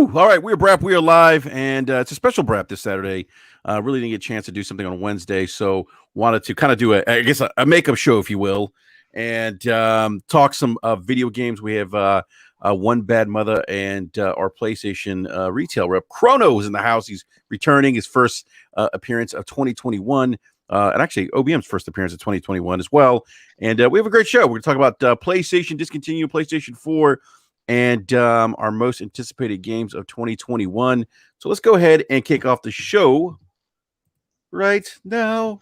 Woo! All right, we're BRAP. We are live, and it's a special BRAP this Saturday. Really didn't get a chance to do something on Wednesday, so wanted to kind of do a makeup show, if you will, and talk some video games. We have One Bad Mother and our PlayStation retail rep. Chrono is in the house. He's returning his first appearance of 2021. And actually, OBM's first appearance of 2021 as well. And we have a great show. We're going to talk about PlayStation, Discontinued, PlayStation 4, and our most anticipated games of 2021. So let's go ahead and kick off the show right now.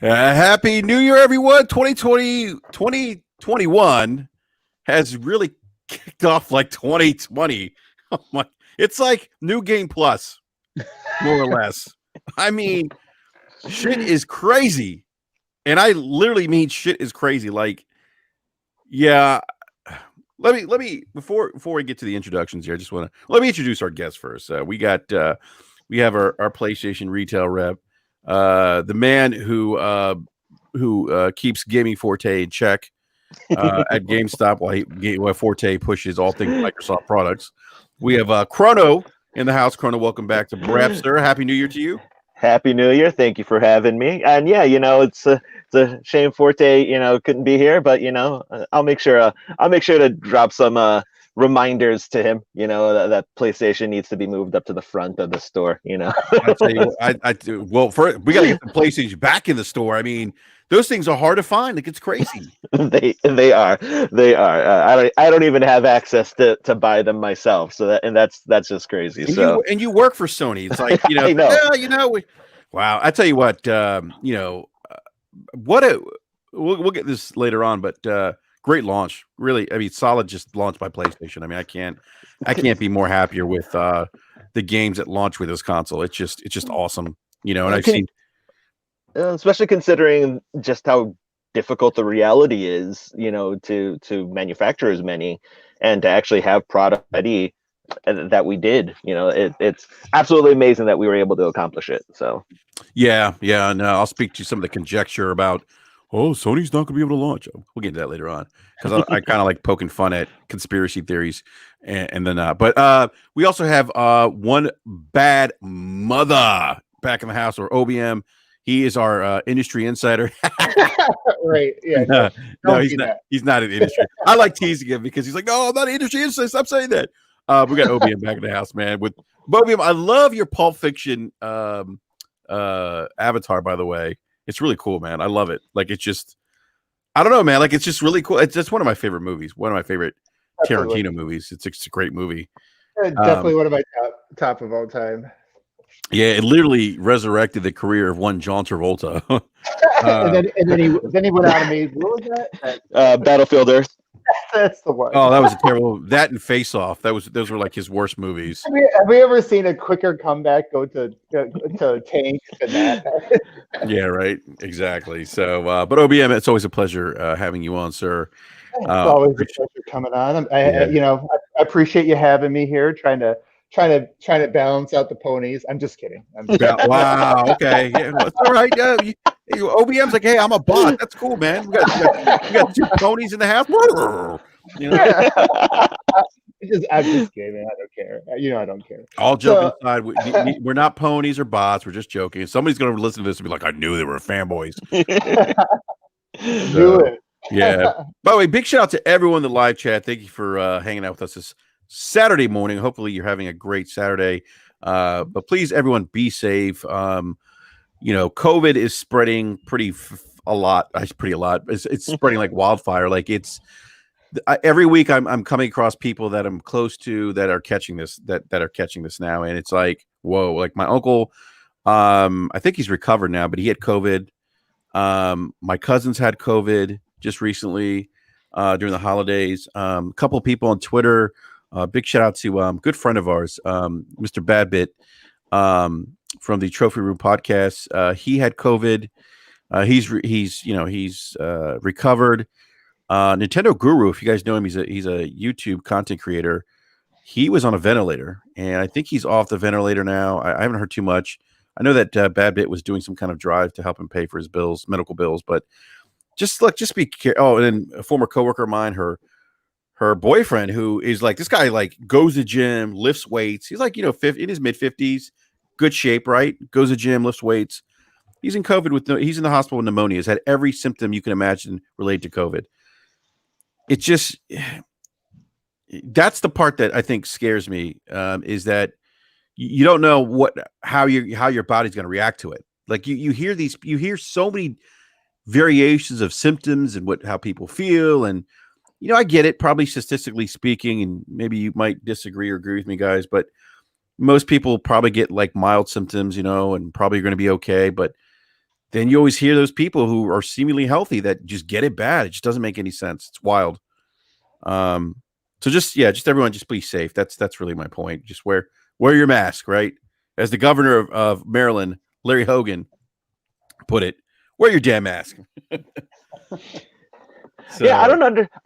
Happy New Year, everyone. 2021 has really kicked off like 2020. Oh my, it's like New Game Plus, more or less. I mean, shit is crazy. And I literally mean shit is crazy. Like, yeah. Let me before we get to the introductions here, I just want to let me introduce our guests first. We have our PlayStation retail rep. The man who keeps Gaming Forte in check at GameStop while Forte pushes all things Microsoft products. We have Chrono in the house. Chrono, welcome back to BRAP, sir. Happy New Year to you. Happy New Year. Thank you for having me. And yeah, it's a shame Forte, couldn't be here, but I'll make sure to drop some reminders to him, that PlayStation needs to be moved up to the front of the store. I tell you, well, first we got to get the PlayStation back in the store. I mean, those things are hard to find. Like, it's crazy. they are. I don't even have access to buy them myself. So that's just crazy. And you work for Sony. It's like, I know. Wow. I tell you what, we'll get this later on, but great launch. Really, I mean, solid just launch by PlayStation. I mean, I can't be more happier with the games that launch with this console. It's just awesome. And I've seen, especially considering just how difficult the reality is, to manufacture as many and to actually have product ready that we did. It's absolutely amazing that we were able to accomplish it. So yeah, no, I'll speak to some of the conjecture about, Sony's not going to be able to launch. We'll get to that later on, because I kind of like poking fun at conspiracy theories and then but we also have One Bad Mother back in the house, or OBM. He is our industry insider. Right. Yeah. No, he's not. He's not an industry. I like teasing him because he's like, no, I'm not an industry insider. Stop saying that. We got OBM back in the house, man. With OBM, I love your Pulp Fiction avatar, by the way. It's really cool, man. I love it. Like, it's just, I don't know, man. Like, it's just really cool. It's just one of my favorite movies. One of my favorite Tarantino movies. It's a great movie. Definitely one of my top of all time. Yeah, it literally resurrected the career of one John Travolta. and then he went out and made, what was that? Battlefield Earth. That's the one. Oh, that was a terrible. That and Face Off. Those were like his worst movies. Have we ever seen a quicker comeback go to Tank than that? Yeah, right. Exactly. So, but OBM, it's always a pleasure having you on, sir. It's always a pleasure coming on. I appreciate you having me here, trying to balance out the ponies. I'm just kidding. Wow. Okay. Yeah, well, it's all right. OBM's like, hey, I'm a bot. That's cool, man. We got two ponies in the house. I'm just kidding. I don't care. I don't care. All joking aside, we're not ponies or bots. We're just joking. Somebody's going to listen to this and be like, I knew they were fanboys. Do it. Yeah. By the way, big shout out to everyone in the live chat. Thank you for hanging out with us this Saturday morning. Hopefully you're having a great Saturday. But please, everyone, be safe. COVID is spreading pretty a lot. It's spreading like wildfire. Like, it's every week I'm coming across people that I'm close to that are catching this that are catching this now, and it's like, whoa. Like, my uncle, I think he's recovered now, but he had COVID. My cousins had COVID just recently. during the holidays. A couple of people on Twitter. Big shout out to good friend of ours, Mr. Badbit, from the Trophy Room podcast. He had COVID. He's recovered. Nintendo Guru, if you guys know him, he's a YouTube content creator. He was on a ventilator, and I think he's off the ventilator now. I haven't heard too much. I know that Badbit was doing some kind of drive to help him pay for his bills, medical bills, but just be careful. Oh, and then a former coworker of mine, her boyfriend, who is like, this guy like goes to gym, lifts weights. He's like, in his mid-50s, good shape, right? Goes to gym, lifts weights. He's in COVID he's in the hospital with pneumonia. Has had every symptom you can imagine related to COVID. It just, that's the part that I think scares me, is that you don't know how your body's going to react to it. Like you hear so many variations of symptoms and how people feel. And, I get it, probably statistically speaking, and maybe you might disagree or agree with me, guys, but most people probably get like mild symptoms, and probably going to be okay. But then you always hear those people who are seemingly healthy that just get it bad. It just doesn't make any sense. It's wild. So just everyone just be safe. That's really my point. Just wear your mask, right? As the governor of Maryland, Larry Hogan, put it, wear your damn mask. So, yeah, I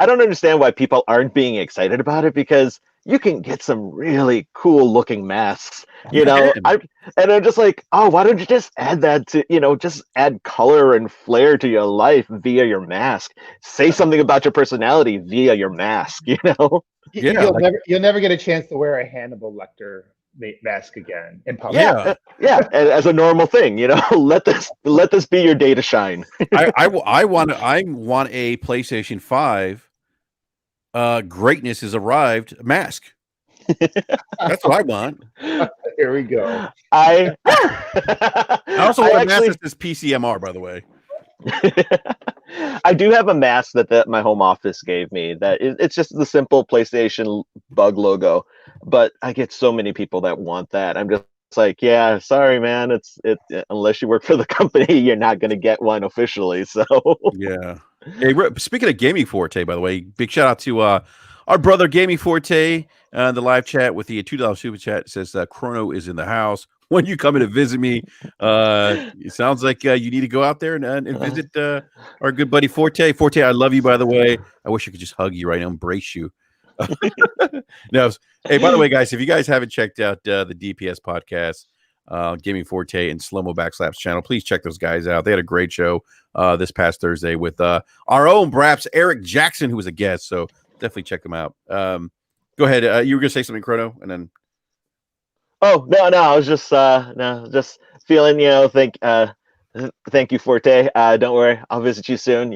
don't understand why people aren't being excited about it, because you can get some really cool looking masks, I'm just like, oh, why don't you just add that to, just add color and flair to your life via your mask. Say something about your personality via your mask, Yeah, you'll never get a chance to wear a Hannibal Lecter mask again in public. Yeah, as a normal thing, let this be your day to shine. I want a PlayStation 5 greatness has arrived mask. That's what I want. Here we go. I also want a mask that says PCMR, by the way. I do have a mask that my home office gave me. It's just the simple PlayStation bug logo, but I get so many people that want that. I'm just like, yeah, sorry, man. It's unless you work for the company, you're not going to get one officially. So yeah. Hey, speaking of Gaming Forte, by the way, big shout out to our brother Gaming Forte. The live chat with the $2 super chat says Chrono is in the house. When you come in to visit me, it sounds like you need to go out there and visit our good buddy Forte. Forte, I love you, by the way. I wish I could just hug you right now, embrace you. No, hey, by the way, guys, if you guys haven't checked out the DPS podcast, Gaming Forte and Slow-Mo Backslaps channel, please check those guys out. They had a great show this past Thursday with our own BRAP's Eric Jackson, who was a guest. So definitely check them out. Go ahead. You were going to say something, Chrono, and then. Oh, no, I was just just feeling, thank you, Forte. Don't worry, I'll visit you soon.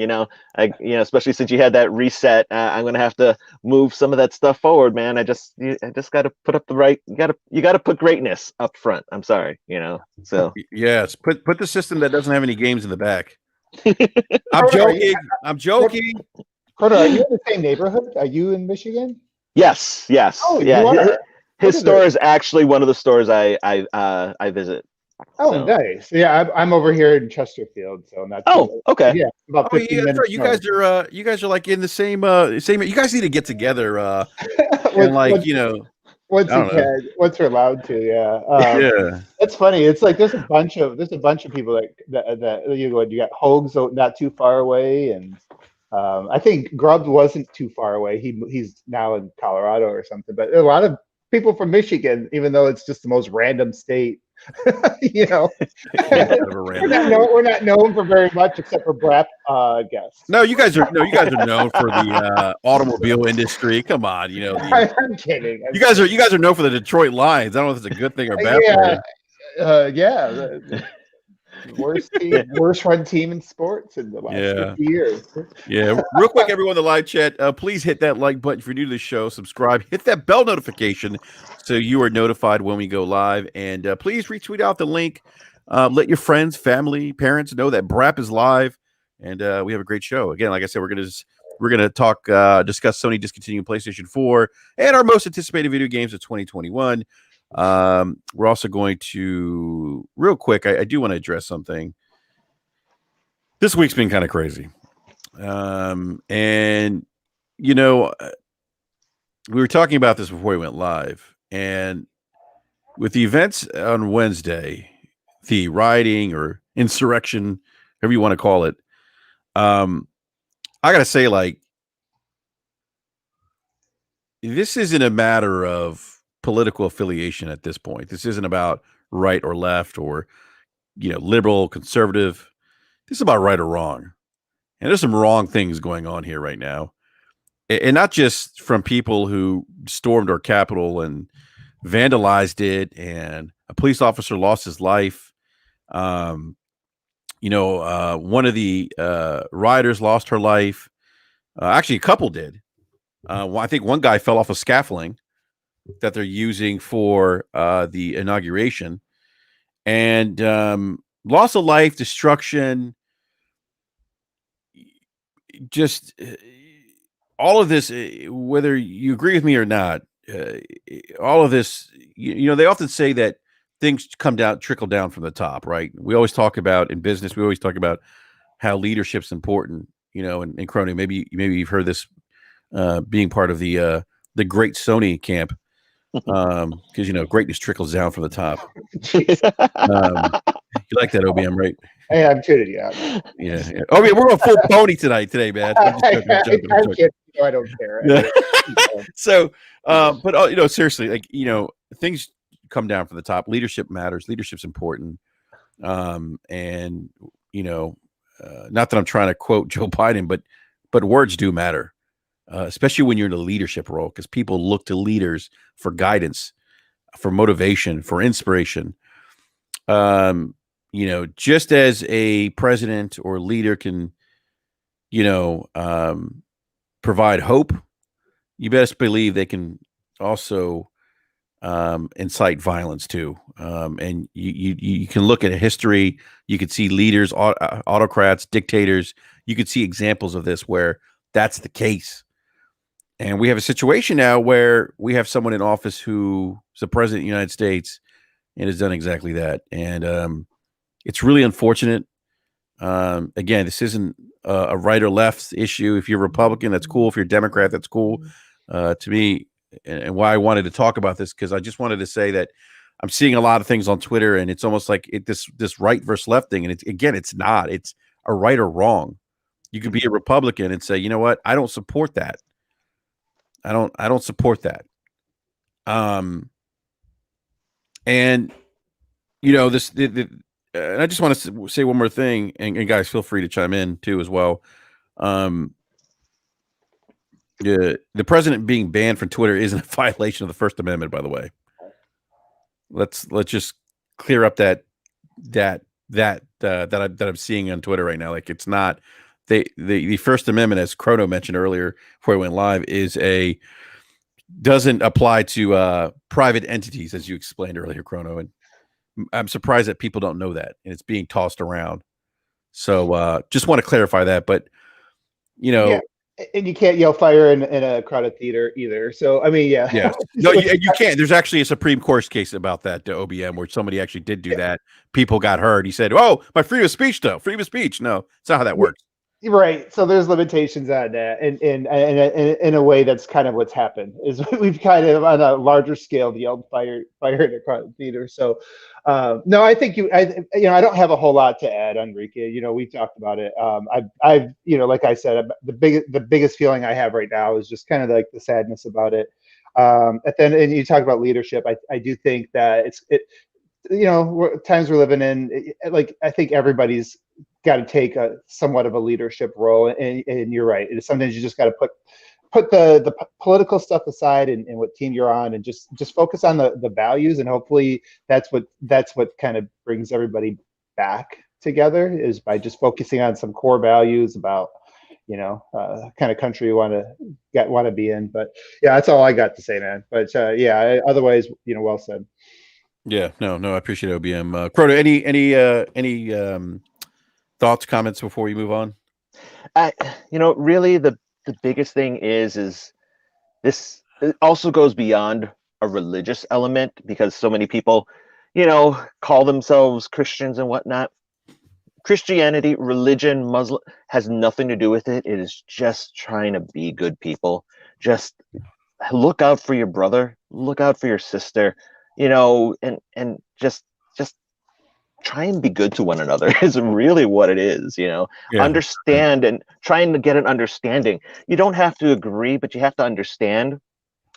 Especially since you had that reset, I'm gonna have to move some of that stuff forward, man. I just got to put up the right. You got to put greatness up front. I'm sorry, So yes, put the system that doesn't have any games in the back. I'm joking. Carter, are you in the same neighborhood? Are you in Michigan? Yes. Oh, yeah. You are? His store is actually one of the stores I visit. Oh, so. Nice. Yeah, I'm over here in Chesterfield, so not. Okay. Yeah, about 15 minutes. Right. You guys are like in the same. You guys need to get together. And once we're allowed to. Yeah. Yeah. That's funny. It's like there's a bunch of people that you got Hogs not too far away, and I think Grubbs wasn't too far away. He's now in Colorado or something. But a lot of people from Michigan, even though it's just the most random state. We're not known for very much except for BRAP guests. No, you guys are known for the automobile industry. Come on, I'm kidding. You guys are known for the Detroit Lions. I don't know if it's a good thing or bad. Worst run team in sports in the last 50 years. Yeah. Real quick, everyone in the live chat, please hit that like button if you're new to the show. Subscribe. Hit that bell notification so you are notified when we go live. And please retweet out the link. Let your friends, family, parents know that BRAP is live, and we have a great show. Again, like I said, we're gonna talk, discuss Sony discontinued PlayStation 4 and our most anticipated video games of 2021. We're also going to real quick. I do want to address something. This week's been kind of crazy. And you know, we were talking about this before we went live, and with the events on Wednesday, the rioting or insurrection, however you want to call it, I gotta say, like, this isn't a matter of political affiliation at this point. This isn't about right or left or liberal, conservative. This is about right or wrong. And there's some wrong things going on here right now. And not just from people who stormed our Capitol and vandalized it, and a police officer lost his life. One of the rioters lost her life. Actually, a couple did. I think one guy fell off a scaffolding that they're using for the inauguration, and loss of life, destruction, just all of this. Whether you agree with me or not, all of this. They often say that things trickle down from the top, right? We always talk about in business. We always talk about how leadership's important. And Chrono, maybe you've heard this. Being part of the great Sony camp, because greatness trickles down from the top. You like that, OBM, right? Hey, I'm kidding you. Yeah. Oh, yeah, we're on full pony today, man. I'm joking. I don't care. So, but seriously, like things come down from the top. Leadership matters. Leadership's important. And not that I'm trying to quote Joe Biden, but words do matter. Especially when you're in a leadership role, because people look to leaders for guidance, for motivation, for inspiration. Just as a president or leader can, provide hope, you best believe they can also incite violence too. And you can look at history. You could see leaders, autocrats, dictators. You could see examples of this where that's the case. And we have a situation now where we have someone in office who is the president of the United States and has done exactly that. And it's really unfortunate. Again, this isn't a right or left issue. If you're Republican, that's cool. If you're Democrat, that's cool. To me, and why I wanted to talk about this, because I just wanted to say that I'm seeing a lot of things on Twitter, and it's almost like this right versus left thing. And it's not. It's a right or wrong. You could be a Republican and say, you know what, I don't support that. I don't support that. And this. And I just want to say one more thing, and guys, feel free to chime in too as well. The president being banned from Twitter isn't a violation of the First Amendment, by the way. Let's just clear up that I'm seeing on Twitter right now. Like, it's not the First Amendment, as Chrono mentioned earlier before we went live, doesn't apply to private entities, as you explained earlier, Chrono. And I'm surprised that people don't know that, and it's being tossed around. So just want to clarify that. But yeah. And you can't yell fire in a crowded theater either. So I mean, yeah. No, you can't. There's actually a Supreme Court case about that, the OBM, where somebody actually did do that. People got hurt. He said, "Oh, my freedom of speech, though. Freedom of speech." No, it's not how that works. Right. So there's limitations on that, and in a way, that's kind of what's happened. Is we've kind of on a larger scale yelled fire in a crowded theater. So no, I think I don't have a whole lot to add, Enrique. We talked about it. I've like I said, the biggest feeling I have right now is just kind of like the sadness about it. And you talk about leadership. I do think that times we're living in, like, I think everybody's got to take somewhat of a leadership role, and you're right. Sometimes you just got to put the political stuff aside and what team you're on, and just focus on the values, and hopefully that's what kind of brings everybody back together, is by just focusing on some core values about kind of country you want to be in. But yeah, that's all I got to say, man. But otherwise, well said. Yeah, no, I appreciate it, OBM. Chrono, any thoughts, comments before we move on? Really the biggest thing is this. It also goes beyond a religious element, because so many people, call themselves Christians and whatnot. Christianity, religion, Muslim has nothing to do with it. It is just trying to be good people. Just look out for your brother, look out for your sister, and just try and be good to one another is really what it is. Yeah. Understand and trying to get an understanding. You don't have to agree, but you have to understand.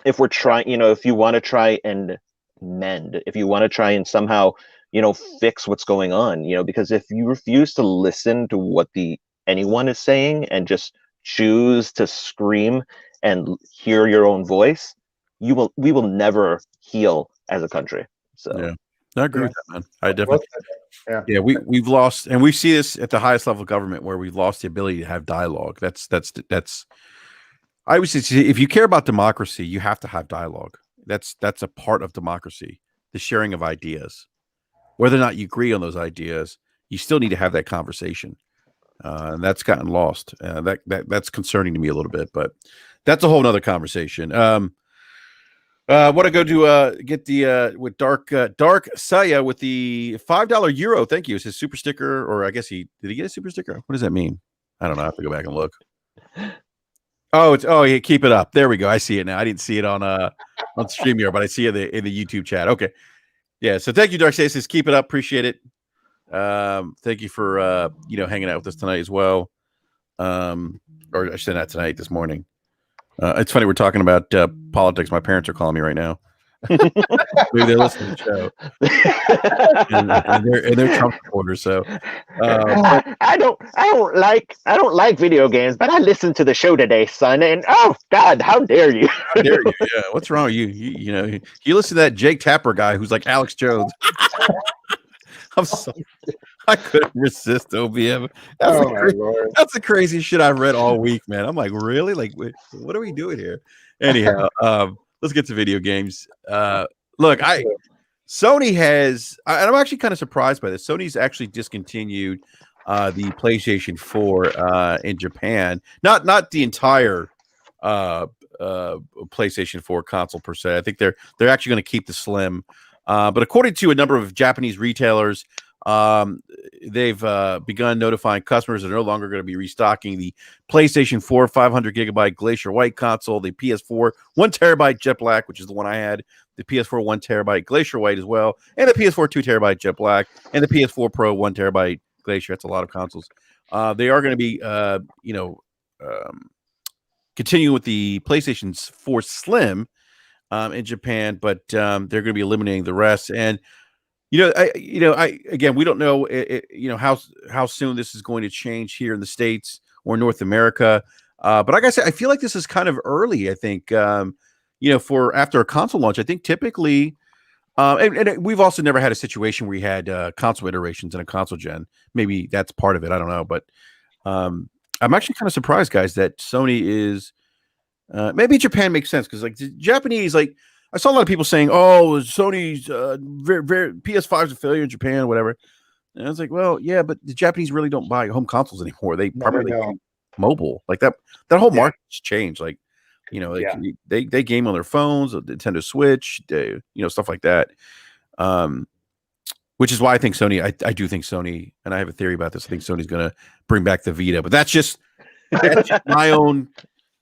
If we're trying, if you want to try and mend, if you want to try and somehow fix what's going on, because if you refuse to listen to what anyone is saying and just choose to scream and hear your own voice, we will never heal as a country. So yeah, I agree with that, man. I definitely, Yeah. We've lost, and we see this at the highest level of government where we've lost the ability to have dialogue. That's I would say, if you care about democracy, you have to have dialogue. That's a part of democracy, the sharing of ideas. Whether or not you agree on those ideas, you still need to have that conversation. And that's gotten lost. That's concerning to me a little bit, but that's a whole nother conversation. Want to go to get the with Dark Saya with the $5 euro. Thank you. It's his super sticker, or I guess did he get a super sticker? What does that mean? I don't know. I have to go back and look. Oh, yeah, keep it up. There we go. I see it now. I didn't see it on StreamYard, but I see it in the YouTube chat. Okay. Yeah. So thank you, Dark Saya. Says keep it up. Appreciate it. Thank you for hanging out with us tonight as well. Or I said that tonight, this morning. It's funny we're talking about politics. My parents are calling me right now. Maybe they're listening to the show, and they're Trump supporters. So I don't like video games, but I listened to the show today, son. And oh God, how dare you? How dare you? Yeah, what's wrong with you? You listen to that Jake Tapper guy who's like Alex Jones. I'm sorry. I couldn't resist OBM. That's the craziest shit I've read all week, man. I'm like, really? Like, what are we doing here? Anyhow, let's get to video games. Look, Sony has, and I'm actually kind of surprised by this. Sony's actually discontinued the PlayStation 4 in Japan. Not the entire PlayStation 4 console per se. I think they're actually going to keep the Slim. But according to a number of Japanese retailers, they've begun notifying customers that are no longer going to be restocking the PlayStation 4 500 gigabyte Glacier White console, the PS4 1 terabyte Jet Black, which is the one I had, the PS4 1 terabyte Glacier White as well, and the PS4 2 terabyte Jet Black, and the PS4 Pro 1 terabyte Glacier. That's a lot of consoles. They are going to be, continuing with the PlayStation 4 Slim in Japan, but they're going to be eliminating the rest. And again, we don't know, how soon this is going to change here in the States or North America. But like I said, I feel like this is kind of early. I think, for after a console launch, I think typically, and we've also never had a situation where we had console iterations in a console gen. Maybe that's part of it. I don't know, but I'm actually kind of surprised, guys, that Sony is. Maybe Japan makes sense because, like, the Japanese, like, I saw a lot of people saying, "Oh, Sony's PS5 is a failure in Japan, whatever." And I was like, "Well, yeah, but the Japanese really don't buy home consoles anymore. They primarily do mobile. Like that whole market's changed. Like, they game on their phones, the Nintendo Switch, stuff like that. Which is why I think Sony. I do think Sony, and I have a theory about this. I think Sony's going to bring back the Vita, but that's just my own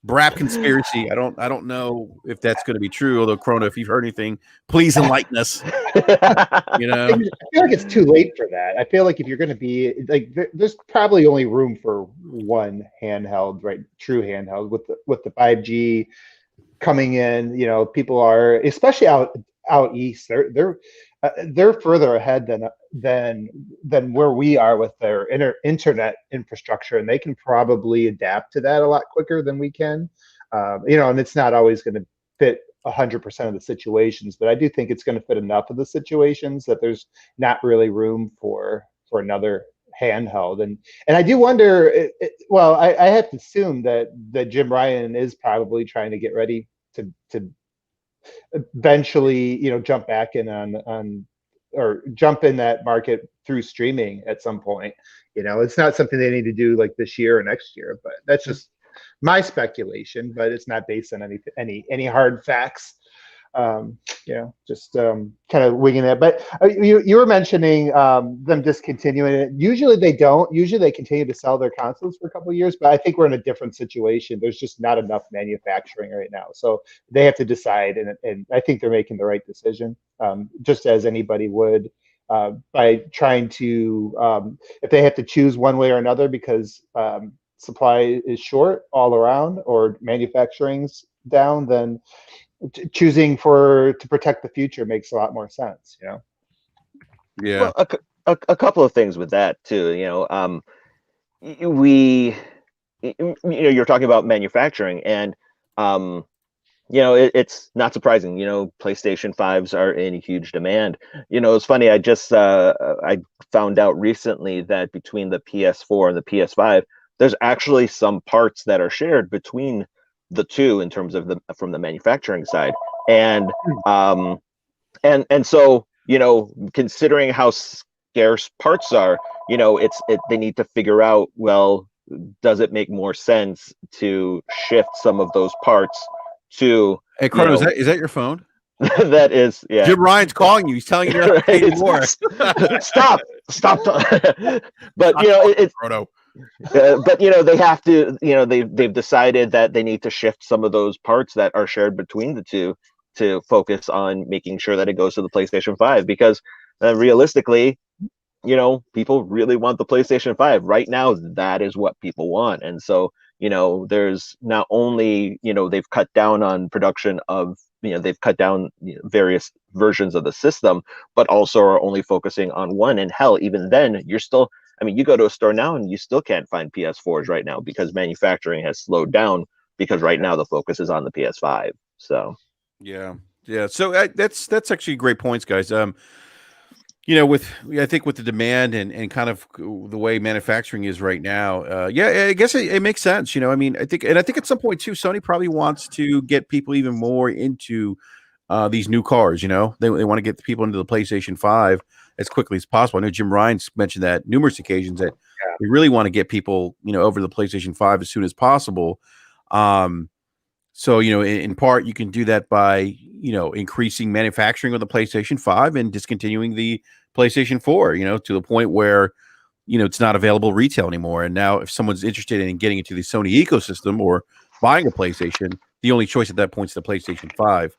BRAP conspiracy. I don't know if that's going to be true. Although, Corona, if you've heard anything, please enlighten us. I feel like it's too late for that. I feel like if you're going to be like, there's probably only room for one handheld, right? True handheld with the 5G coming in. People are, especially out east. They're further ahead than where we are with their internet infrastructure, and they can probably adapt to that a lot quicker than we can. And it's not always going to fit 100% of the situations, but I do think it's going to fit enough of the situations that there's not really room for another handheld. And I do wonder. I have to assume that Jim Ryan is probably trying to get ready to eventually, jump back in on or jump in that market through streaming at some point. It's not something they need to do like this year or next year, but that's just my speculation. But it's not based on any hard facts. Just kind of winging it. But you were mentioning them discontinuing it. Usually they don't. Usually they continue to sell their consoles for a couple of years. But I think we're in a different situation. There's just not enough manufacturing right now, so they have to decide. And I think they're making the right decision, just as anybody would. By trying to, if they have to choose one way or another because supply is short all around or manufacturing's down, then choosing to protect the future makes a lot more sense. Yeah. Well, a couple of things with that too. You're talking about manufacturing, and it's not surprising. PlayStation 5s are in huge demand. It's funny. I found out recently that between the PS4 and the PS5, there's actually some parts that are shared between the two in terms of from the manufacturing side, and so considering how scarce parts are, they need to figure out, well, does it make more sense to shift some of those parts to Hey, Chrono, is that your phone? that is, yeah. Jim Ryan's calling you. He's telling you not to pay more. Stop. But it's Chrono. but they have to. They've decided that they need to shift some of those parts that are shared between the two to focus on making sure that it goes to the PlayStation 5, because realistically, people really want the PlayStation 5 right now. That is what people want, and so there's not only they've cut down on production of they've cut down various versions of the system, but also are only focusing on one. And hell, even then, you're still. I mean, you go to a store now and you still can't find PS4s right now because manufacturing has slowed down, because right now the focus is on the PS5. So yeah. So that's actually great points, guys. I think with the demand and kind of the way manufacturing is right now, I guess it makes sense. I mean, I think at some point too, Sony probably wants to get people even more into these new cars. They want to get the people into the PlayStation 5 as quickly as possible. I know Jim Ryan's mentioned that numerous occasions, that we really want to get people, over to the PlayStation 5 as soon as possible. So, in part, you can do that by, increasing manufacturing of the PlayStation 5 and discontinuing the PlayStation 4, to the point where, it's not available retail anymore. And now if someone's interested in getting into the Sony ecosystem or buying a PlayStation, the only choice at that point is the PlayStation 5.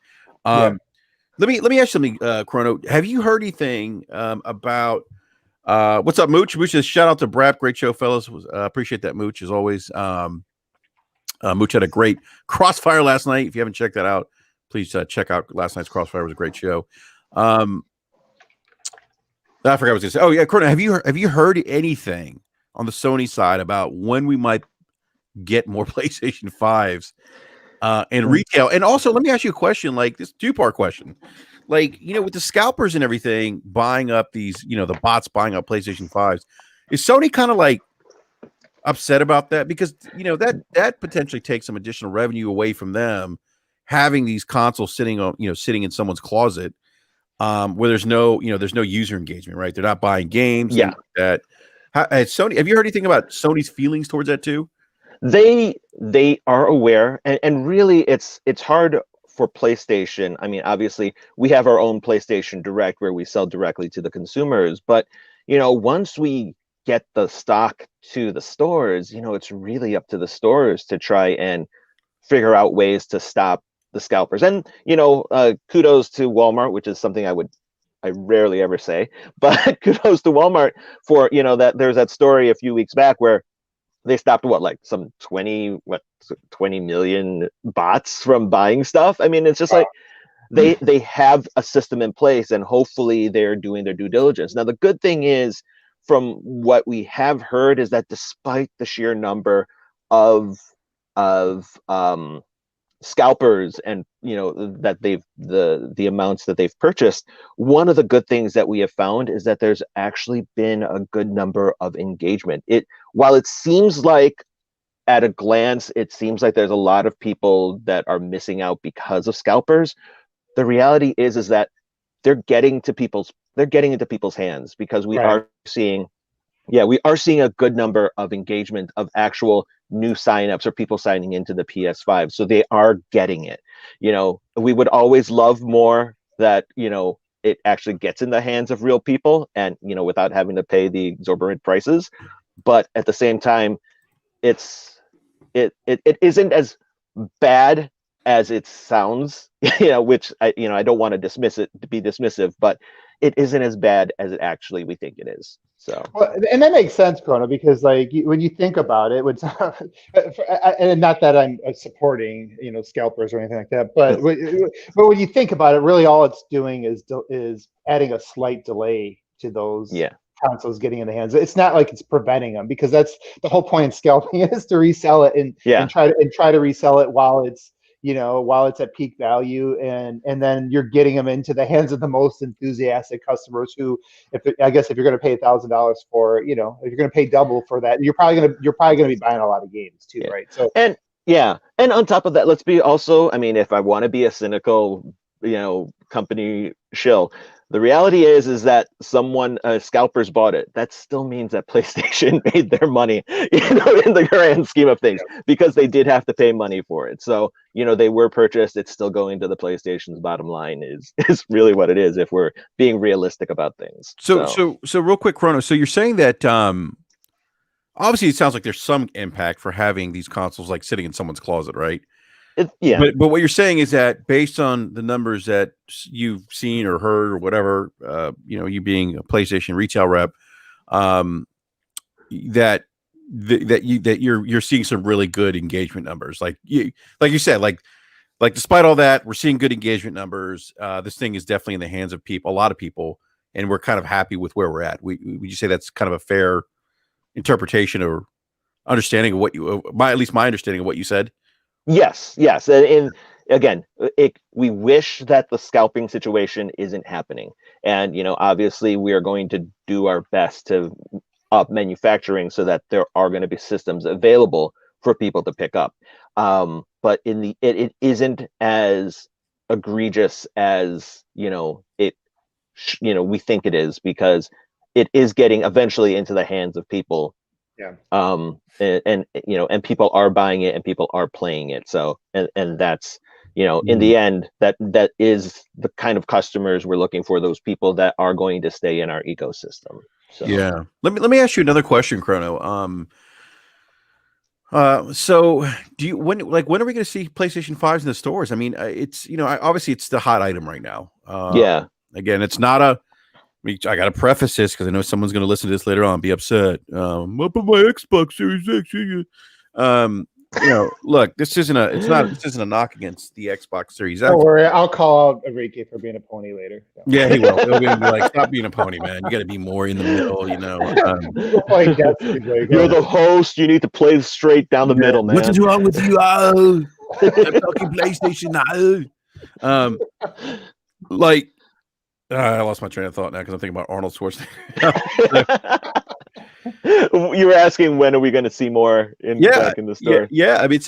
Let me ask something, Chrono. Have you heard anything about what's up, Mooch? Mooch says, shout out to BRAP. Great show, fellas. Appreciate that, Mooch, as always. Mooch had a great Crossfire last night. If you haven't checked that out, please check out last night's Crossfire. It was a great show. I forgot what I was going to say. Oh, yeah, Chrono, have you heard anything on the Sony side about when we might get more PlayStation 5s and retail? And also, let me ask you a question, like this two-part question. Like, with the scalpers and everything buying up these, the bots buying up PlayStation 5s, is Sony kind of like upset about that? Because, that potentially takes some additional revenue away from them having these consoles sitting in someone's closet, where there's no user engagement, right? They're not buying games, things like that. Sony, have you heard anything about Sony's feelings towards that too? They are aware, and really it's hard for PlayStation. I mean, obviously we have our own PlayStation Direct where we sell directly to the consumers, but once we get the stock to the stores, it's really up to the stores to try and figure out ways to stop the scalpers. And kudos to Walmart, which is something I rarely ever say, but kudos to Walmart for that there's that story a few weeks back where they stopped some 20 million bots from buying stuff. I mean, it's just like they have a system in place, and hopefully they're doing their due diligence. Now, the good thing is, from what we have heard, is that despite the sheer number of scalpers and that the amounts that they've purchased, one of the good things that we have found is that there's actually been a good number of engagement. While it seems like at a glance it seems like there's a lot of people that are missing out because of scalpers, the reality is that they're getting into people's hands, because we are seeing a good number of engagement of actual new signups or people signing into the PS5. So they are getting it. You know, we would always love more that, you know, it actually gets in the hands of real people and, you know, without having to pay the exorbitant prices. But at the same time, it isn't as bad as it sounds, you know, which I don't want to dismiss it to be dismissive, but it isn't as bad as it actually we think it is. So, well, and that makes sense, Chrono, because like when you think about it, and not that I'm supporting, you know, scalpers or anything like that, but when you think about it, really all it's doing is adding a slight delay to those consoles getting in the hands. It's not like it's preventing them, because that's the whole point of scalping is to resell it and try to resell it while it's, you know, while it's at peak value, and then you're getting them into the hands of the most enthusiastic customers who, I guess if you're going to pay $1,000 for, you know, if you're going to pay double for that, you're probably going to be buying a lot of games too, right? So and on top of that, let's be also, I mean, if I want to be a cynical, you know, company shill, the reality is that someone scalpers bought it. That still means that PlayStation made their money, you know, in the grand scheme of things, because they did have to pay money for it. So, you know, they were purchased. It's still going to the PlayStation's bottom line is really what it is if we're being realistic about things. So real quick, Chrono. So you're saying that obviously it sounds like there's some impact for having these consoles like sitting in someone's closet, right? But what you're saying is that based on the numbers that you've seen or heard or whatever, you know, you being a PlayStation retail rep, that you're seeing some really good engagement numbers. Like you said, like despite all that, we're seeing good engagement numbers. This thing is definitely in the hands of people, a lot of people, and we're kind of happy with where we're at. Would you say that's kind of a fair interpretation or understanding of what at least my understanding of what you said? Yes. And again, we wish that the scalping situation isn't happening. And, you know, obviously we are going to do our best to up manufacturing so that there are going to be systems available for people to pick up. But it isn't as egregious as, you know, we think it is, because it is getting eventually into the hands of people. Yeah. And you know, and people are buying it and people are playing it. So, and that's, you know, in the end, that is the kind of customers we're looking for, those people that are going to stay in our ecosystem. So, yeah. Let me ask you another question, Chrono. So when are we going to see PlayStation 5s in the stores? I mean, it's, you know, obviously it's the hot item right now. Again, it's not I got to preface this because I know someone's going to listen to this later on and be upset. Up on my Xbox Series X. You know, look, this isn't a knock against the Xbox Series X. Don't worry, I'll call out Enrique for being a pony later. So. Yeah, he will. He'll be like, stop being a pony, man. You got to be more in the middle, you know. You're the host. You need to play straight down the middle, man. What's wrong with you? Oh, I'm talking PlayStation now. Like, I lost my train of thought now because I'm thinking about Arnold Schwarzenegger. You were asking when are we going to see more back in the store? Yeah. I mean, it's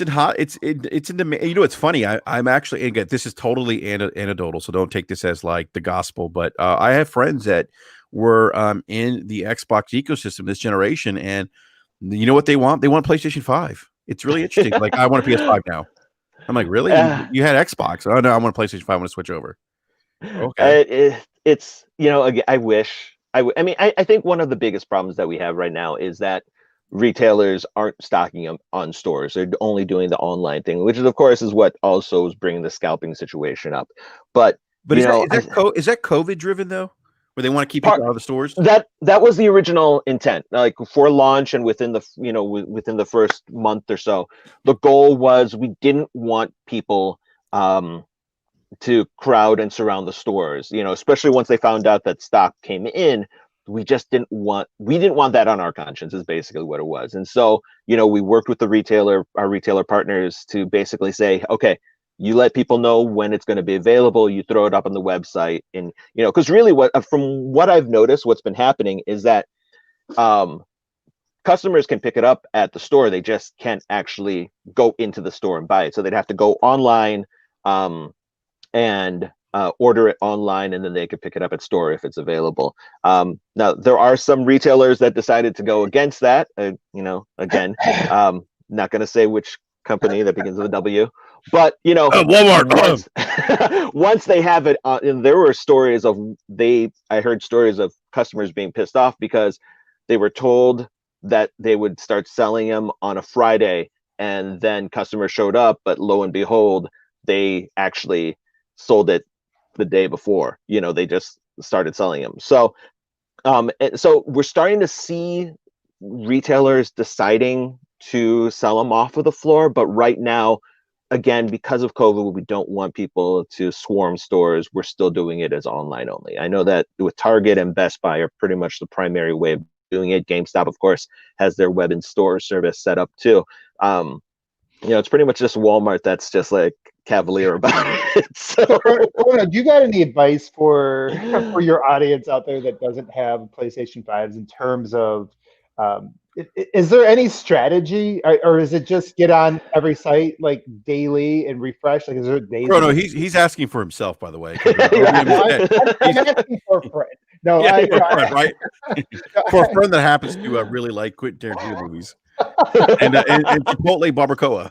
in the. You know, it's funny. I'm actually, again, this is totally anecdotal, so don't take this as like the gospel. But I have friends that were in the Xbox ecosystem this generation, and you know what they want? They want PlayStation 5. It's really interesting. Like, I want a PS5 now. I'm like, really? You had Xbox? Oh no, I want a PlayStation 5. I want to switch over. Okay. It's, you know, I wish. I mean, I think one of the biggest problems that we have right now is that retailers aren't stocking them on stores. They're only doing the online thing, which is, of course, is what also is bringing the scalping situation up. But is that COVID driven though, where they want to keep people out of the stores? That was the original intent, like for launch and within the first month or so. The goal was we didn't want people to crowd and surround the stores, you know, especially once they found out that stock came in. We didn't want that on our conscience, is basically what it was. And so, you know, we worked with our retailer partners to basically say, okay, you let people know when it's going to be available, you throw it up on the website. And, you know, because really from what I've noticed, what's been happening is that customers can pick it up at the store. They just can't actually go into the store and buy it. So they'd have to go online and order it online, and then they could pick it up at store if it's available. Now, there are some retailers that decided to go against that, you know, again, not going to say which company that begins with a W, but Walmart. once they have it, and there were stories of I heard stories of customers being pissed off because they were told that they would start selling them on a Friday, and then customers showed up, but lo and behold, they actually sold it the day before. They just started selling them. So we're starting to see retailers deciding to sell them off of the floor, but right now, again, because of COVID, we don't want people to swarm stores. We're still doing it as online only. I know that with Target and Best Buy are pretty much the primary way of doing it. GameStop, of course, has their web and store service set up too. It's pretty much just Walmart that's just like cavalier about it. So, do you got any advice for your audience out there that doesn't have PlayStation 5s in terms of is there any strategy, or is it just get on every site like daily and refresh? Like, is there days? Bro, no, he's asking for himself, by the way. I'm asking for a friend. No, yeah, for a friend, right? For a friend that happens to really like Quentin Tarantino movies and Chipotle barbacoa.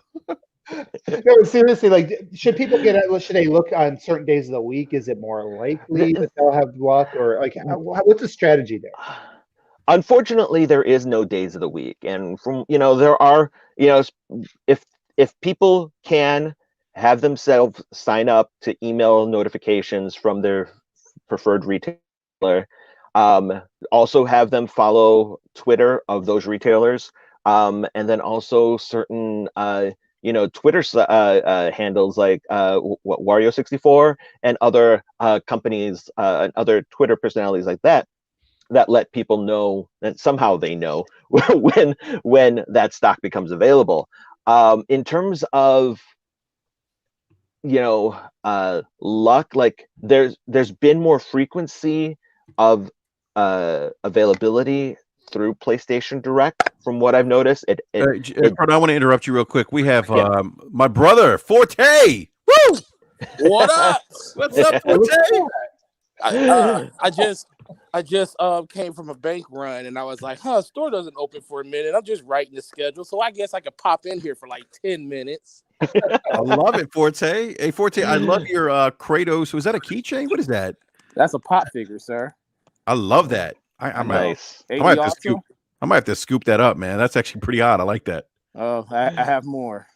No, seriously, like, should people should they look on certain days of the week? Is it more likely that they'll have luck, or like, what's the strategy there? Unfortunately, there is no days of the week, and from there are if people can have themselves sign up to email notifications from their preferred retailer, also have them follow Twitter of those retailers, and then also certain Twitter handles like Wario64 and other companies and other Twitter personalities like that let people know that somehow they know when that stock becomes available. In terms of luck, like there's been more frequency of availability through PlayStation Direct from what I've noticed. I want to interrupt you real quick. We have my brother Forte. Woo! What up? What's up, Forte? I just came from a bank run, and I was like, store doesn't open for a minute. I'm just writing the schedule, so I guess I could pop in here for like 10 minutes. I love it, Forte. Hey, Forte, I love your Kratos. Was that a keychain? What is that? That's a pop figure, sir. I love that. I'm nice. I might have to scoop that up, man. That's actually pretty odd. I like that. Oh, I have more.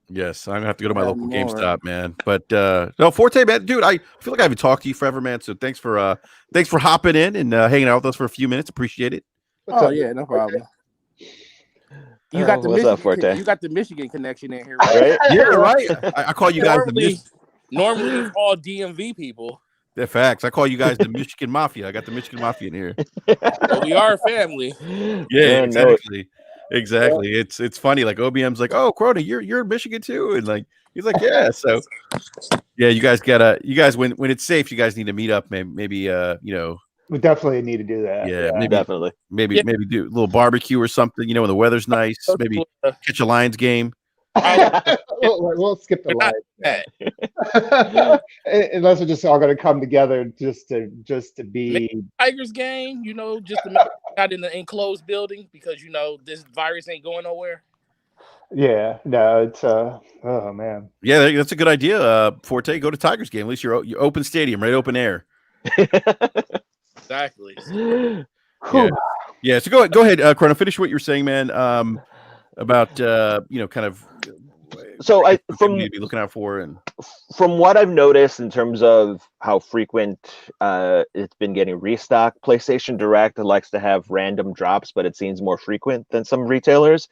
Yes, I'm gonna have to go to my local GameStop, man. But no, Forte, man, dude, I feel like I haven't talked to you forever, man. So thanks for hopping in and hanging out with us for a few minutes. Appreciate it. Yeah, no problem. You got the Michigan connection in here, right? Yeah, right. I call you guys normally it's all DMV people. They're facts. I call you guys the Michigan Mafia. I got the Michigan Mafia in here. Well, we are a family. Yeah, exactly. Exactly. Yeah. It's funny. Like OBM's like, oh, Crony, you're in Michigan too, and like he's like, yeah. So yeah, you guys when it's safe, you guys need to meet up. Maybe we definitely need to do that. Yeah, maybe do a little barbecue or something. When the weather's nice, maybe catch a Lions game. We'll skip the line. Unless we're just all going to come together just to be Tigers game, just to make out in the enclosed building because this virus ain't going nowhere. Yeah, no, it's oh man. Yeah, that's a good idea. Forte, go to Tigers game. At least you're open stadium, right? Open air. Exactly. Yeah. So go ahead, Chrono. Finish what you were saying, man. About kind of. So from be looking out for, and from what I've noticed in terms of how frequent it's been getting restocked, PlayStation Direct likes to have random drops, but it seems more frequent than some retailers.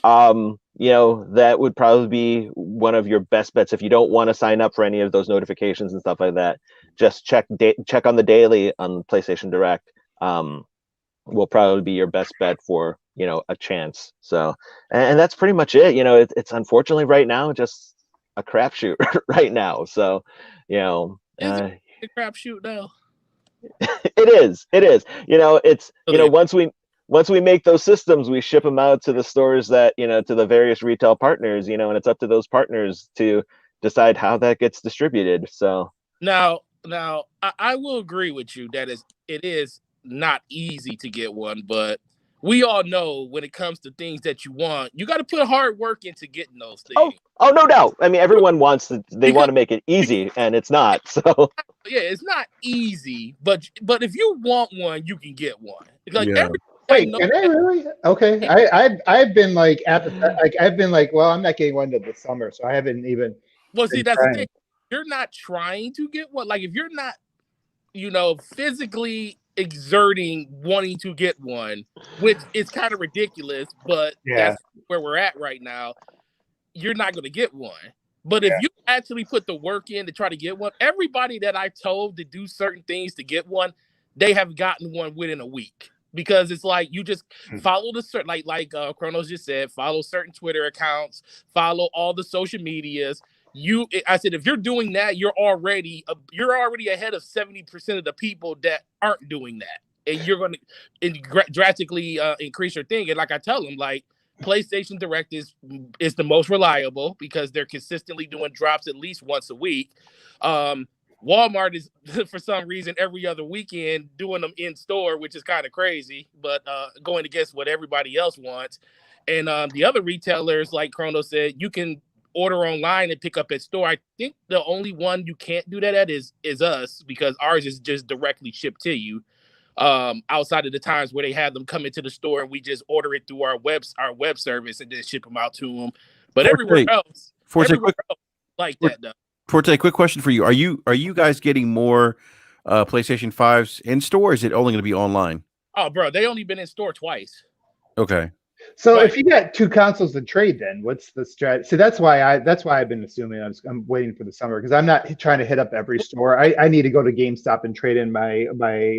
That would probably be one of your best bets if you don't want to sign up for any of those notifications and stuff like that. Just check on the daily on PlayStation Direct. Will probably be your best bet for a chance. So and that's pretty much it. It's unfortunately right now just a crapshoot right now. So is it a crapshoot now? It is. It's once we make those systems, we ship them out to the stores that to the various retail partners, and it's up to those partners to decide how that gets distributed. So now I will agree with you that it is not easy to get one, but we all know when it comes to things that you want, you got to put hard work into getting those things. Oh, no doubt. I mean, everyone wants to, they Because- want to make it easy, and it's not. So Yeah, it's not easy, but if you want one, you can get one. Like Yeah. Wait, can I really? Okay, I've been like I've been like, well, I'm not getting one till the summer, so I haven't even. Well, see, been that's trying. the thing. You're not trying to get one. Like if you're not, physically exerting wanting to get one, which is kind of ridiculous, but that's where we're at right now. You're not going to get one. But if you actually put the work in to try to get one, everybody that I told to do certain things to get one, they have gotten one within a week. Because it's like you just follow the certain, like Chronos just said, follow certain Twitter accounts, follow all the social medias. I said, if you're doing that, you're already ahead of 70% of the people that aren't doing that, and you're going to drastically increase your thing. And like I tell them, like PlayStation Direct is the most reliable because they're consistently doing drops at least once a week. Walmart is for some reason every other weekend doing them in store, which is kind of crazy, but going against what everybody else wants. And the other retailers, like Chrono said, you can order online and pick up at store. I think the only one you can't do that at is us, because ours is just directly shipped to you. Outside of the times where they have them come into the store and we just order it through our web service and then ship them out to them. But everywhere else, like that though. Forte, quick question for you. Are you guys getting more PlayStation 5s in store, or is it only going to be online? Oh, bro, they only been in store twice. Okay. So if you got two consoles to trade, then what's the strategy? So that's why I've been assuming I'm waiting for the summer, because I'm not trying to hit up every store. I need to go to GameStop and trade in my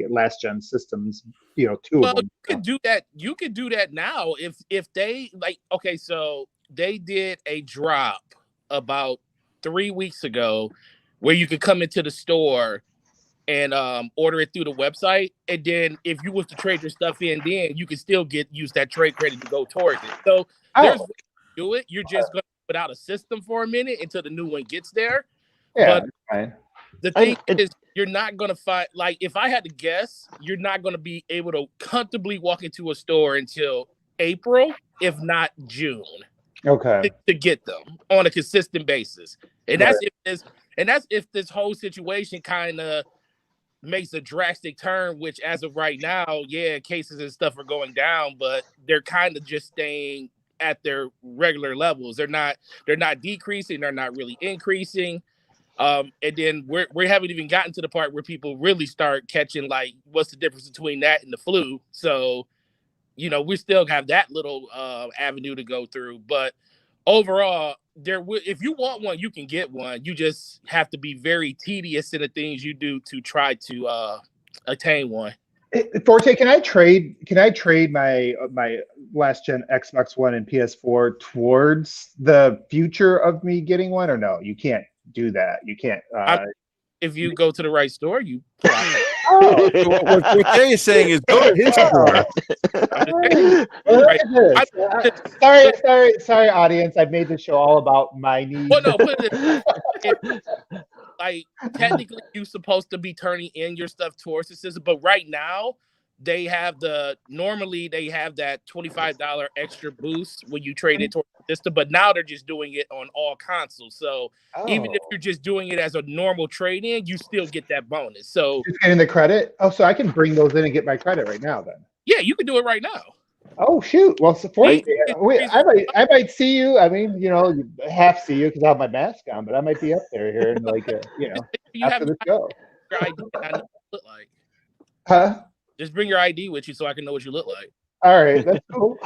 last gen systems. Two of them. You could do that now if they like. Okay, so they did a drop about 3 weeks ago where you could come into the store and order it through the website, and then if you was to trade your stuff in, then you can still use that trade credit to go towards it. So there's ways to do it. You're just going to put out a system for a minute until the new one gets there. Yeah, but the thing is, you're not going to find, like, if I had to guess, you're not going to be able to comfortably walk into a store until April, if not June. Okay. To get them on a consistent basis. And that's if this whole situation kind of makes a drastic turn, which as of right now, cases and stuff are going down, but they're kind of just staying at their regular levels. They're not decreasing, they're not really increasing. And then we haven't even gotten to the part where people really start catching, like, what's the difference between that and the flu. So we still have that little avenue to go through, but overall, if you want one, you can get one. You just have to be very tedious in the things you do to try to attain one. Forte, can I trade my last gen Xbox One and PS4 towards the future of me getting one, or no? You can't do that. You can't. If you go to the right store, you. What Jay is saying is go to his store. Sorry, audience. I've made the show all about my needs. Well, no, like technically, you're supposed to be turning in your stuff towards the system, but right now they have normally they have that $25 extra boost when you trade it towards the system, but now they're just doing it on all consoles. So even if you're just doing it as a normal trade-in, you still get that bonus. So just getting the credit. Oh, so I can bring those in and get my credit right now then. Yeah, you can do it right now. Oh shoot! Well, support me. I might see you. I mean, half see you because I have my mask on, but I might be up there here and after this show. Your ID, I know what you look like. Huh? Just bring your ID with you so I can know what you look like. All right, that's cool.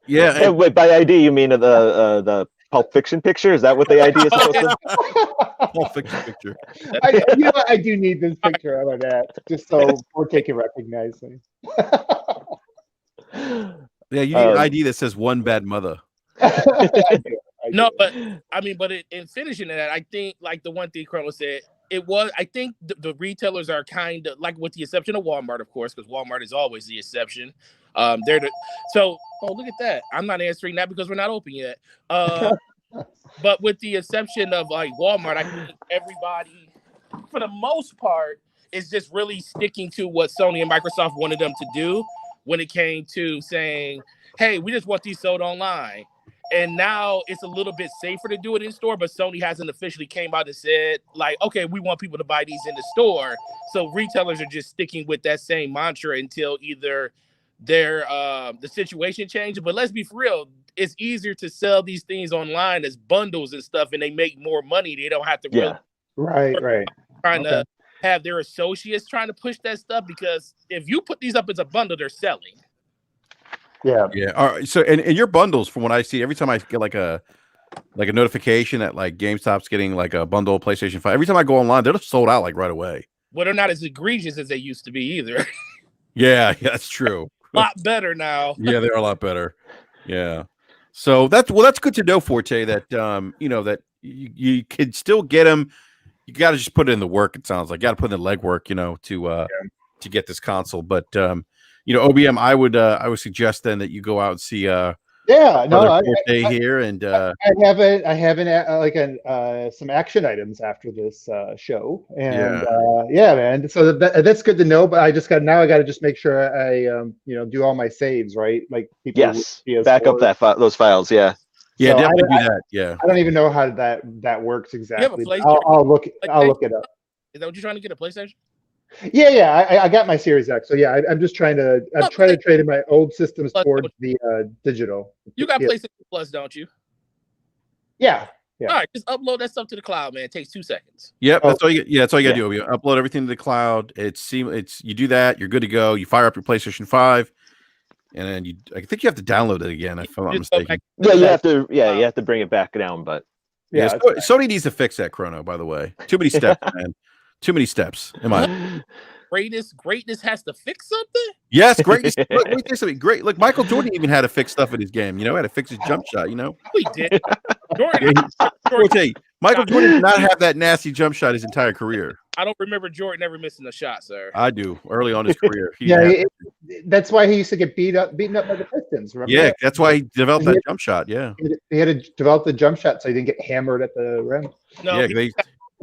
Yeah. Hey, wait, by ID you mean the Pulp Fiction picture? Is that what the ID is supposed to? Pulp Fiction picture. I do need this picture out of that, just so Forte can recognize me. Yeah, you need an ID that says "one bad mother." I do. No, but I mean, in finishing that, I think like the one thing Chrono said, I think the retailers are kind of like, with the exception of Walmart, of course, because Walmart is always the exception. Oh, look at that. I'm not answering that because we're not open yet. But with the exception of like Walmart, I think everybody, for the most part, is just really sticking to what Sony and Microsoft wanted them to do. when it came to saying, hey, we just want these sold online. And now it's a little bit safer to do it in store, but Sony hasn't officially came out and said, like, okay, we want people to buy these in the store. So retailers are just sticking with that same mantra until either their the situation changes. But let's be for real, it's easier to sell these things online as bundles and stuff, and they make more money. They don't have to really right trying to have their associates trying to push that stuff, because if you put these up as a bundle, they're selling. Yeah. All right. So, and your bundles, from what I see, every time I get like a notification that like GameStop's getting like a bundle of PlayStation 5, every time I go online, they're sold out like right away. Well, they're not as egregious as they used to be either. Yeah, that's true. A lot better now. Yeah, they're a lot better. Yeah. So that's good to know, Forte, that that you can still get them. You got to just put it in the work. It sounds like you got to put in the legwork, to get this console. But OBM, I would suggest then that you go out and see Forte here, and I have some action items after this show, and man. So that's good to know. But I got to just make sure I do all my saves right, like people back up those files. Yeah, so definitely do that. Yeah, I don't even know how that works exactly. I'll look it up. Is that what you're trying to get, a PlayStation? Yeah. I got my Series X. So yeah, I'm just trying to trade in my old systems towards the digital. You got PlayStation Plus, don't you? Yeah. All right, just upload that stuff to the cloud, man. It takes 2 seconds. Yep, that's all you. Yeah, that's all you got to do. You upload everything to the cloud. You do that, you're good to go. You fire up your PlayStation 5, and then I think you have to download it again, if I'm not mistaken. Yeah, you have to. Yeah, you have to bring it back down, but Sony needs to fix that, Chrono. By the way, too many steps, man. Too many steps. Am I? Greatness has to fix something. Yes, greatness. Look, something great. Look, Michael Jordan even had to fix stuff in his game. Had to fix his jump shot. He did. Michael Jordan did not have that nasty jump shot his entire career. I don't remember Jordan ever missing a shot, sir. I do. Early on in his career. That's why he used to get beaten up by the Pistons. Remember that? That's why he developed that jump shot. Yeah, he had to develop the jump shot so he didn't get hammered at the rim. No,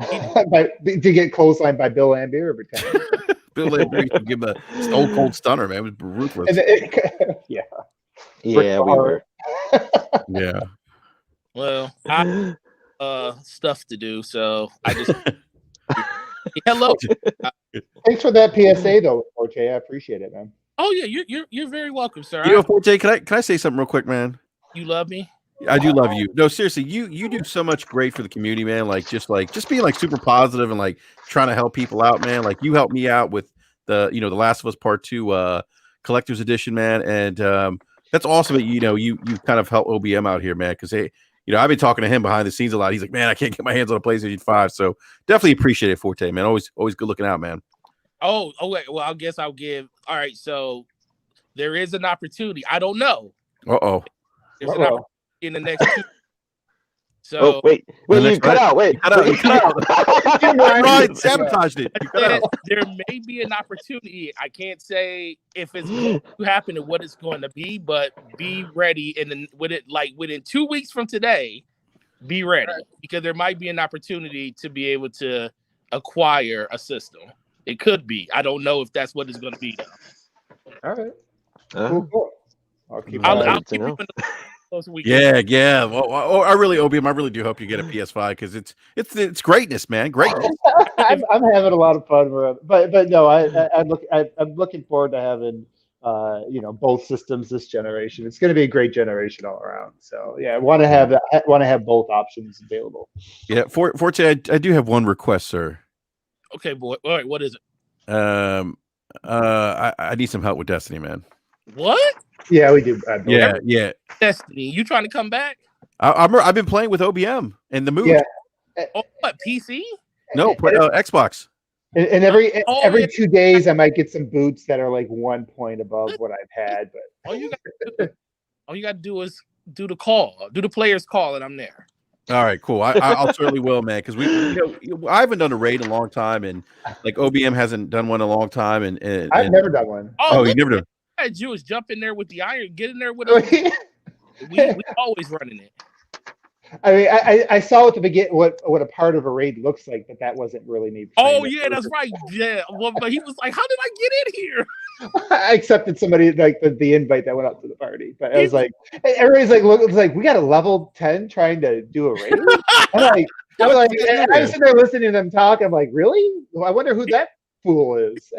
to get clotheslined by Bill Laimbeer every time. Bill Laimbeer used to give him a stone cold stunner, man. It was ruthless. Yeah, we were. Yeah. Well, I stuff to do, so I just hello. Thanks for that PSA though, Forte. I appreciate it, man. Oh yeah, you're very welcome, sir. Forte, can I say something real quick, man? You love me? I do love you. No, seriously, you do so much great for the community, man. Just being like super positive and like trying to help people out, man. Like you helped me out with the The Last of Us Part 2 collector's edition, man. And that's awesome that you kind of help OBM out here, man. Because I've been talking to him behind the scenes a lot. He's like, man, I can't get my hands on a PlayStation 5. So definitely appreciate it, Forte, man. Always good looking out, man. Oh wait. Well, I guess I'll give. All right, so there is an opportunity. I don't know. There's an opportunity in the next 2. So wait, you cut out. Wait, cut out. Ryan sabotaged it. There may be an opportunity. I can't say if it's going to happen and what it's going to be, but be ready. And within 2 weeks from today, be ready, because there might be an opportunity to be able to acquire a system. It could be. I don't know if that's what it's going to be, though. All right. Cool. I'll keep you in the Yeah. Well, I really do hope you get a PS5, because it's greatness, man. Greatness. I'm having a lot of fun with it, but no, I'm looking forward to having both systems this generation. It's going to be a great generation all around. So yeah, I want to have both options available. Yeah, Forte, I do have one request, sir. Okay, boy. All right, what is it? I need some help with Destiny, man. What? Yeah, we do. Yeah. Destiny, you trying to come back? I've been playing with OBM and the move. Yeah. What, PC? No, Xbox. And every 2 days, I might get some boots that are like 1 point above what I've had. But all you got to do is do the player's call, and I'm there. All right, cool. I'll certainly will, man. Because I haven't done a raid in a long time, and like OBM hasn't done one in a long time, and I've never done one. Oh, you never done? Jews jump in there with the iron, get in there with us. we always running it. I mean, I saw at the beginning what a part of a raid looks like, but that wasn't really me. Oh yeah, that's right. Yeah, well, but he was like, "How did I get in here?" I accepted somebody like the invite that went out to the party, but I was like, everybody's like, look, it's like we got a level 10 trying to do a raid. I'm like, and I'm sitting there listening to them talk. I'm like, really? Well, I wonder who that fool is.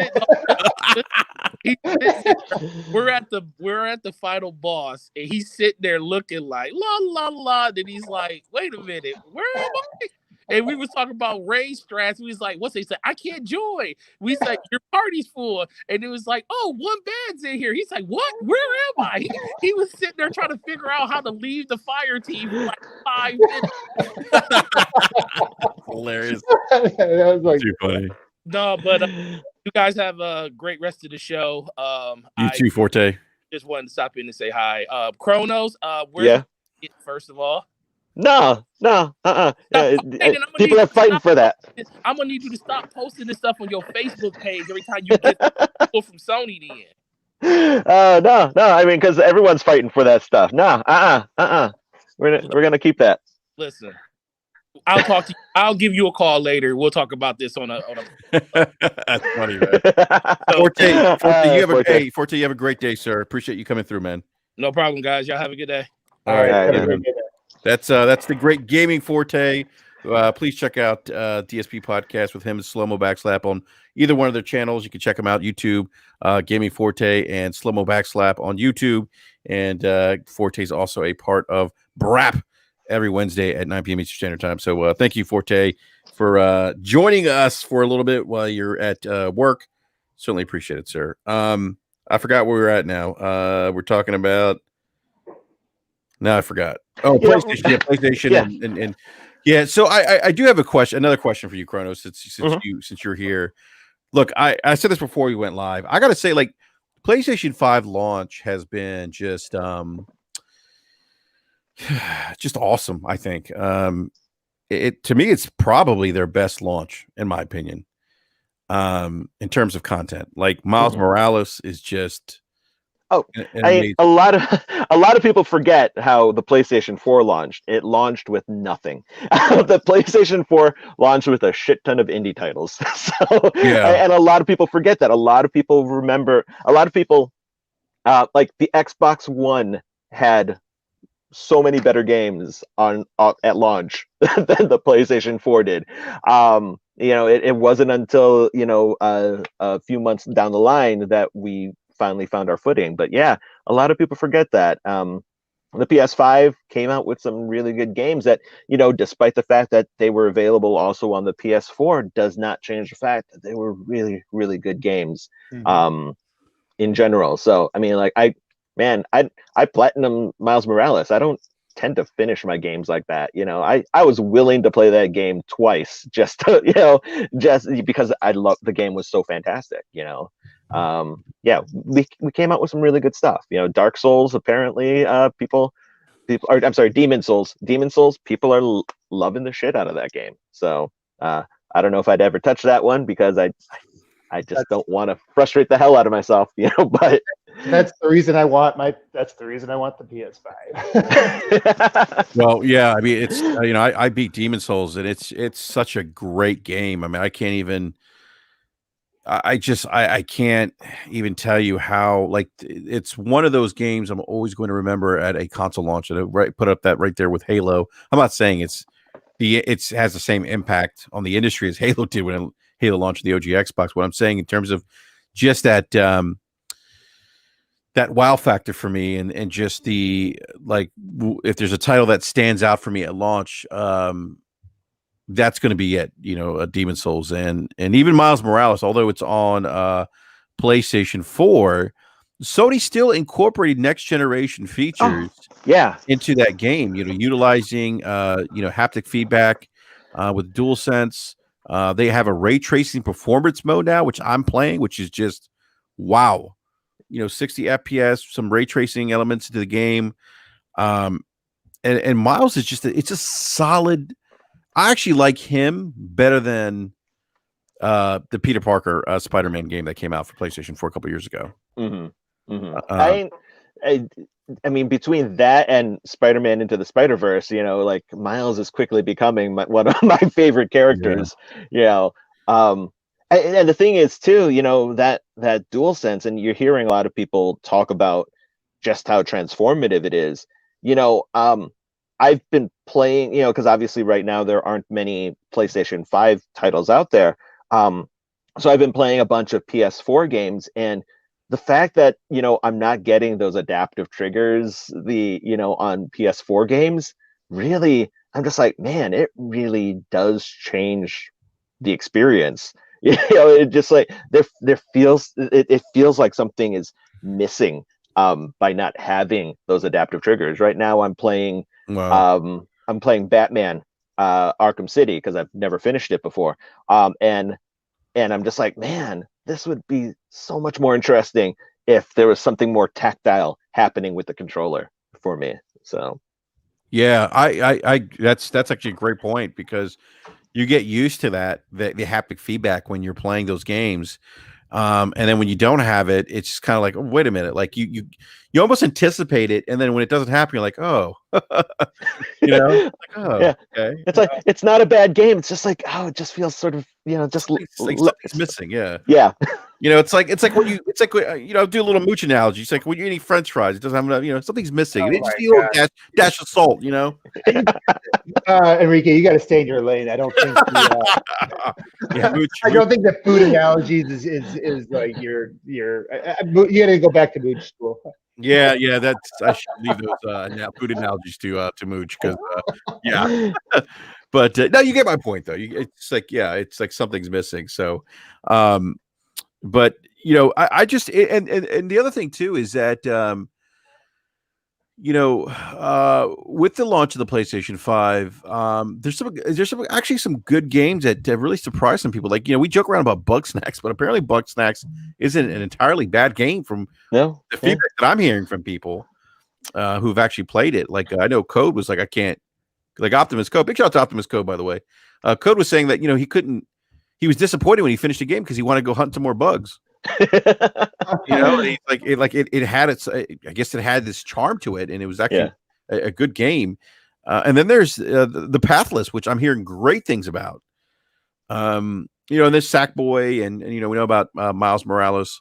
We're at the final boss, and he's sitting there looking like la la la. Then he's like, "Wait a minute, where am I?" And we was talking about raid strats. We was like, "What's he said? I can't join." We said, "Your party's full," and it was like, "Oh, one bad's in here." He's like, "What? Where am I?" He was sitting there trying to figure out how to leave the fire team for like 5 minutes. Hilarious. That was like Too funny. No, but you guys have a great rest of the show. You too, Forte. Just wanted to stop in and say hi. Chronos, where first of all? No. People are fighting for that. I'm gonna need you to stop posting this stuff on your Facebook page every time you get people from Sony then. No. I mean, because everyone's fighting for that stuff. No, We're gonna keep that. Listen, I'll talk to you. I'll give you a call later. We'll talk about this on a. That's funny, man. Forte, you have a great day, sir. Appreciate you coming through, man. No problem, guys. Y'all have a good day. all right. That's the great gaming Forte. Please check out DSP podcast with him and Slow Mo Backslap on either one of their channels. You can check them out YouTube, Gaming Forte and Slow Mo Backslap on YouTube. And Forte is also a part of BRAP every Wednesday at 9 p.m. Eastern Standard Time. So thank you, Forte, for joining us for a little bit while you're at work. Certainly appreciate it, sir. I forgot where we're at now. We're talking about. No, I forgot. Oh, PlayStation. Yeah, PlayStation. And yeah. So I do have another question for you, Chronos, since you're here. Look, I said this before we went live. I gotta say, like, PlayStation 5 launch has been just awesome. I think to me, it's probably their best launch, in my opinion. In terms of content, like Miles Morales is just a lot of people forget how the PlayStation 4 launched. It launched with nothing. The PlayStation 4 launched with a shit ton of indie titles. So and a lot of people forget that. A lot of people remember. A lot of people like the Xbox One had so many better games at launch than the PlayStation 4 did. It wasn't until a few months down the line that we finally found our footing. But yeah, a lot of people forget that. The PS5 came out with some really good games that, despite the fact that they were available also on the PS4, does not change the fact that they were really, really good games in general. So, I mean, like, I platinum Miles Morales. I don't tend to finish my games like that. I was willing to play that game twice just to, just because the game was so fantastic, we came out with some really good stuff. Dark Souls, apparently, Demon Souls, people are loving the shit out of that game. So I don't know if I'd ever touch that one because I don't want to frustrate the hell out of myself, but that's the reason I want the PS5. Well, yeah, I mean, it's I beat Demon Souls and it's such a great game. I mean, I can't even even tell you how, like, it's one of those games I'm always going to remember at a console launch. And put up that right there with Halo. I'm not saying it has the same impact on the industry as Halo did when Halo launched the OG Xbox. What I'm saying in terms of just that wow factor for me, and just the, like, if there's a title that stands out for me at launch, that's going to be it. A Demon Souls and even Miles Morales, although it's on PlayStation 4, Sony still incorporated next generation features into that game. Utilizing haptic feedback with DualSense. They have a ray tracing performance mode now, which I'm playing, which is just wow. 60 FPS, some ray tracing elements to the game. And Miles is it's a solid. I actually like him better than the Peter Parker Spider-Man game that came out for PlayStation 4 a couple years ago. I mean, between that and Spider-Man Into the Spider-Verse, like Miles is quickly becoming one of my favorite characters. And the thing is too, that dual sense, and you're hearing a lot of people talk about just how transformative it is. I've been playing, because obviously right now there aren't many PlayStation 5 titles out there. So I've been playing a bunch of PS4 games, and the fact that, I'm not getting those adaptive triggers, on PS4 games, really, I'm just like, man, it really does change the experience. It just like it feels like something is missing by not having those adaptive triggers. Right now I'm playing Batman Arkham City because I've never finished it before. And I'm just like, man, this would be so much more interesting if there was something more tactile happening with the controller for me. So yeah, I that's actually a great point, because you get used to the haptic feedback when you're playing those games. And then when you don't have it, it's just kind of like, oh, wait a minute, like you almost anticipate it, and then when it doesn't happen, you're like, oh, like, oh, yeah, okay. it's like, it's not a bad game. It's just like, oh, it just feels sort of, just something's missing. Yeah. It's like when you do a little mooch analogy. It's like when you're eating French fries, it doesn't have enough, something's missing. Oh It just feel dash of salt. Enrique, you got to stay in your lane. I don't think. I don't think that food analogies is like your. You got to go back to mooch school. Yeah, I should leave those food analogies to Mooch, because yeah. But no, you get my point though. It's like something's missing. So, but I just and the other thing too is that with the launch of the PlayStation 5, there's some good games that have really surprised some people. Like, we joke around about Bugsnax, but apparently Bugsnax isn't an entirely bad game from the feedback that I'm hearing from people who've actually played it. Like, I know Code was like, I can't, like Optimus Code. Big shout out to Optimus Code, by the way. Code was saying that, he was disappointed when he finished the game because he wanted to go hunt some more bugs. It had its, I guess it had this charm to it, and it was actually a good game. And then there's the Pathless, which I'm hearing great things about. And there's Sackboy, and we know about Miles Morales.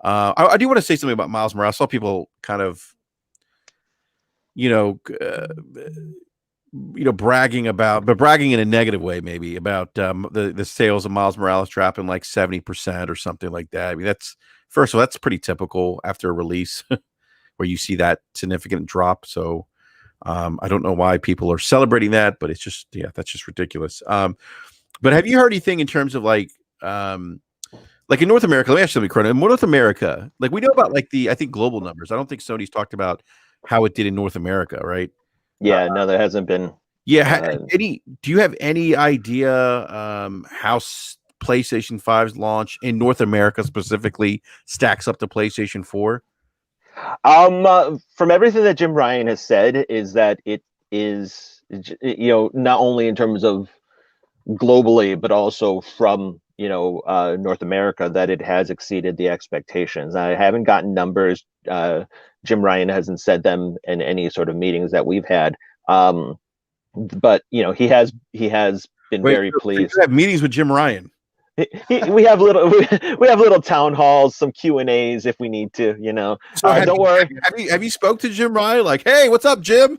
I do want to say something about Miles Morales. I saw people kind of bragging in a negative way, maybe, about the sales of Miles Morales dropping like 70% or something like that. I mean, first of all, that's pretty typical after a release where you see that significant drop. So I don't know why people are celebrating that, but it's just, that's just ridiculous. But have you heard anything in terms of like in North America? Let me ask you something, in North America, like we know about like I think global numbers. I don't think Sony's talked about how it did in North America, right? Yeah, no, there hasn't been. Yeah, do you have any idea how PlayStation 5's launch in North America specifically stacks up to PlayStation 4? From everything that Jim Ryan has said, is that it is, not only in terms of globally, but also from North America, that it has exceeded the expectations. I haven't gotten numbers. Jim Ryan hasn't said them in any sort of meetings that we've had. But he has been very pleased. You have meetings with Jim Ryan. We have little town halls, some Q&As if we need to, So don't worry. Have you spoke to Jim Ryan? Like, hey, what's up, Jim?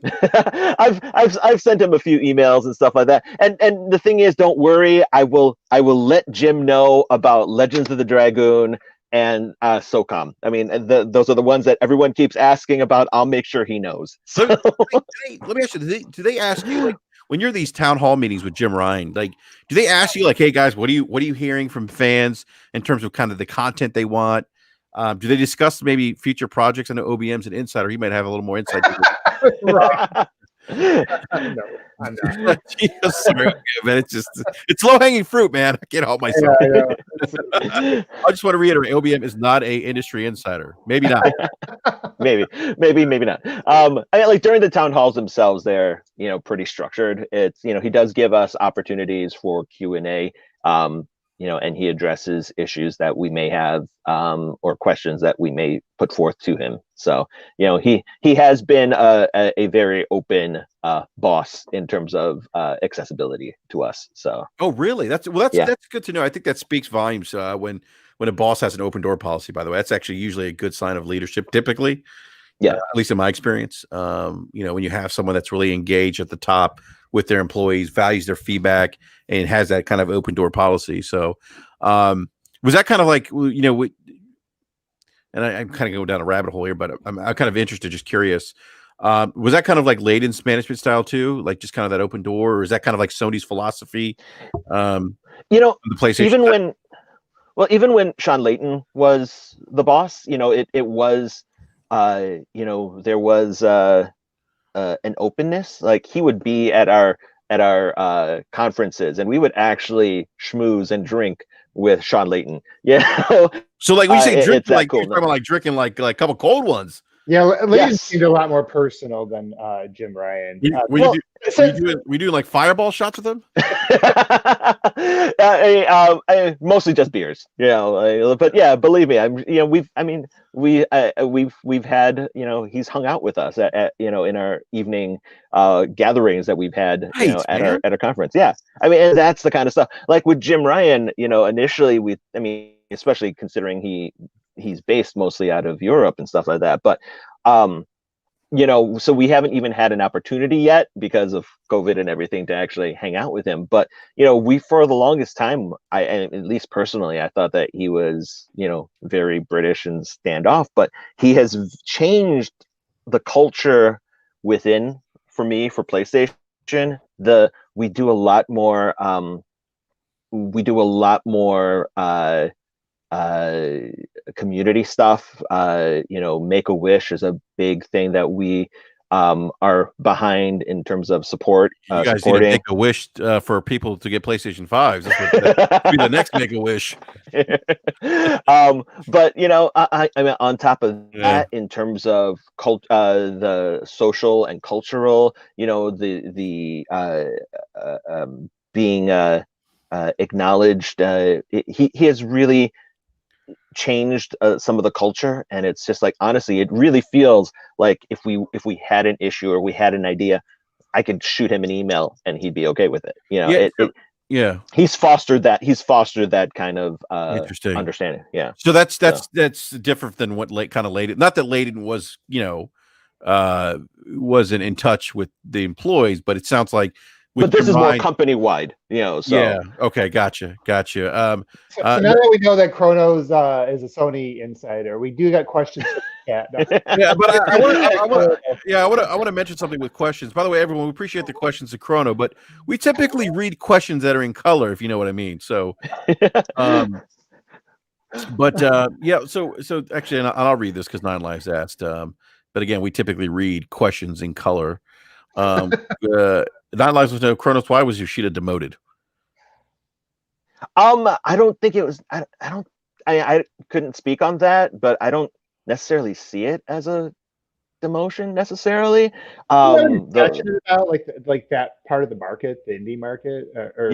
I've sent him a few emails and stuff like that. And the thing is, don't worry. I will let Jim know about Legends of the Dragoon and SOCOM. I mean, those are the ones that everyone keeps asking about. I'll make sure he knows. So. Let me ask you: do they ask you, like, when you're these town hall meetings with Jim Ryan, like, do they ask you like, hey guys, what are you hearing from fans in terms of kind of the content they want? Do they discuss maybe future projects? I know OBM's an insider; he might have a little more insight. I'm not. Sorry, man. It's low hanging fruit, man. I can't help myself. I just want to reiterate: OBM is not a industry insider. Maybe not. maybe not. Like during the town halls themselves, they're pretty structured. It's he does give us opportunities for Q&A. And he addresses issues that we may have or questions that we may put forth to him. So he has been a very open boss in terms of accessibility to us. So really? That's good to know. I think that speaks volumes when a boss has an open door policy. By the way, that's actually usually a good sign of leadership. Typically, at least in my experience, when you have someone that's really engaged at the top with their employees, values their feedback, and has that kind of open door policy. So, was that kind of like, and I'm kind of going down a rabbit hole here, but I'm kind of interested, just curious. Was that kind of like Layden's management style too? Like just kind of that open door, or is that kind of like Sony's philosophy? The PlayStation even when Sean Layton was the boss, it was, there was an openness. Like he would be at our conferences, and we would actually schmooze and drink with Sean Layton. Yeah. So like when you say drink, like cool. you're talking about like drinking like a couple cold ones. Yeah, Layden seemed a lot more personal than Jim Ryan. We do like fireball shots with them. Mostly just beers, but yeah, believe me, we've had, he's hung out with us at in our evening gatherings that we've had at our conference. Yeah, and that's the kind of stuff like with Jim Ryan. Initially especially considering he's based mostly out of Europe and stuff like that, but so we haven't even had an opportunity yet because of COVID and everything to actually hang out with him. But we, for the longest time, at least personally, I thought that he was very British and standoff, but he has changed the culture within, for me, for PlayStation. We do a lot more community stuff. Make-A-Wish is a big thing that we are behind in terms of support. You guys need to make a wish for people to get PlayStation 5s. That's be the next Make-A-Wish. But on top of that, in terms of the social and cultural, being acknowledged, he has really changed some of the culture, and it's just like, honestly, it really feels like if we had an issue or we had an idea, I could shoot him an email and he'd be okay with it. He's fostered that kind of interesting understanding. So that's different than what kind of Layden, not that Layden was wasn't in touch with the employees, but it sounds like this is more company wide, so okay, gotcha. So now that we know that Chronos is a Sony insider, we do got questions. But I want to mention something with questions. By the way, everyone, we appreciate the questions to Chrono, but we typically read questions that are in color, if you know what I mean. So, so actually, and I'll read this because Nine Lives asked. But again, we typically read questions in color. Nine Lives was no Chronos. Why was Yoshida demoted? I don't think it was. I couldn't speak on that, but I don't necessarily see it as a demotion necessarily. Passionate about like that part of the market, the indie market, or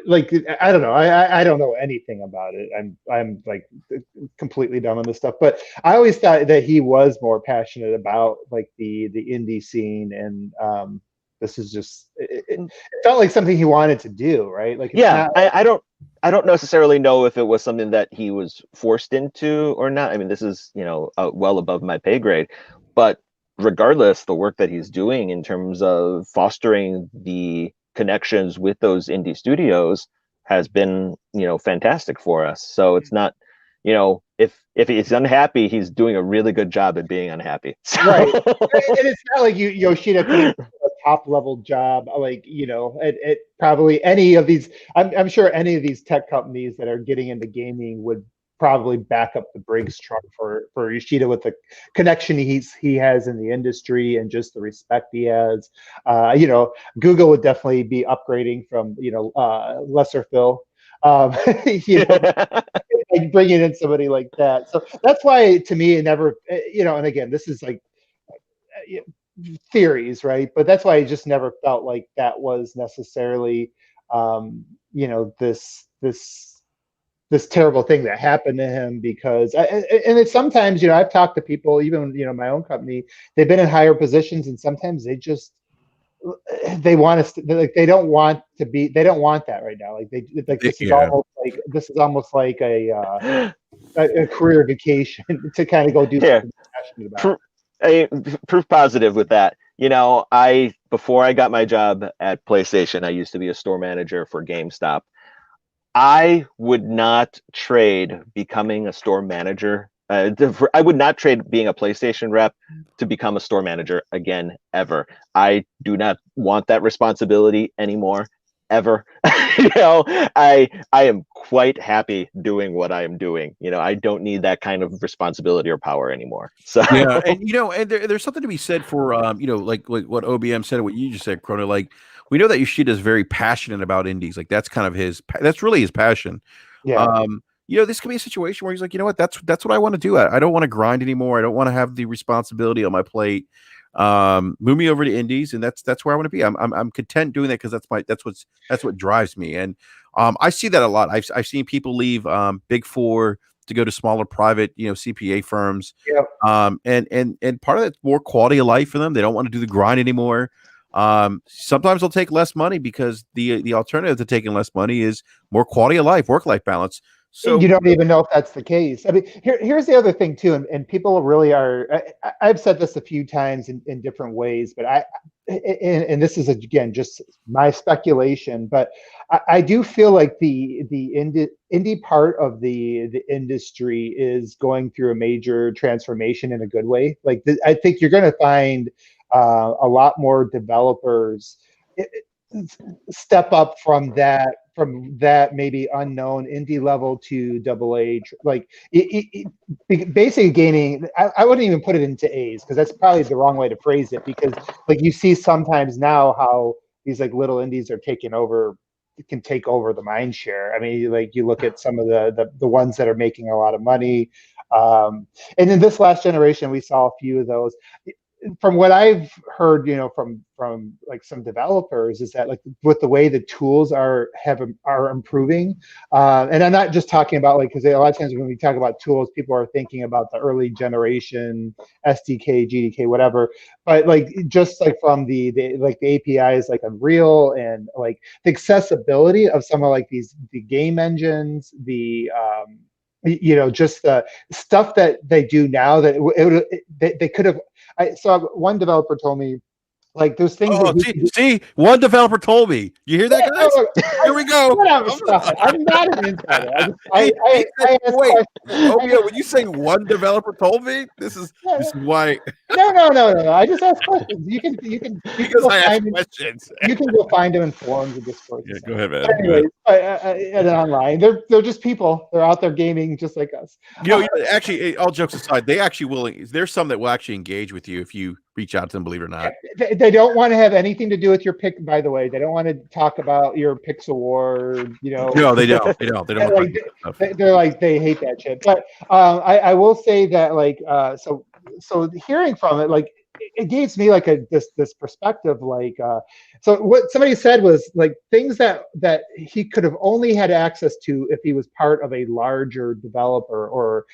like I don't know. I don't know anything about it. I'm like completely dumb on this stuff. But I always thought that he was more passionate about like the indie scene, and this is just it felt like something he wanted to do, right? Like I don't necessarily know if it was something that he was forced into or not. I mean, this is well above my pay grade, but regardless, the work that he's doing in terms of fostering the connections with those indie studios has been fantastic for us. So it's not if he's unhappy, he's doing a really good job at being unhappy. So. Right, and it's not like Yoshida couldn't do a top level job, like at probably any of these. I'm sure any of these tech companies that are getting into gaming would probably back up the Briggs truck for Yoshida with the connection he has in the industry and just the respect he has. Google would definitely be upgrading from lesser Phil. Like bringing in somebody like that. So that's why, to me, it never, and again, this is like theories, right? But that's why I just never felt like that was necessarily, this this terrible thing that happened to him because and it's sometimes, I've talked to people, even, my own company, they've been in higher positions, and sometimes they want to, like, they don't want that right now. Like this is almost like a career vacation to kind of go do something passionate about. Proof positive with that. Before I got my job at PlayStation, I used to be a store manager for GameStop. I would not trade becoming a store manager. I would not trade being a PlayStation rep to become a store manager again, ever. I do not want that responsibility anymore, ever. I am quite happy doing what I am doing. I don't need that kind of responsibility or power anymore. So yeah, and there's something to be said for like what OBM said, what you just said, Chrono. Like, we know that Yoshida is very passionate about indies. Like, that's kind of that's really his passion. Yeah. This could be a situation where he's like, what, that's what I want to do. I don't want to grind anymore. I don't want to have the responsibility on my plate. Move me over to indies, and that's where I want to be. I'm content doing that because that's what drives me. And I see that a lot. I've seen people leave Big Four to go to smaller private, CPA firms. Yep. And part of it's more quality of life for them. They don't want to do the grind anymore. Sometimes they'll take less money because the alternative to taking less money is more quality of life, work-life balance. So you don't even know if that's the case. I mean, here's the other thing too, and people really are. I've said this a few times in different ways, but and this is again just my speculation, but I do feel like the indie part of the industry is going through a major transformation in a good way. Like, I think you're going to find a lot more developers step up from that maybe unknown indie level to AA, like basically gaining. I wouldn't even put it into A's because that's probably the wrong way to phrase it, because like you see sometimes now how these like little indies are can take over the mind share. I mean, like you look at some of the ones that are making a lot of money, and in this last generation we saw a few of those. From what I've heard, from like some developers, is that like with the way the tools are improving, and I'm not just talking about like, because a lot of times when we talk about tools, people are thinking about the early generation SDK, GDK, whatever. But like just like from the APIs like Unreal, and like the accessibility of some of like the game engines, just the stuff that they do now that they could have. I saw one developer told me, like, there's things. Oh, see, one developer told me. You hear that, guys? Here we go. I'm not an insider. Wait, when you say one developer told me, this is why. No. I just ask questions. You can Because I ask questions. You can go find them in forums and Discord. Yeah, go ahead, man. But anyways, and online, they're just people. They're out there gaming just like us. Actually, all jokes aside, there's some that will actually engage with you if you reach out to them, believe it or not. They don't want to have anything to do with your pick, by the way. They don't want to talk about your Pix Award, No, they don't. They don't. They're like, they hate that shit. But I will say that, like, so hearing from it, like, it gives me like this perspective, like, so what somebody said was like things that he could have only had access to if he was part of a larger developer, or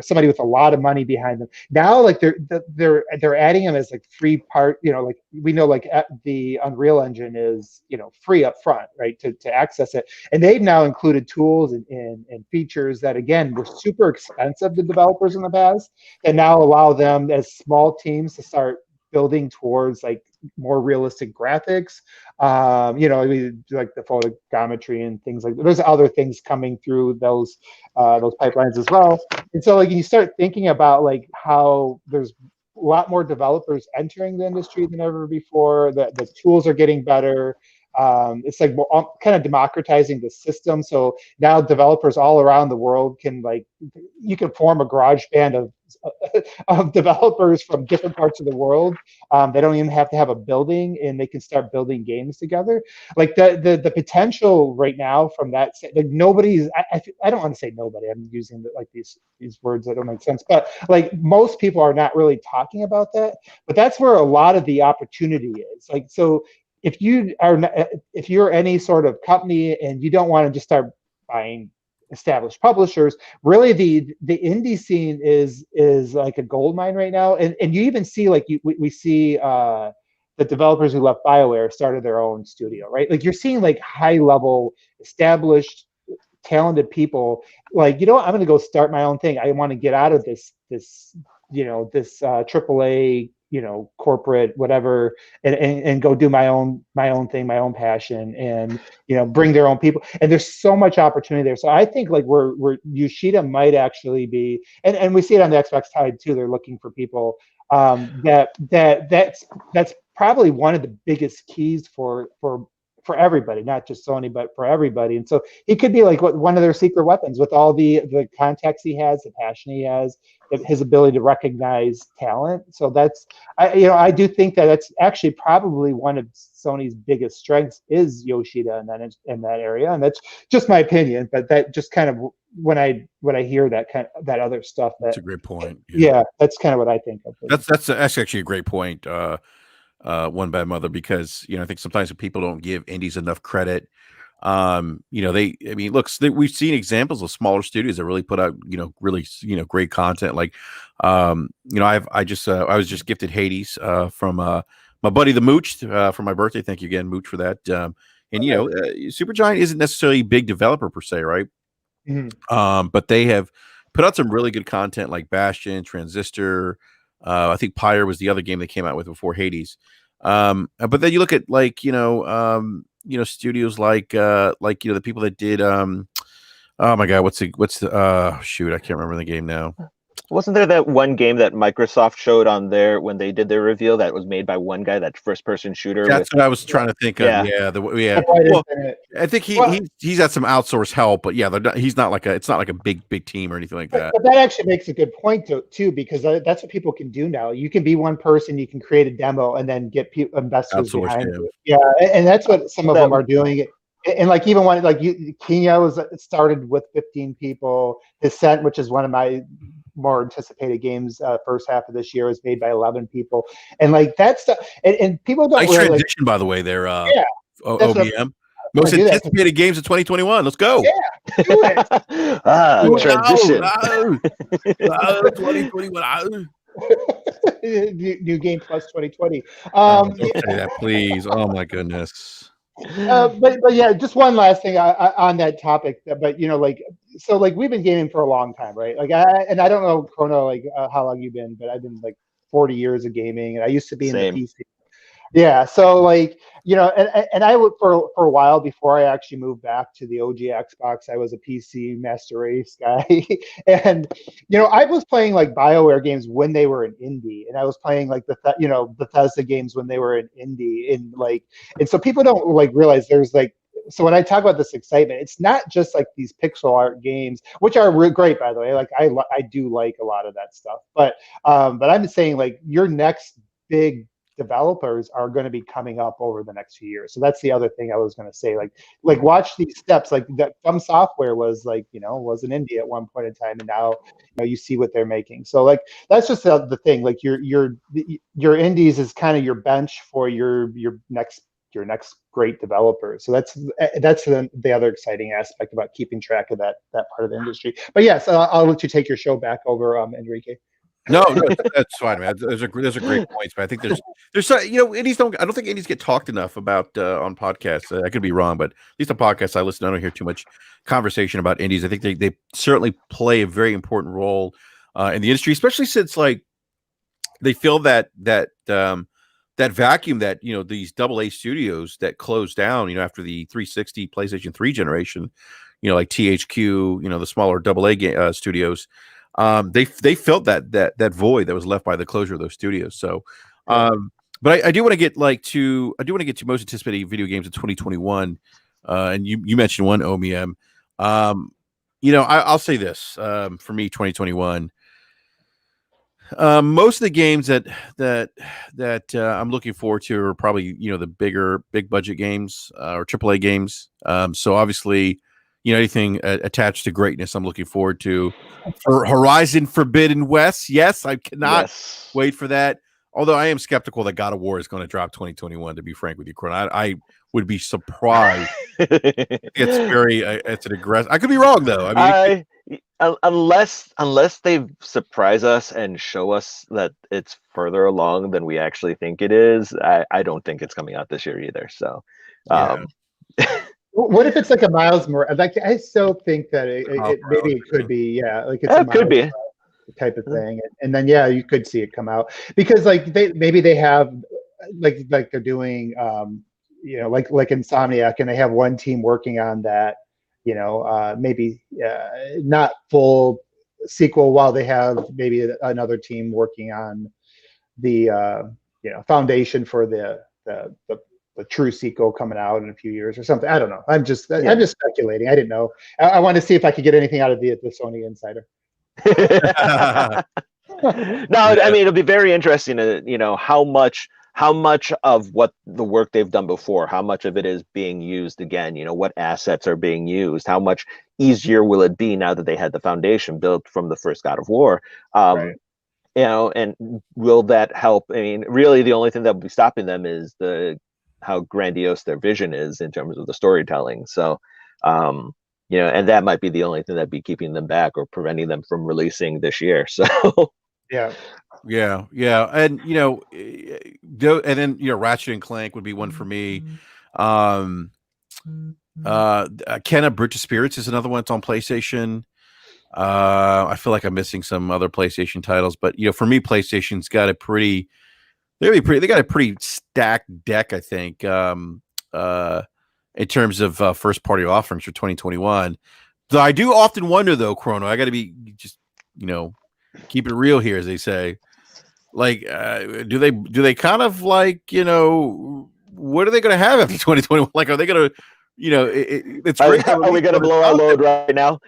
somebody with a lot of money behind them. Now, like they're adding him as like free part, like we know, like the Unreal Engine is free up front, right, to access it, and they've now included tools and features that again were super expensive to developers in the past, and now allow them as small teams to start building towards like more realistic graphics, like the photogrammetry and things like that. There's other things coming through those pipelines as well. And so like you start thinking about like how there's a lot more developers entering the industry than ever before. The tools are getting better. It's like kind of democratizing the system. So now developers all around the world can, like, you can form a garage band of developers from different parts of the world. They don't even have to have a building, and they can start building games together. Like the potential right now from that, like nobody's, I don't want to say nobody, I'm using like these words that don't make sense, but like most people are not really talking about that, but that's where a lot of the opportunity is. Like, so if you're any sort of company and you don't want to just start buying established publishers. Really, the indie scene is like a gold mine right now, and you even see like we see the developers who left BioWare started their own studio, right? Like you're seeing like high level established talented people like, you know what, I'm going to go start my own thing. I want to get out of this AAA, corporate whatever, and go do my own thing, my own passion, and bring their own people. And there's so much opportunity there. So I think like we're Yoshida might actually be, and we see it on the Xbox side too. They're looking for people that's probably one of the biggest keys for everybody, not just Sony, but for everybody. And so he could be like one of their secret weapons with all the contacts he has, the passion he has, his ability to recognize talent. So that's, I do think that that's actually probably one of Sony's biggest strengths is Yoshida in that area. And that's just my opinion, but that just kind of, when I hear that other stuff, that's a great point. Yeah, that's kind of what I think of. That's actually a great point. One Bad Mother, because I think sometimes people don't give indies enough credit. We've seen examples of smaller studios that really put out really great content. Like I was just gifted Hades from my buddy the Mooch for my birthday. Thank you again, Mooch, for that. Supergiant isn't necessarily a big developer per se, right? Mm-hmm. But they have put out some really good content like Bastion, Transistor. I think Pyre was the other game they came out with before Hades. But then you look at like studios like the people that did oh my god, what's the shoot, I can't remember the game now. Wasn't there that one game that Microsoft showed on there when they did their reveal that was made by one guy, that first-person shooter? That's what I was trying to think of. Yeah. Well, I think he's got some outsourced help, but yeah, it's not like a big team or anything like that. But that actually makes a good point too, because that's what people can do now. You can be one person, you can create a demo, and then get investors behind it. Yeah, and that's what some of them are doing. And like even one like Kenya started with 15 people. Descent, which is one of my more anticipated games, first half of this year, was made by 11 people, and like that stuff. And people don't. Nice really transition, by the way. There, OBM. Most anticipated games of 2021. Let's go. Yeah, do it. Transition. 2021. New Game Plus 2020. Don't say that, please. Oh my goodness. But yeah, just one last thing on that topic. But we've been gaming for a long time, right? Like I don't know, Chrono, like how long you've been, but I've been like 40 years of gaming, and I used to be in the PC. Yeah, so like and I would for a while before I actually moved back to the OG Xbox, I was a PC Master Race guy, and I was playing like BioWare games when they were in indie, and I was playing like Bethesda games when they were in indie, and so people don't like realize there's like. So when I talk about this excitement, it's not just like these pixel art games, which are great, by the way. Like I do like a lot of that stuff, but I'm saying like your next big developers are going to be coming up over the next few years. So that's the other thing I was going to say. Like watch these steps. Like that, From Software was like was in India at one point in time, and now you see what they're making. So like that's just the thing. Like your indies is kind of your bench for your next great developer. So that's the other exciting aspect about keeping track of that part of the industry. But yes, I'll let you take your show back over, Enrique. No, that's fine, man. Those are great points, but I think there's indies I don't think indies get talked enough about on podcasts. I could be wrong, but at least on podcasts I listen, I don't hear too much conversation about indies. I think they certainly play a very important role in the industry, especially since like they fill that vacuum that these AA studios that closed down after the 360 PlayStation 3 generation, like THQ, the smaller AA studios. They felt that void that was left by the closure of those studios. So, but I do want to get to most anticipated video games of 2021. And you mentioned one, OMM. I'll say this, for me, 2021. Most of the games that I'm looking forward to are probably the big budget games or AAA games. So obviously, anything attached to greatness, I'm looking forward to. For Horizon Forbidden West, yes, I cannot wait for that. Although I am skeptical that God of War is going to drop 2021. To be frank with you, Corin, I would be surprised. It's very it's an aggressive. I could be wrong though. I mean, unless they surprise us and show us that it's further along than we actually think it is, I don't think it's coming out this year either. So, what if it's like a Miles Morales? Like, I still think that maybe it could be, like it's a could be type of thing, and then you could see it come out because like they have like they're doing like Insomniac, and they have one team working on that, maybe not full sequel, while they have maybe another team working on the foundation for the true sequel coming out in a few years or something. I don't know. I'm just speculating. I didn't know. I want to see if I could get anything out of the Sony insider. No, I mean, it'll be very interesting to how much of what the work they've done before, how much of it is being used again, what assets are being used, how much easier will it be now that they had the foundation built from the first God of War. Right. And will that help? I mean, really the only thing that will be stopping them is how grandiose their vision is in terms of the storytelling. So, and that might be the only thing that'd be keeping them back or preventing them from releasing this year. So, yeah, and and then Ratchet and Clank would be one for me. Kenna Bridge of Spirits is another one. It's on PlayStation. I feel like I'm missing some other PlayStation titles, but for me, PlayStation's got they got a pretty stacked deck, I think, in terms of first party offerings for 2021. Though I do often wonder, though, Chrono, I got to be just keep it real here, as they say. Like, do they kind of like what are they going to have after 2021? Like, are they going to it's great. Are we going to blow our load right now?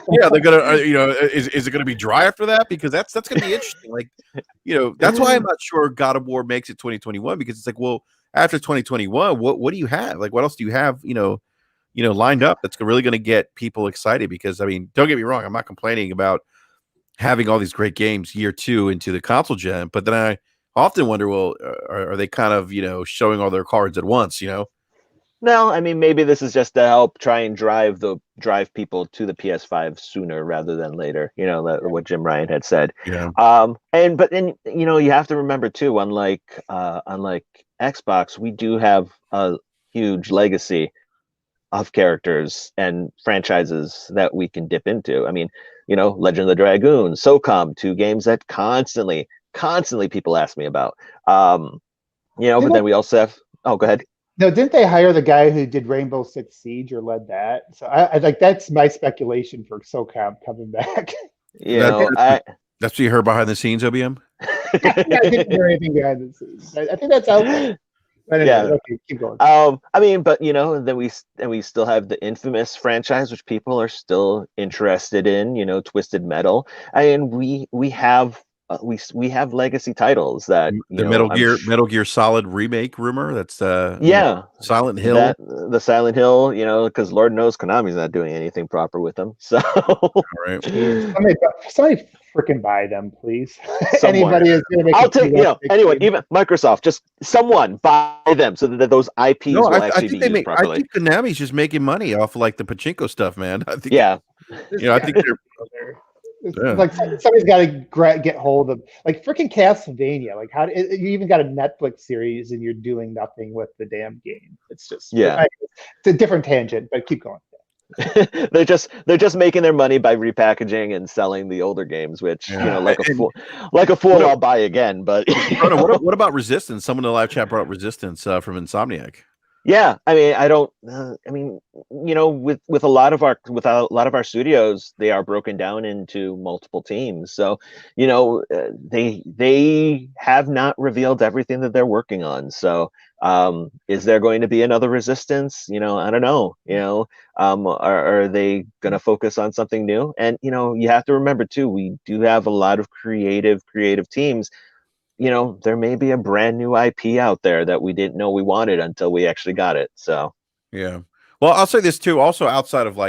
Yeah, they're gonna. Is it going to be dry after that? Because that's going to be interesting. Like, that's why I'm not sure God of War makes it 2021, because it's like, well, after 2021, what do you have? Like, what else do you have? Lined up that's really going to get people excited? Because I mean, don't get me wrong, I'm not complaining about having all these great games year 2 into the console gen, but then I often wonder, well, are they kind of showing all their cards at once? No, I mean, maybe this is just to help try and drive people to the PS5 sooner rather than later. What Jim Ryan had said. Yeah. But then you have to remember too, unlike Xbox, we do have a huge legacy of characters and franchises that we can dip into. I mean, Legend of the Dragoon, SOCOM, 2 games that constantly people ask me about. But then we also have. Oh, go ahead. No, didn't they hire the guy who did Rainbow Six Siege or led that? So I like, that's my speculation for SOCOM coming back. That's what you heard behind the scenes, OBM. I didn't hear anything behind the scenes. I think that's out there. But anyway, okay, keep going. I mean, but then we still have the infamous franchise, which people are still interested in. Twisted Metal. I mean, we have legacy titles that the Metal Gear Solid remake rumor. That's Silent Hill. The Silent Hill, because Lord knows Konami's not doing anything proper with them. So, all right. Somebody freaking buy them, please. Anybody is going to make. I'll take anyone, even Microsoft. Just someone buy them so that those IPs will actually be used properly. I think Konami's just making money off of like the pachinko stuff, man. I think. Yeah. I think they're. Yeah. Like somebody's got to get hold of like freaking Castlevania. Like, how you even got a Netflix series and you're doing nothing with the damn game? It's just it's a different tangent, but keep going. they're just making their money by repackaging and selling the older games, which like a fool I'll buy again. But what about Resistance? Someone in the live chat brought up Resistance from Insomniac. Yeah, I mean, I don't. I mean, with a lot of our studios, they are broken down into multiple teams. So, they have not revealed everything that they're working on. So, is there going to be another Resistance? I don't know. Are they going to focus on something new? And you have to remember too, we do have a lot of creative teams. There may be a brand new IP out there that we didn't know we wanted until we actually got it. So, yeah. Well, I'll say this too. Also, outside of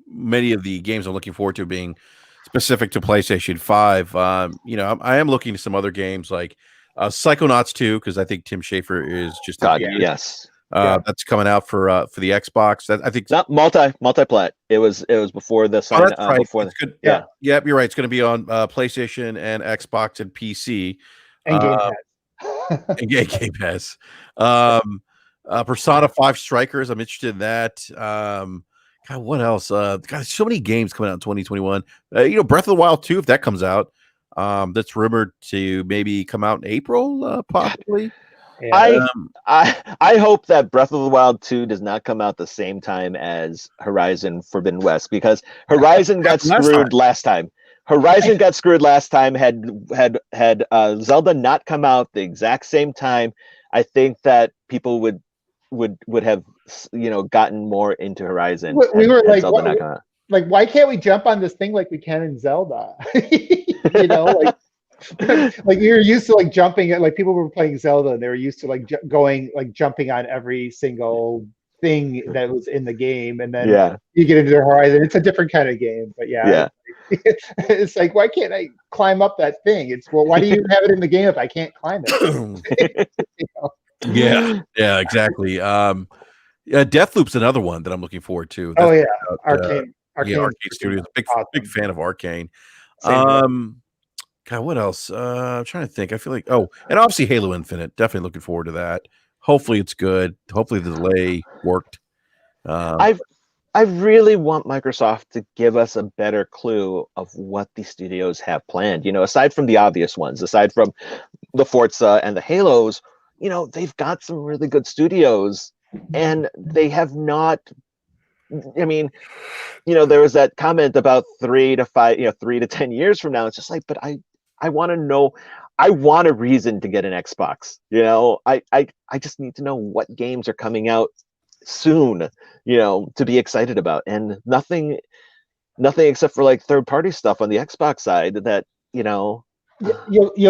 many of the games I'm looking forward to being specific to PlayStation 5, I am looking to some other games like Psychonauts 2, because I think Tim Schafer is just yes. That's coming out for the Xbox. I think not multi-plat. It was before the sign. that's right. Before It's good. Yeah, you're right. It's going to be on PlayStation and Xbox and PC And Game Pass. and Game Pass. Persona 5 Strikers. I'm interested in that. God, what else? God, so many games coming out in 2021. Breath of the Wild 2, if that comes out, that's rumored to maybe come out in April, possibly. Yeah. I hope that Breath of the Wild 2 does not come out the same time as Horizon Forbidden West, because Horizon got screwed last time. Horizon got screwed last time. Had Zelda not come out the exact same time, I think that people would have gotten more into Horizon. We were like, Zelda not come out. Like, why can't we jump on this thing like we can in Zelda? Like like you're used to like jumping at, like people were playing Zelda and they were used to like jumping on every single thing that was in the game, and then you get into the Horizon, it's a different kind of game. But it's like, why can't I climb up that thing? It's, well, why do you have it in the game if I can't climb it? Yeah, exactly. Deathloop's another one that I'm looking forward to. That's Arcane Studios. Big fan of Arcane. God, what else? I'm trying to think. I feel like, and obviously Halo Infinite. Definitely looking forward to that. Hopefully it's good. Hopefully the delay worked. I really want Microsoft to give us a better clue of what the studios have planned. Aside from the obvious ones, aside from the Forza and the Halos, they've got some really good studios, and they have not. I mean, there was that comment about 3 to 10 years from now. It's just like, but I want to know. I want a reason to get an Xbox. I just need to know what games are coming out soon, to be excited about, and nothing except for like third-party stuff on the Xbox side that you'll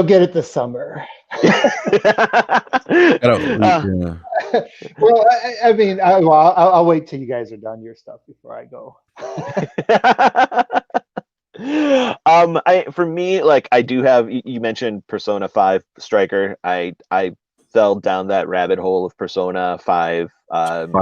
get it this summer. Well, I mean, I'll wait till you guys are done your stuff before I go. For me, like, I do have, you mentioned Persona 5 Striker. I fell down that rabbit hole of Persona 5.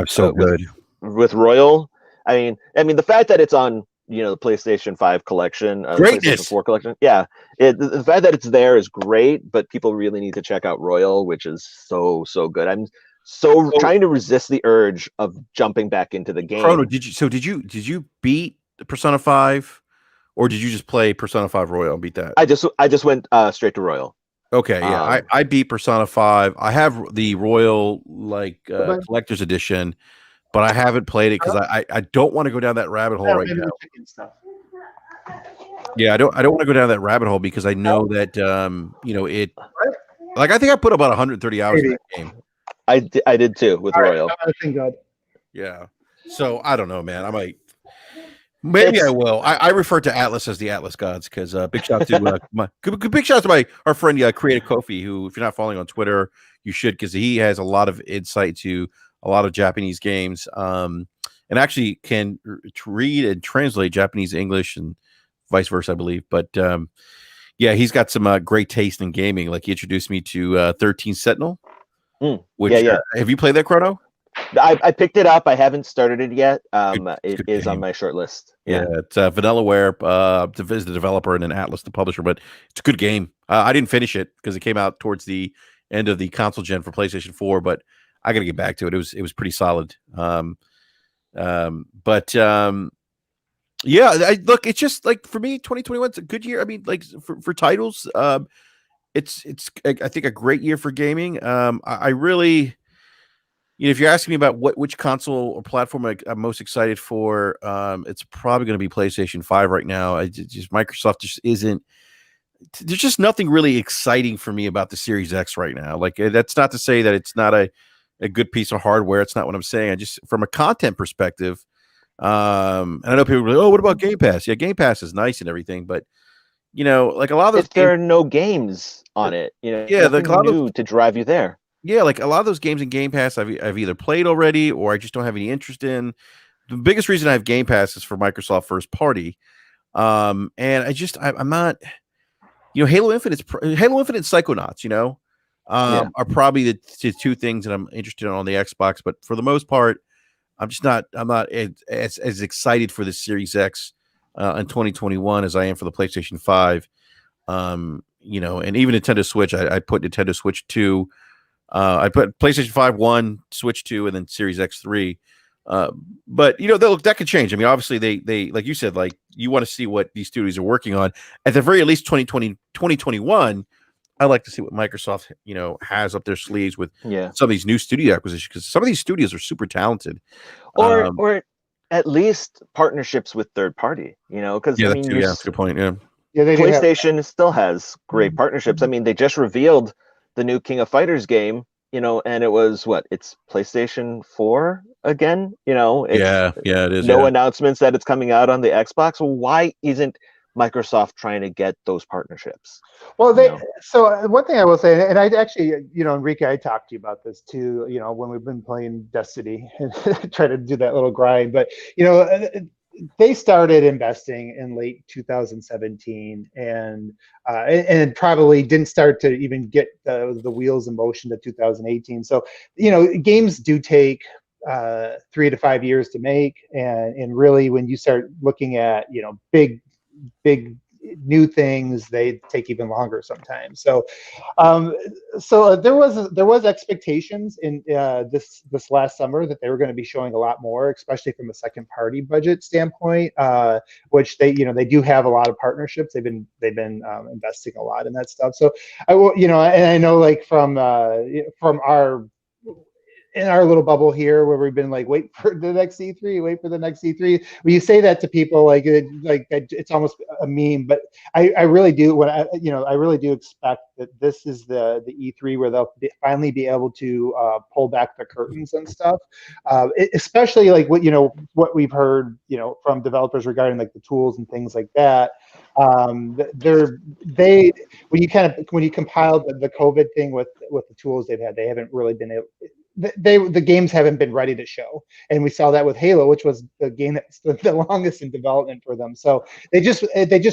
So good with Royal. I mean, the fact that it's on the PlayStation 5 collection, PlayStation 4 collection. Yeah, the fact that it's there is great, but people really need to check out Royal, which is so good. I'm so trying to resist the urge of jumping back into the game. Chrono, did you beat Persona 5, or did you just play Persona 5 Royal and beat that? I just went straight to Royal. Okay, yeah, I beat Persona 5. I have the Royal collector's edition, but I haven't played it because I don't want to go down that rabbit hole right now. Yeah, I don't want to go down that rabbit hole because I know that it. Like, I think I put about 130 hours in that game. I did too with Royal. Yeah, so I don't know, man. I might. Maybe I will. I refer to Atlas as the Atlas gods because big shout to our friend Creative Kofi, who, if you're not following on Twitter, you should, because he has a lot of insight to a lot of Japanese games, and actually can read and translate Japanese to English and vice versa, I believe. But he's got some great taste in gaming. Like, he introduced me to 13 Sentinel, which have you played that, Chrono? I picked it up. I haven't started it yet. It is on my short list. Yeah, it's Vanillaware is the developer, and then Atlas the publisher. But it's a good game. I didn't finish it because it came out towards the end of the console gen for PlayStation 4, but I got to get back to it. It was pretty solid. Look, it's just like, for me, 2021's a good year. I mean, like, for titles, it's I think a great year for gaming. I really. If you're asking me about which console or platform I'm most excited for, it's probably going to be PlayStation 5 right now. Microsoft just isn't. There's just nothing really exciting for me about the Series X right now. Like, that's not to say that it's not a good piece of hardware. It's not what I'm saying. I just, from a content perspective, and I know people are like, what about Game Pass? Yeah, Game Pass is nice and everything, but like a lot of those, there are no games on it. Like a lot of to drive you there. Yeah, like a lot of those games in Game Pass I've either played already or I just don't have any interest in. The biggest reason I have Game Pass is for Microsoft first party. And I'm not, Halo Infinite and Psychonauts, are probably the two things that I'm interested in on the Xbox. But for the most part, I'm not as excited for the Series X in 2021 as I am for the PlayStation 5. And even Nintendo Switch, I put Nintendo Switch 2. I put PlayStation 5 1, Switch 2, and then Series X 3. But that could change. I mean, obviously they like you said, like you want to see what these studios are working on. At the very least 2021, I like to see what Microsoft, has up their sleeves with some of these new studio acquisitions, because some of these studios are super talented. Or at least partnerships with third party, because that's a good point. Yeah, they PlayStation still has great partnerships. I mean, they just revealed the new King of Fighters game, and it was it's PlayStation 4 again, it is. No announcements that it's coming out on the Xbox. Well, why isn't Microsoft trying to get those partnerships? Well, so one thing I will say, and I actually, Enrique, I talked to you about this too, when we've been playing Destiny and try to do that little grind, but they started investing in late 2017 and probably didn't start to even get the wheels in motion to 2018. So, games do take 3 to 5 years to make. And really, when you start looking at, big new things, they take even longer sometimes. So there was expectations in this last summer that they were going to be showing a lot more, especially from a second party budget standpoint, which they do have a lot of partnerships. They've been investing a lot in that stuff. So I will, and I know, like, from our in our little bubble here, where we've been like, wait for the next E3. When you say that to people, like it's almost a meme, but I really do. I really do expect that this is the E3 where they'll finally be able to pull back the curtains and stuff, especially like what we've heard from developers regarding like the tools and things like that. When you compile the COVID thing with the tools they've had, they haven't really been able. The games haven't been ready to show, and we saw that with Halo, which was the game that's the longest in development for them. So they just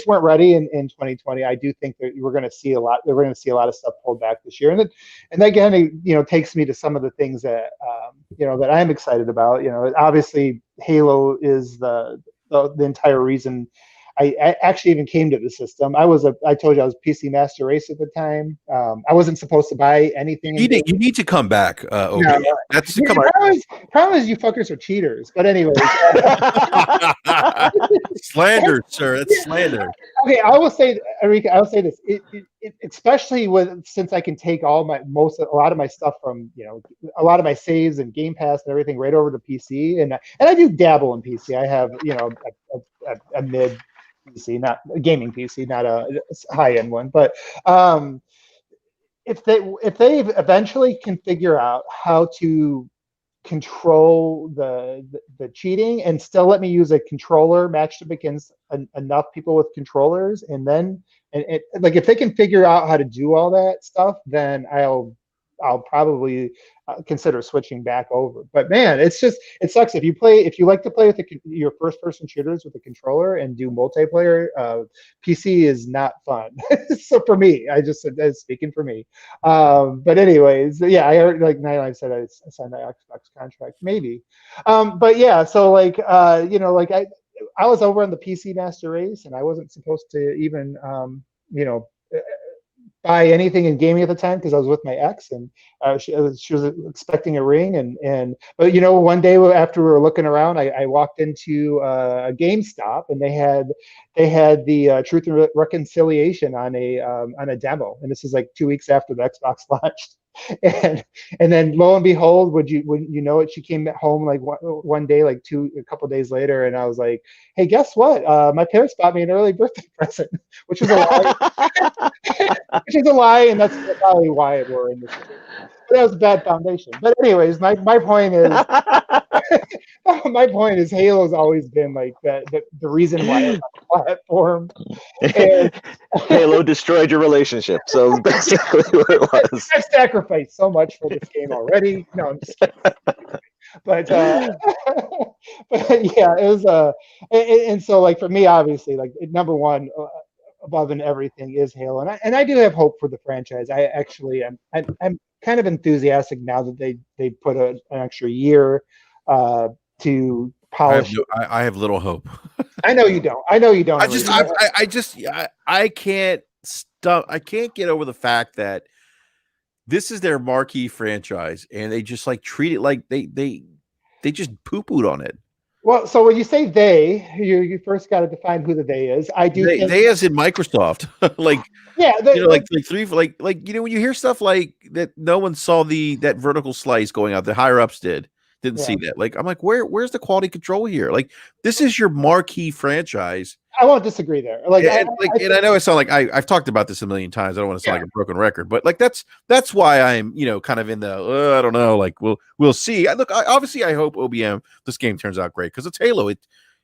weren't ready in 2020. I do think that we're going to see a lot. We're going to see a lot of stuff pulled back this year, and again, takes me to some of the things that that I'm excited about. Obviously Halo is the entire reason I actually even came to the system. I told you I was PC Master Race at the time. I wasn't supposed to buy anything. You need to come back. That's problem is you fuckers are cheaters. But anyway, slander, sir. That's slander. Okay, I will say, Enrique. I will say this. Especially since I can take a lot of my stuff from a lot of my saves and Game Pass and everything right over to PC, and I do dabble in PC. I have a mid PC, not a gaming PC, not a high-end one. But if they eventually can figure out how to control the cheating and still let me use a controller matched up against enough people with controllers, and like if they can figure out how to do all that stuff, then I'll probably consider switching back over. But man, it sucks if you like to play with your first person shooters with a controller and do multiplayer. PC is not fun. So for me, that's speaking for me. But anyways, yeah, I heard, like Nylon said, I signed that Xbox contract, maybe. But yeah, so like I was over on the PC Master Race, and I wasn't supposed to even buy anything in gaming at the time because I was with my ex, and she was expecting a ring, but one day after we were looking around, I walked into a GameStop, and they had the Truth and Reconciliation on a demo, and this is like 2 weeks after the Xbox launched. And then lo and behold, would you know it, she came home like one day, like a couple days later, and I was like, hey, guess what? My parents bought me an early birthday present, which is a lie. And that's probably why we're in this situation. But that was a bad foundation. But anyways, my point is Halo's always been like the reason why I'm on the platform. And Halo destroyed your relationship, so basically what it was. I sacrificed so much for this game already. No, I'm just kidding. But yeah, it was and so like for me, obviously, like number one, above and everything is Halo, and I do have hope for the franchise. I actually I'm kind of enthusiastic now that they put an extra year to polish. I have little hope. I know you don't. I know you don't. I can't stop. I can't get over the fact that this is their marquee franchise, and they just like treat it like they just poo-pooed on it. Well, so when you say you first got to define who the they is. I do think they as in Microsoft, like yeah, like three when you hear stuff like that, no one saw that vertical slice going out. The higher ups didn't see that. Like I'm like, where's the quality control here? Like this is your marquee franchise. I won't disagree there. And I know I sound like I've talked about this a million times. I don't want to sound like a broken record, but like that's why I'm kind of in the I don't know. Like we'll see. I hope OBM this game turns out great because it's Halo.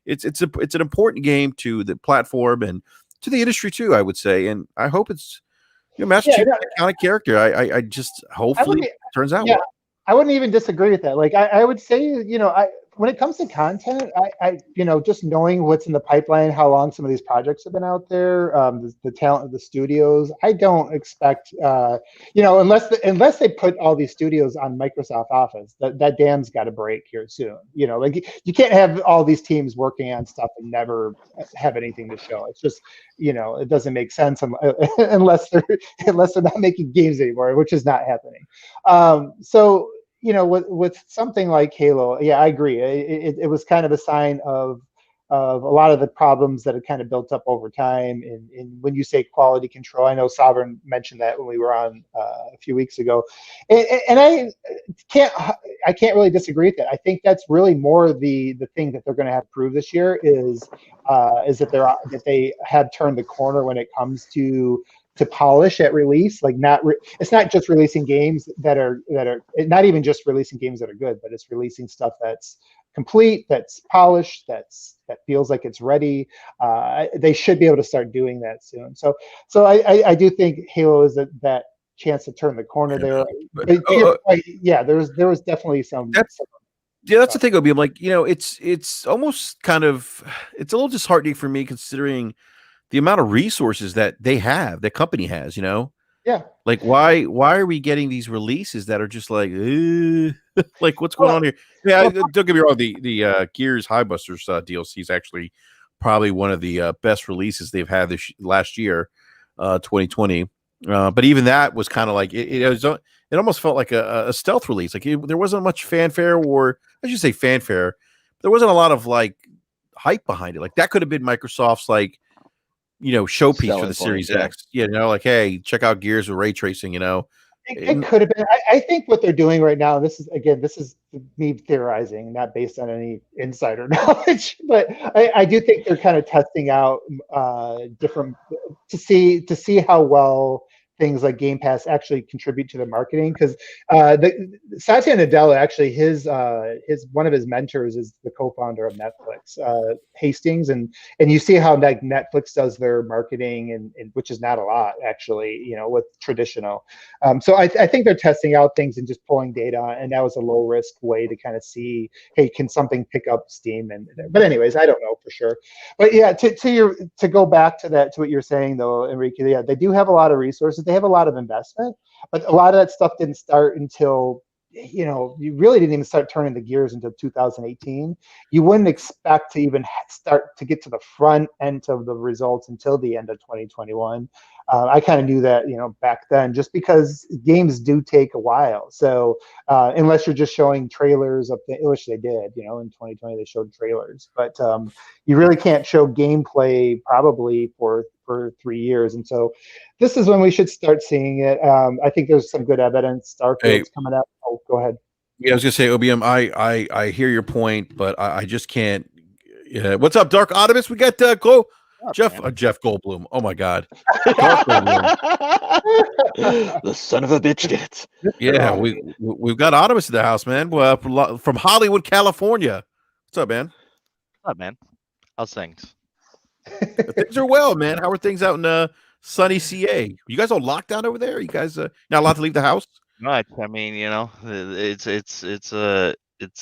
It's an important game to the platform and to the industry too. I would say, and I hope it's Master Chief kind of character. I just hopefully it turns out well. I wouldn't even disagree with that. Like I would say, when it comes to content, I just knowing what's in the pipeline, how long some of these projects have been out there, the talent of the studios, I don't expect, unless they put all these studios on Microsoft Office, that dam's got to break here soon. Like you can't have all these teams working on stuff and never have anything to show. It's just, it doesn't make sense unless they're not making games anymore, which is not happening. So. With something like Halo, yeah, I agree. It was kind of a sign of a lot of the problems that had kind of built up over time. And when you say quality control, I know Sovereign mentioned that when we were on a few weeks ago, and I can't really disagree with that. I think that's really more the thing that they're going to have to prove this year is that they have turned the corner when it comes to polish at release. Like it's not just releasing games that are not even just releasing games that are good, but it's releasing stuff that's complete, that's polished, that feels like it's ready. They should be able to start doing that soon. So I do think Halo is that chance to turn the corner there. There was definitely some. That's the thing, Obi. I'm like, it's almost kind of, it's a little disheartening for me considering the amount of resources that the company has, Yeah. Like why are we getting these releases that are just like, like what's going on here? Yeah, don't get me wrong. The Gears Highbusters DLC is actually probably one of the best releases they've had this last year, 2020. But even that was kind of like it almost felt like a stealth release. Like there wasn't much fanfare, or I should say fanfare. There wasn't a lot of like hype behind it. Like that could have been Microsoft's like, showpiece for the Series X. Like, hey, check out Gears with ray tracing. It could have been. I think what they're doing right now. This is me theorizing, not based on any insider knowledge, but I do think they're kind of testing out different to see how well things like Game Pass actually contribute to the marketing. Because Satya Nadella, actually, his one of his mentors is the co-founder of Netflix, Hastings, and you see how like Netflix does their marketing, and which is not a lot actually, with traditional. So I think they're testing out things and just pulling data, and that was a low risk way to kind of see, hey, can something pick up steam? But anyways, I don't know for sure. But yeah, to go back to what you're saying though, Enrique, yeah, they do have a lot of resources. They have a lot of investment, but a lot of that stuff didn't start until, you really didn't even start turning the gears until 2018. You wouldn't expect to even start to get to the front end of the results until the end of 2021. I kind of knew that, back then, just because games do take a while. So unless you're just showing trailers which they did, in 2020 they showed trailers, but you really can't show gameplay probably for 3 years. And so this is when we should start seeing it. I think there's some good evidence. Starfield's coming up. Oh, go ahead. Yeah, I was gonna say, OBM, I hear your point, but I just can't. Yeah. What's up, Dark Optimus? We got Jeff Goldblum. Oh my God, the son of a bitch did it. Yeah, we've got Optimus in the house, man. From Hollywood, California. What's up, man? What's up, man? How's things? Things are well, man. How are things out in sunny CA? You guys on lockdown over there? You guys not allowed to leave the house? No, I mean, it's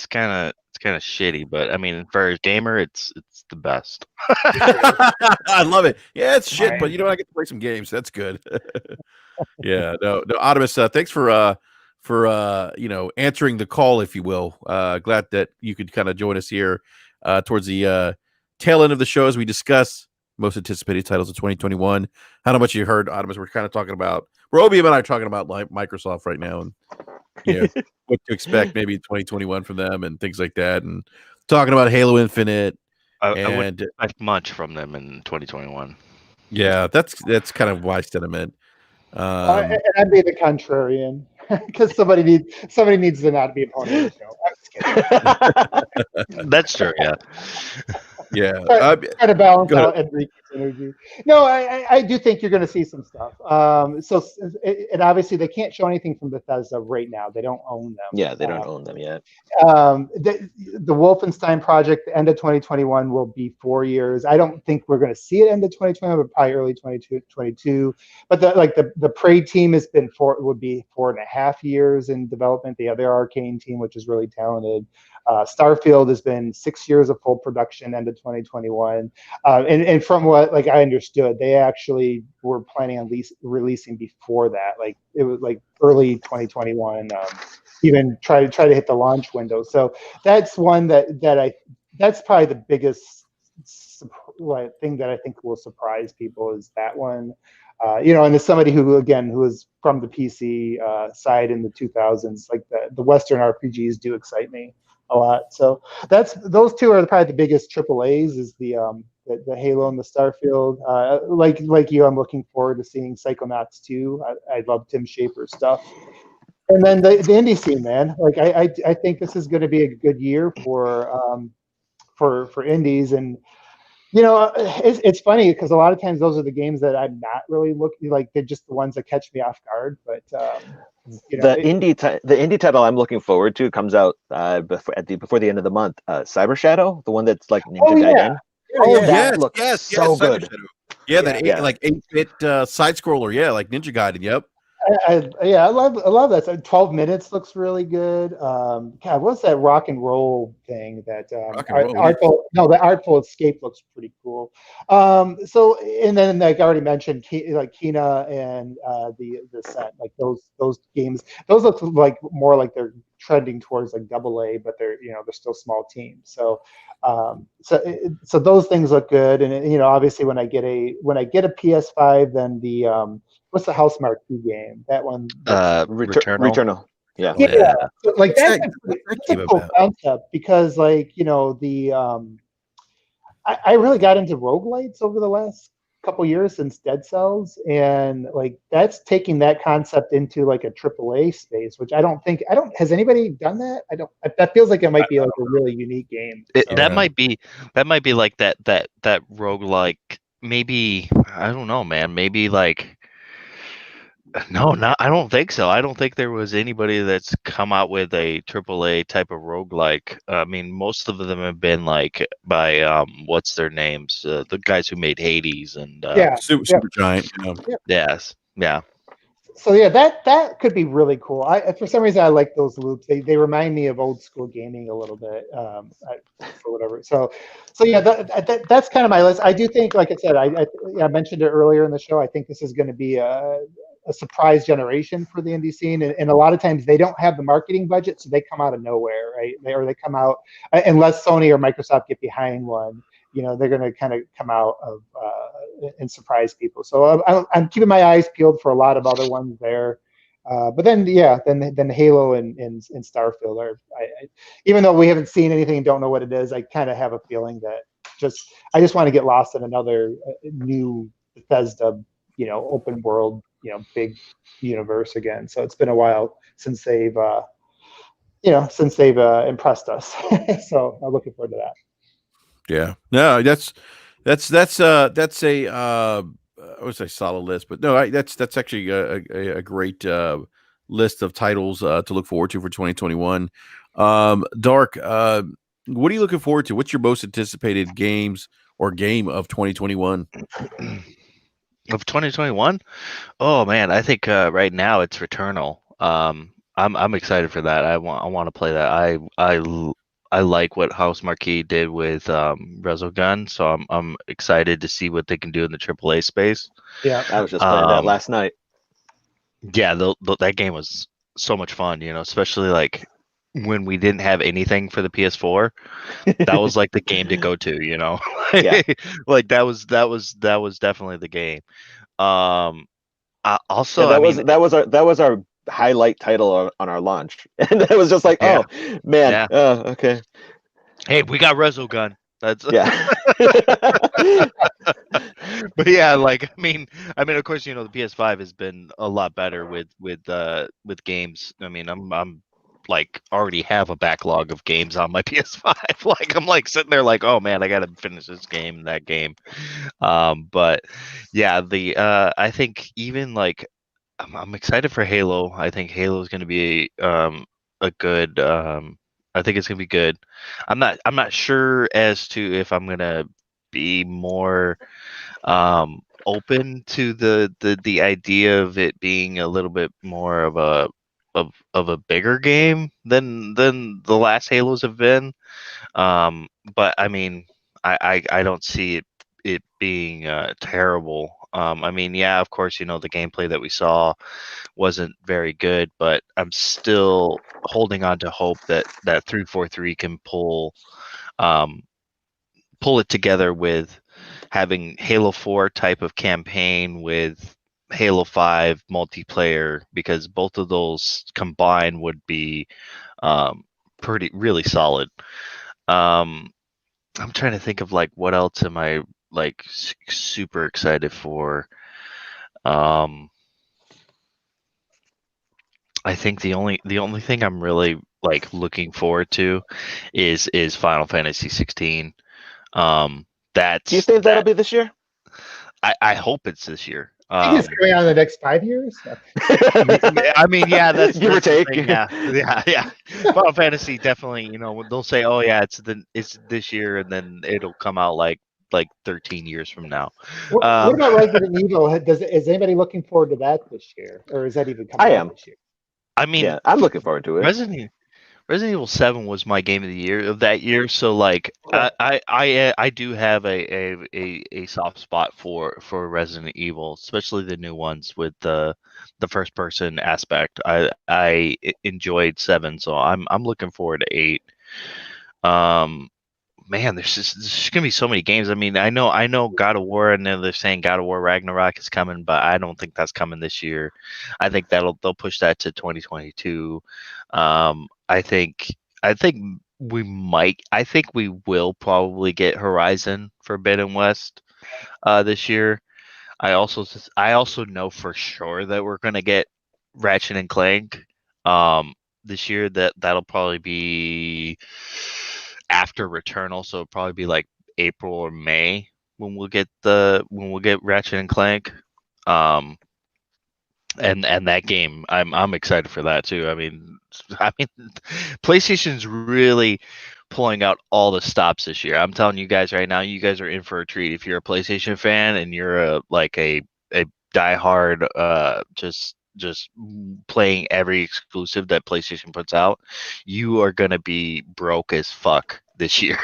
kind kind of shitty, but I mean, for a gamer, it's the best. I love it. Yeah, it's shit, but Right. you know, I get to play some games. That's good. Yeah, no, Optimus, thanks for you know, answering the call, if you will. Glad that you could kind of join us here towards the tail end of the show as we discuss most anticipated titles of 2021. I don't know what you heard, Optimus. We're kind of talking about Robium and I are talking about like Microsoft right now, and you know what to expect maybe in 2021 from them and things like that, and talking about Halo Infinite. I wouldn't And expect much from them in 2021. yeah, that's kind of my sentiment. And I'd be the contrarian because somebody needs to not be a pony in the show. I'm just kidding. That's true. Yeah. Yeah, Try to balance go ahead. out Enrique's energy. No, I do think you're going to see some stuff. So and obviously they can't show anything from Bethesda right now. They don't own them. Yeah, they don't own them yet. The Wolfenstein project, the end of 2021 will be 4 years. I don't think we're going to see it end of 2021, but probably early 2022. But the Prey team would be 4.5 years in development. The other Arcane team, which is really talented. Starfield has been 6 years of full production, end of 2021. And from what I understood, they actually were planning on releasing before that. Like it was like early 2021. Even try to hit the launch window. So that's one that's probably the biggest thing that I think will surprise people is that one. You know, and as somebody who is from the PC side in the 2000s, like the Western RPGs do excite me a lot. So those two are probably the biggest AAAs. Is the Halo and the Starfield. Like you, I'm looking forward to seeing Psychonauts 2. I love Tim Schafer's stuff. And then the indie scene, man. Like I think this is going to be a good year for indies, and you know it's funny because a lot of times those are the games that I'm not really looking like. They're just the ones that catch me off guard. But you know, The indie title I'm looking forward to comes out before the end of the month. Cyber Shadow, the one that's like Ninja Gaiden. Oh, that looks so good. Yeah, that Yeah. like 8-bit side scroller. Yeah, like Ninja Gaiden. Yep. I love that. So 12 minutes looks really good. God, what's that rock and roll thing that Rock and roll, the Artful Escape looks pretty cool. So and then like I already mentioned, like Kina and the Ascent, like those games, those look like more like they're trending towards like AA, but they're still small teams. So so those things look good, and you know obviously when I get a PS5, then the what's the Housemarque 2 game? That one. Returnal. Yeah. Yeah. So, like that's that a cool concept because like I really got into roguelites over the last couple years since Dead Cells, and like that's taking that concept into like a AAA space, which has anybody done that? That feels like it might be like a really unique game. That might be like that roguelike. Maybe I don't know, man. Maybe like. No, I don't think so. I don't think there was anybody that's come out with a AAA type of roguelike. I mean, most of them have been like by what's their names? The guys who made Hades and Super Giant. Yes, yeah. So yeah, that could be really cool. For some reason I like those loops. They remind me of old school gaming a little bit, or whatever. So yeah, that's kind of my list. I do think, like I said, I mentioned it earlier in the show. I think this is going to be a surprise generation for the indie scene, and a lot of times they don't have the marketing budget, so they come out of nowhere, right? They come out unless Sony or Microsoft get behind one. You know, they're going to kind of come out of and surprise people. So I'm keeping my eyes peeled for a lot of other ones there. But then Halo and Starfield are. Even though we haven't seen anything and don't know what it is, I kind of have a feeling that I just want to get lost in another new Bethesda, open world, big universe again. So it's been a while since they've impressed us. So I'm looking forward to that. Yeah, no, that's a I would say solid list, but no, that's actually a great list of titles to look forward to for 2021. Dark, what are you looking forward to? What's your most anticipated games or game of 2021? Of 2021? Oh man, I think right now it's Returnal. I'm excited for that. I want to play that. like what House Marquee did with Resogun, so I'm excited to see what they can do in the AAA space. Yeah, I was just playing that last night. Yeah, that game was so much fun, especially like when we didn't have anything for the PS4. That was like the game to go to, Yeah. Like that was definitely the game. Also, that was our highlight title on our launch, and it was just like, Yeah. oh man, Yeah. Okay. Hey, we got Resogun. That's Yeah. But yeah, like I mean, of course, the PS5 has been a lot better with games. I mean, I'm like already have a backlog of games on my PS5. Like I'm like sitting there like, oh man, I gotta finish this game and that game. But yeah, I think even like I'm excited for Halo. I think Halo is going to be a good. I think it's going to be good. I'm not sure as to if I'm going to be more open to the idea of it being a little bit more of a bigger game than the last Halos have been. But I mean, I don't see it being terrible. I mean, yeah, of course, the gameplay that we saw wasn't very good, but I'm still holding on to hope that 343 can pull it together with having Halo 4 type of campaign with Halo 5 multiplayer, because both of those combined would be really solid. I'm trying to think of like what else am I like super excited for. I think the only thing I'm really like looking forward to is Final Fantasy 16. That's Do you think that'll be this year? I hope it's this year. I think it's coming out in the next 5 years. I mean, yeah, that's give or take. Yeah. Final Fantasy definitely. They'll say, "Oh yeah, it's this year," and then it'll come out like 13 years from now. What about Resident Evil? Is anybody looking forward to that this year, or is that even coming out this year? I mean, yeah, I'm looking forward to it. Resident Evil 7 was my game of the year of that year, so like I do have a soft spot for Resident Evil, especially the new ones with the first person aspect. I enjoyed 7, so I'm looking forward to 8. Man, there's gonna be so many games. I mean, I know God of War, and they're saying God of War Ragnarok is coming, but I don't think that's coming this year. I think they'll push that to 2022. I think we will probably get Horizon Forbidden West this year. I also know for sure that we're gonna get Ratchet and Clank this year. That'll probably be after Returnal, so it'll probably be like April or May when we'll get Ratchet and Clank. And that game, I'm excited for that too. I mean, PlayStation's really pulling out all the stops this year. I'm telling you guys right now, you guys are in for a treat if you're a PlayStation fan and you're a diehard just playing every exclusive that PlayStation puts out. You are gonna be broke as fuck this year.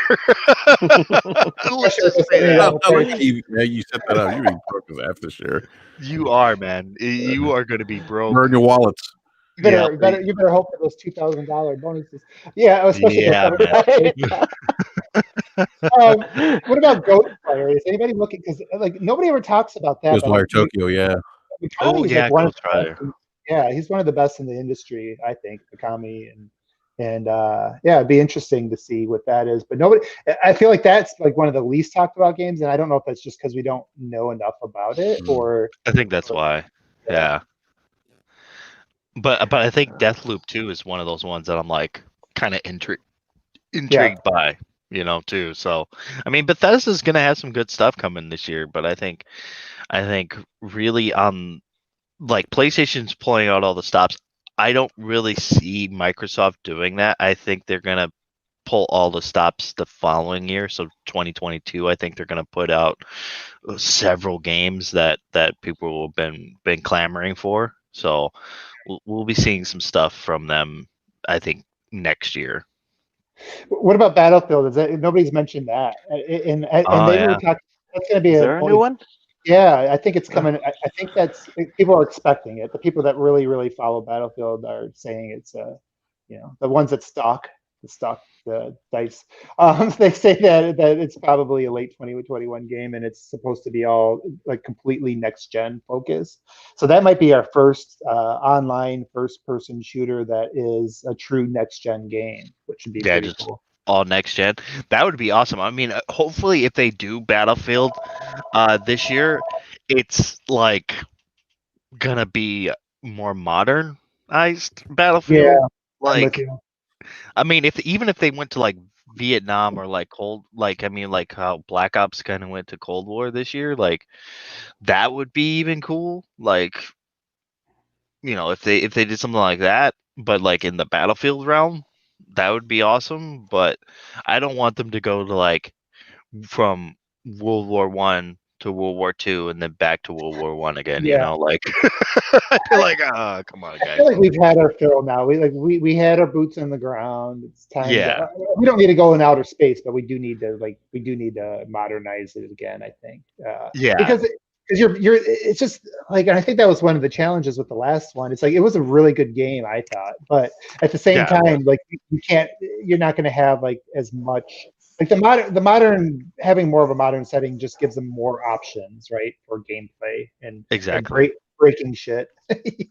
Let's just say that. You set that up. You're being broke as F this year. You are, man. You are going to be broke. Burn your wallets. You better hope for those $2,000 bonuses. Yeah, especially. Yeah, man. What about Ghostwire? Is anybody looking? Because like nobody ever talks about that. Ghostwire Tokyo, yeah. Ghostwire. Yeah, he's one of the best in the industry, I think, Mikami, and yeah, it'd be interesting to see what that is. But nobody, I feel like that's like one of the least talked about games, and I don't know if that's just because we don't know enough about it, or I think that's why. Yeah. But I think Deathloop 2 is one of those ones that I'm like kind of intrigued by, too. So I mean, Bethesda's gonna have some good stuff coming this year, but I think really like PlayStation's pulling out all the stops. I don't really see Microsoft doing that. I think they're gonna pull all the stops the following year. So 2022, I think they're gonna put out several games that people have been clamoring for. So we'll be seeing some stuff from them, I think, next year. What about Battlefield? Is that nobody's mentioned that? And Oh they were yeah. talking. That's going to be Is a there a new one? Yeah, I think it's coming. I think that's people are expecting it. The people that really follow Battlefield are saying it's the ones that stock the dice. They say that it's probably a late 2021 game and it's supposed to be all like completely next gen focused. So that might be our first online first person shooter that is a true next gen game, which would be Yeah, pretty just cool. all next gen. That would be awesome. I mean, hopefully, if they do Battlefield this year, it's like gonna be more modernized Yeah, Battlefield. I'm with Like, you. I mean, even if they went to like Vietnam or like like how Black Ops kind of went to Cold War this year, like that would be even cool. Like, if they did something like that, but like in the Battlefield realm, that would be awesome. But I don't want them to go to like from World War One to World War Two and then back to World War One again. Yeah. Like I feel like, come on, I guys. feel like we've had our fill now. We had our boots on the ground. It's time Yeah. to. We don't need to go in outer space, but we do need to modernize it again. I think. Yeah. Because it's just like, and I think that was one of the challenges with the last one. It's like it was a really good game, I thought, but at the same Yeah, it time, like you're not going to have like as much. Like the modern having more of a modern setting just gives them more options, right, for gameplay and exactly. breaking shit.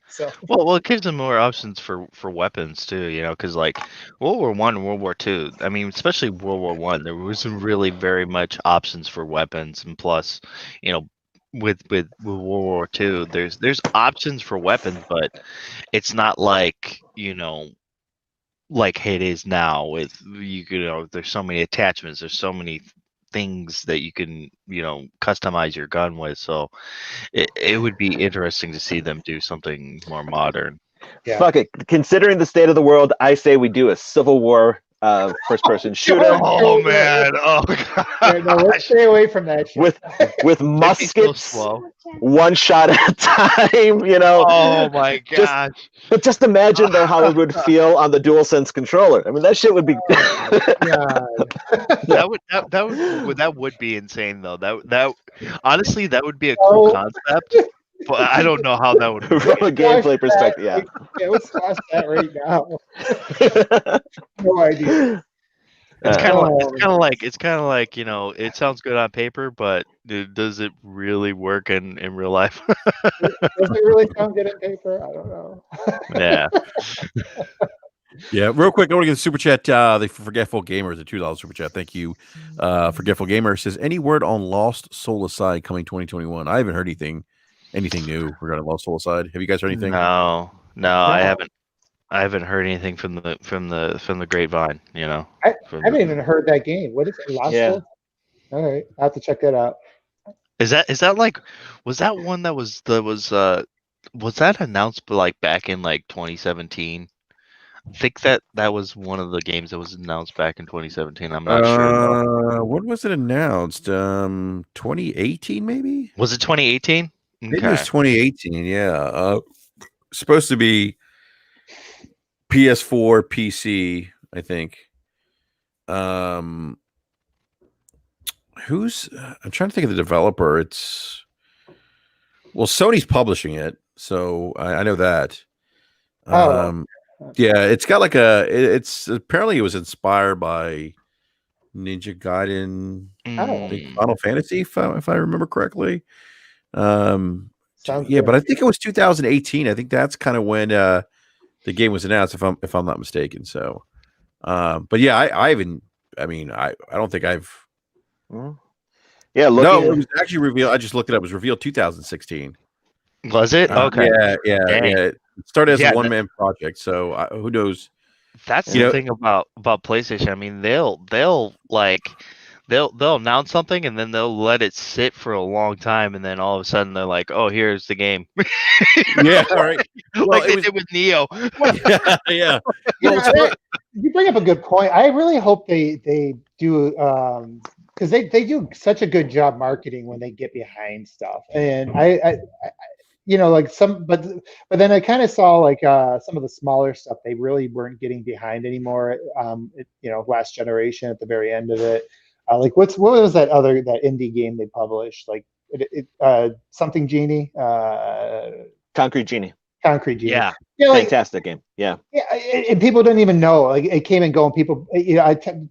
So Well, it gives them more options for weapons too, because like World War One, World War Two. I mean, especially World War One, there wasn't really very much options for weapons, and plus, you know, with World War Two, there's options for weapons, but it's not like like it is now with there's so many attachments, there's so many things that you can customize your gun with, so it would be interesting to see them do something more modern. yeah. Fuck it. Considering the state of the world, I say we do a Civil War first-person shooter Oh man, oh Yeah, no, let's gosh, stay away from that shit. with it'd be so muskets, slow. one shot at a time. Oh my Just gosh. But just imagine though how it would feel on the DualSense controller. I mean, that shit would be. God. That would be insane though. That honestly, that would be a cool concept, but I don't know how that would From work. a gameplay perspective, yeah. Yeah, let's squash that right now. No idea. It's kind of like it sounds good on paper, but does it really work in real life? Does it really sound good in paper? I don't know. Yeah. Yeah, real quick, I want to get a super chat. The Forgetful Gamer, the $2 super chat. Thank you. Forgetful Gamer says, any word on Lost Soul Aside coming 2021? I haven't heard anything new regarding Lost Soul Aside. Have you guys heard anything? No, I haven't. I haven't heard anything from the grapevine. I haven't even heard that game. What is it? Lost Soul? All right, I have to check that out. Is that like, was that one that was that announced like back in like 2017? I think that was one of the games that was announced back in 2017. I'm not sure though. When was it announced? 2018 maybe? Was it 2018? Maybe it was 2018. Yeah. Supposed to be PS4, PC, I think. I'm trying to think of the developer. Sony's publishing it, so I know that. Yeah, it's got like it's apparently it was inspired by Ninja Gaiden, I think Final Fantasy, if I remember correctly. Sounds good. But I think it was 2018. I think that's kind of when the game was announced, if I'm not mistaken. So, but yeah, I haven't. I mean, I don't think I've. Yeah, no, it was actually revealed. I just looked it up. It was revealed 2016. Was it? Okay. Yeah. It started as a one-man project, so who knows? That's the thing about PlayStation. I mean, they'll announce something and then they'll let it sit for a long time, and then all of a sudden they're like, "Oh, here's the game." Yeah, all right. Like they did with Neo. Yeah. You bring up a good point. I really hope they do, because they do such a good job marketing when they get behind stuff, and like but then I kind of saw like some of the smaller stuff they really weren't getting behind anymore. Last generation at the very end of it, like what was that indie game they published? Like something Genie, Concrete Genie. Concrete Genie. Yeah. Fantastic game. Yeah. Yeah, and people didn't even know. Like it came and go, and people,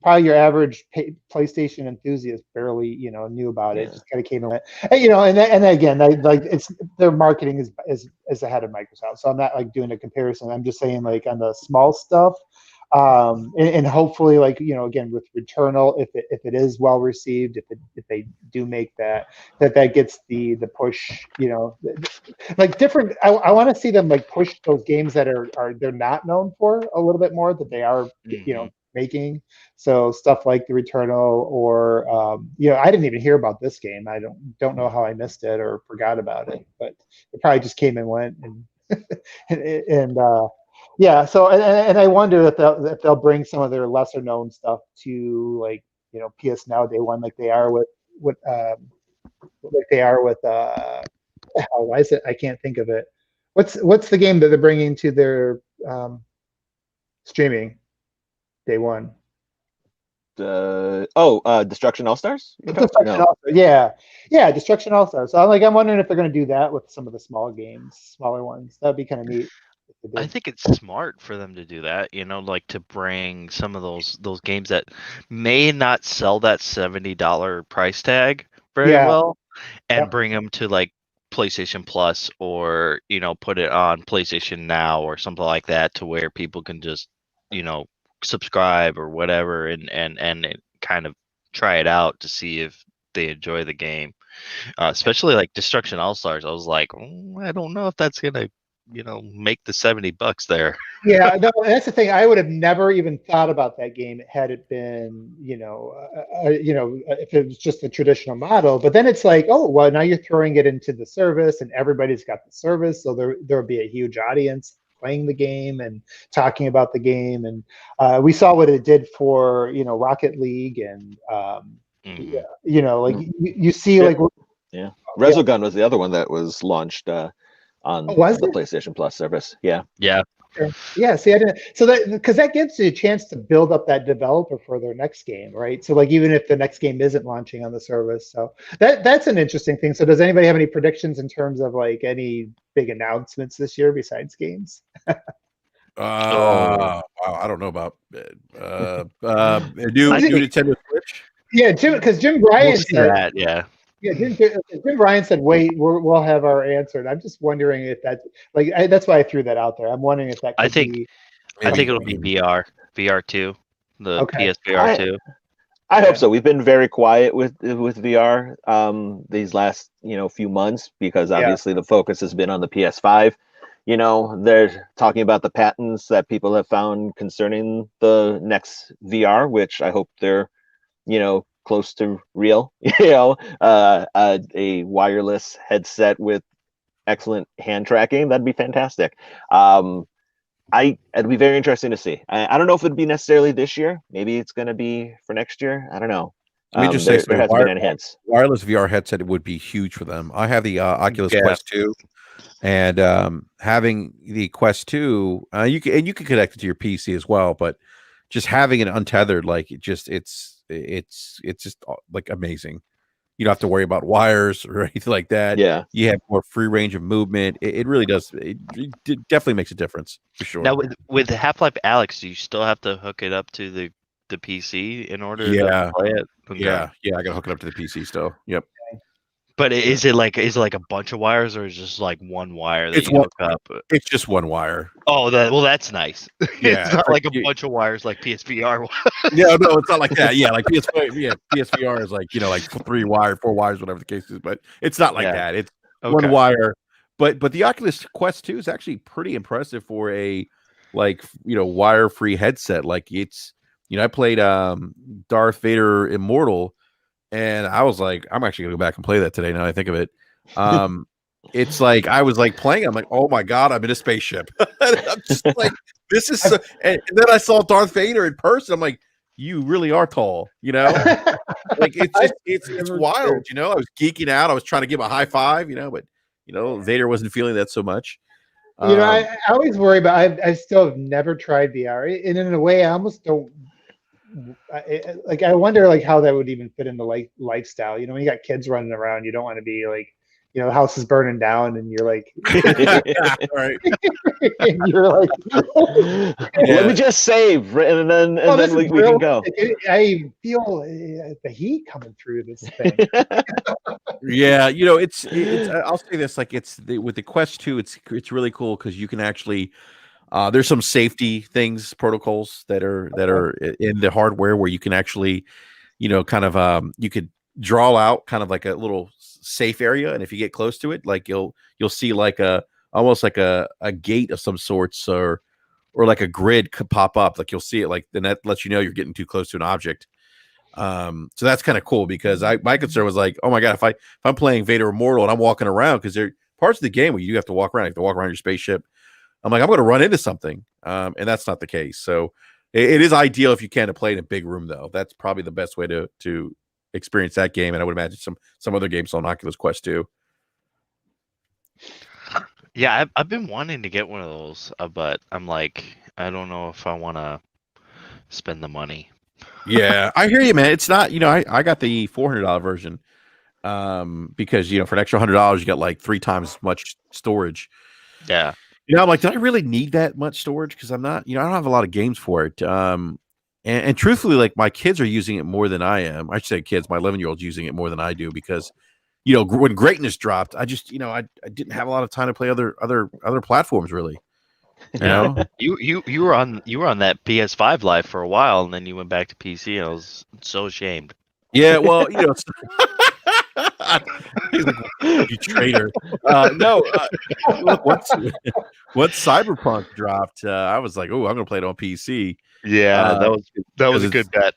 probably your average PlayStation enthusiast barely, knew about it. Just kind of came and went. And again, their marketing is ahead of Microsoft. So I'm not like doing a comparison. I'm just saying like on the small stuff, and hopefully like again with Returnal, if it is well received, if they do make that gets the push, like different. I want to see them like push those games that they're not known for a little bit more, that they are making. So stuff like the Returnal, or I didn't even hear about this game. I don't know how I missed it or forgot about it, but it probably just came and went, and yeah. So and I wonder if they'll bring some of their lesser known stuff to like PS Now Day One, like they are with why is it? I can't think of it. What's the game that they're bringing to their streaming Day One? Destruction All Stars. Yeah, Destruction All Stars. So I'm wondering if they're going to do that with some of the smaller ones. That'd be kind of neat. I think it's smart for them to do that, like to bring some of those games that may not sell that $70 price tag very well, and bring them to like PlayStation Plus, or put it on PlayStation Now or something like that, to where people can just subscribe or whatever, and kind of try it out to see if they enjoy the game. Especially like Destruction All Stars, I was like, I don't know if that's gonna make the $70 there. Yeah, no, that's the thing. I would have never even thought about that game had it been, if it was just the traditional model. But then it's like, oh, well, now you're throwing it into the service, and everybody's got the service, so there'll be a huge audience playing the game and talking about the game. And we saw what it did for, Rocket League, and you see like Resogun was the other one that was launched on the PlayStation Plus service. Yeah. See, I didn't. So that, because that gives you a chance to build up that developer for their next game, right? So like even if the next game isn't launching on the service, so that's an interesting thing. So does anybody have any predictions in terms of like any big announcements this year besides games? Wow, I don't know about new Nintendo Switch. Yeah, because Jim Bryan said that. Yeah. Yeah, Jim Bryan said, "Wait, we'll have our answer." And I'm just wondering if that's like that's why I threw that out there. I'm wondering if that could be. I think it'll be VR2, the PSVR 2. I hope so. We've been very quiet with VR these last few months, because obviously the focus has been on the PS5. They're talking about the patents that people have found concerning the next VR, which I hope they're close to real. A wireless headset with excellent hand tracking, that'd be fantastic. It'd be very interesting to see. I don't know if it'd be necessarily this year. Maybe it's going to be for next year. I don't know. Let me just say, there hasn't been any hints. Wireless VR headset would be huge for them. I have the Oculus Quest 2, and having the Quest 2, you can connect it to your PC as well, but just having it untethered, like it's just like amazing. You don't have to worry about wires or anything like that. Yeah, you have more free range of movement. It really does. It definitely makes a difference for sure. Now with Half-Life Alyx, do you still have to hook it up to the PC in order to play it? Okay. Yeah, I gotta hook it up to the PC still. Yep. But is it like a bunch of wires, or is it just like one wire that you hook up? It's just one wire. Oh, that's nice. Yeah, it's not like a bunch of wires like PSVR. Yeah, no, it's not like that. Yeah, like PSVR is like like 4 wires, whatever the case is. But it's not like that. It's one wire. But the Oculus Quest 2 is actually pretty impressive for a wire free headset. Like it's I played Darth Vader Immortal. And I was like, I'm actually gonna go back and play that today. Now that I think of it, it's like I was like playing. I'm like, oh my god, I'm in a spaceship. I'm just like, this is. So, and then I saw Darth Vader in person. I'm like, you really are tall, Like it's wild, I was geeking out. I was trying to give a high five, but Vader wasn't feeling that so much. I always worry about. I still have never tried VR, and in a way, I almost don't. I wonder like how that would even fit into lifestyle. When you got kids running around, you don't want to be like, the house is burning down, and you're like, right. and you're like, let me just save, and then we can go. I feel the heat coming through this thing. Yeah, it's I'll say this, like with the Quest 2, it's really cool because you can actually there's some safety protocols that are in the hardware where you can actually, kind of you could draw out kind of like a little safe area, and if you get close to it, like you'll see like almost like a gate of some sorts, or like a grid could pop up, like you'll see it, like then that lets you know you're getting too close to an object. So that's kind of cool because my concern was like, oh my god, if I'm playing Vader Immortal and I'm walking around, because there are parts of the game where you have to walk around, your spaceship. I'm like, I'm going to run into something, and that's not the case. So it is ideal if you can to play in a big room, though. That's probably the best way to experience that game, and I would imagine some other games on Oculus Quest 2. Yeah, I've been wanting to get one of those, but I'm like, I don't know if I want to spend the money. Yeah, I hear you, man. It's not, I got the $400 version because, for an extra $100, you got like 3 times as much storage. Yeah. I'm like, do I really need that much storage? Because I'm not, I don't have a lot of games for it. And truthfully, like my kids are using it more than I am. I should say kids, my 11-year-old's using it more than I do because, when Greatness dropped, I just, I didn't have a lot of time to play other platforms really. You were on that PS5 life for a while, and then you went back to PC, and I was so ashamed. Yeah, well, he's like, you traitor. Look, once Cyberpunk dropped, I was like, oh, I'm gonna play it on PC. Yeah, that was a good bet.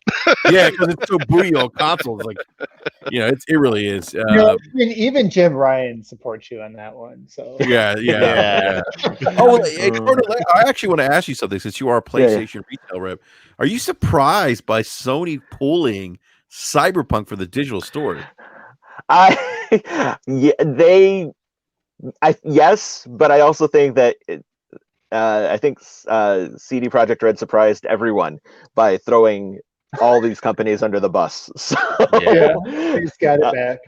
Yeah, because it's so booty on consoles. Like, it really is. Even Jim Ryan supports you on that one. So yeah. Oh, I actually want to ask you something since you are a PlayStation retail rep. Are you surprised by Sony pulling Cyberpunk for the digital store? Yes, but I also think that I think CD Projekt Red surprised everyone by throwing all these companies under the bus. So, they just got it back.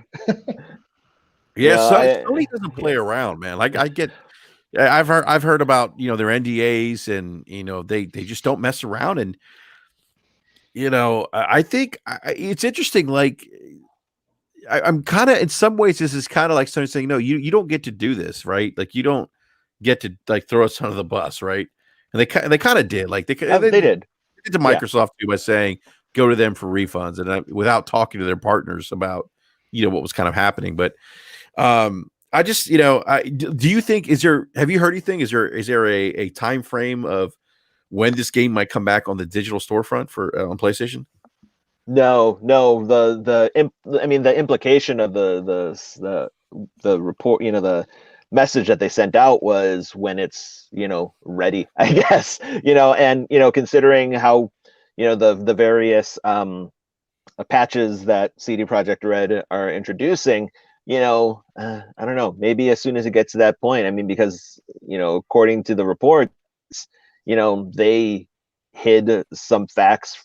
Sony doesn't play around, man. Like I've heard about their NDAs, and they just don't mess around, and I think it's interesting. Like I'm kind of, in some ways, this is kind of like Sony saying, no, you don't get to do this, right? Like you don't get to like throw us under the bus, right? And they kind of did. Like they did. They did to Microsoft too by saying go to them for refunds, and without talking to their partners about what was kind of happening. But I just do you think have you heard anything? Is there a time frame of when this game might come back on the digital storefront for on PlayStation? No. The implication of the report, the message that they sent out was when it's ready, I guess. And considering how the various patches that CD Projekt Red are introducing, I don't know, maybe as soon as it gets to that point. I mean, because according to the reports, they hid some facts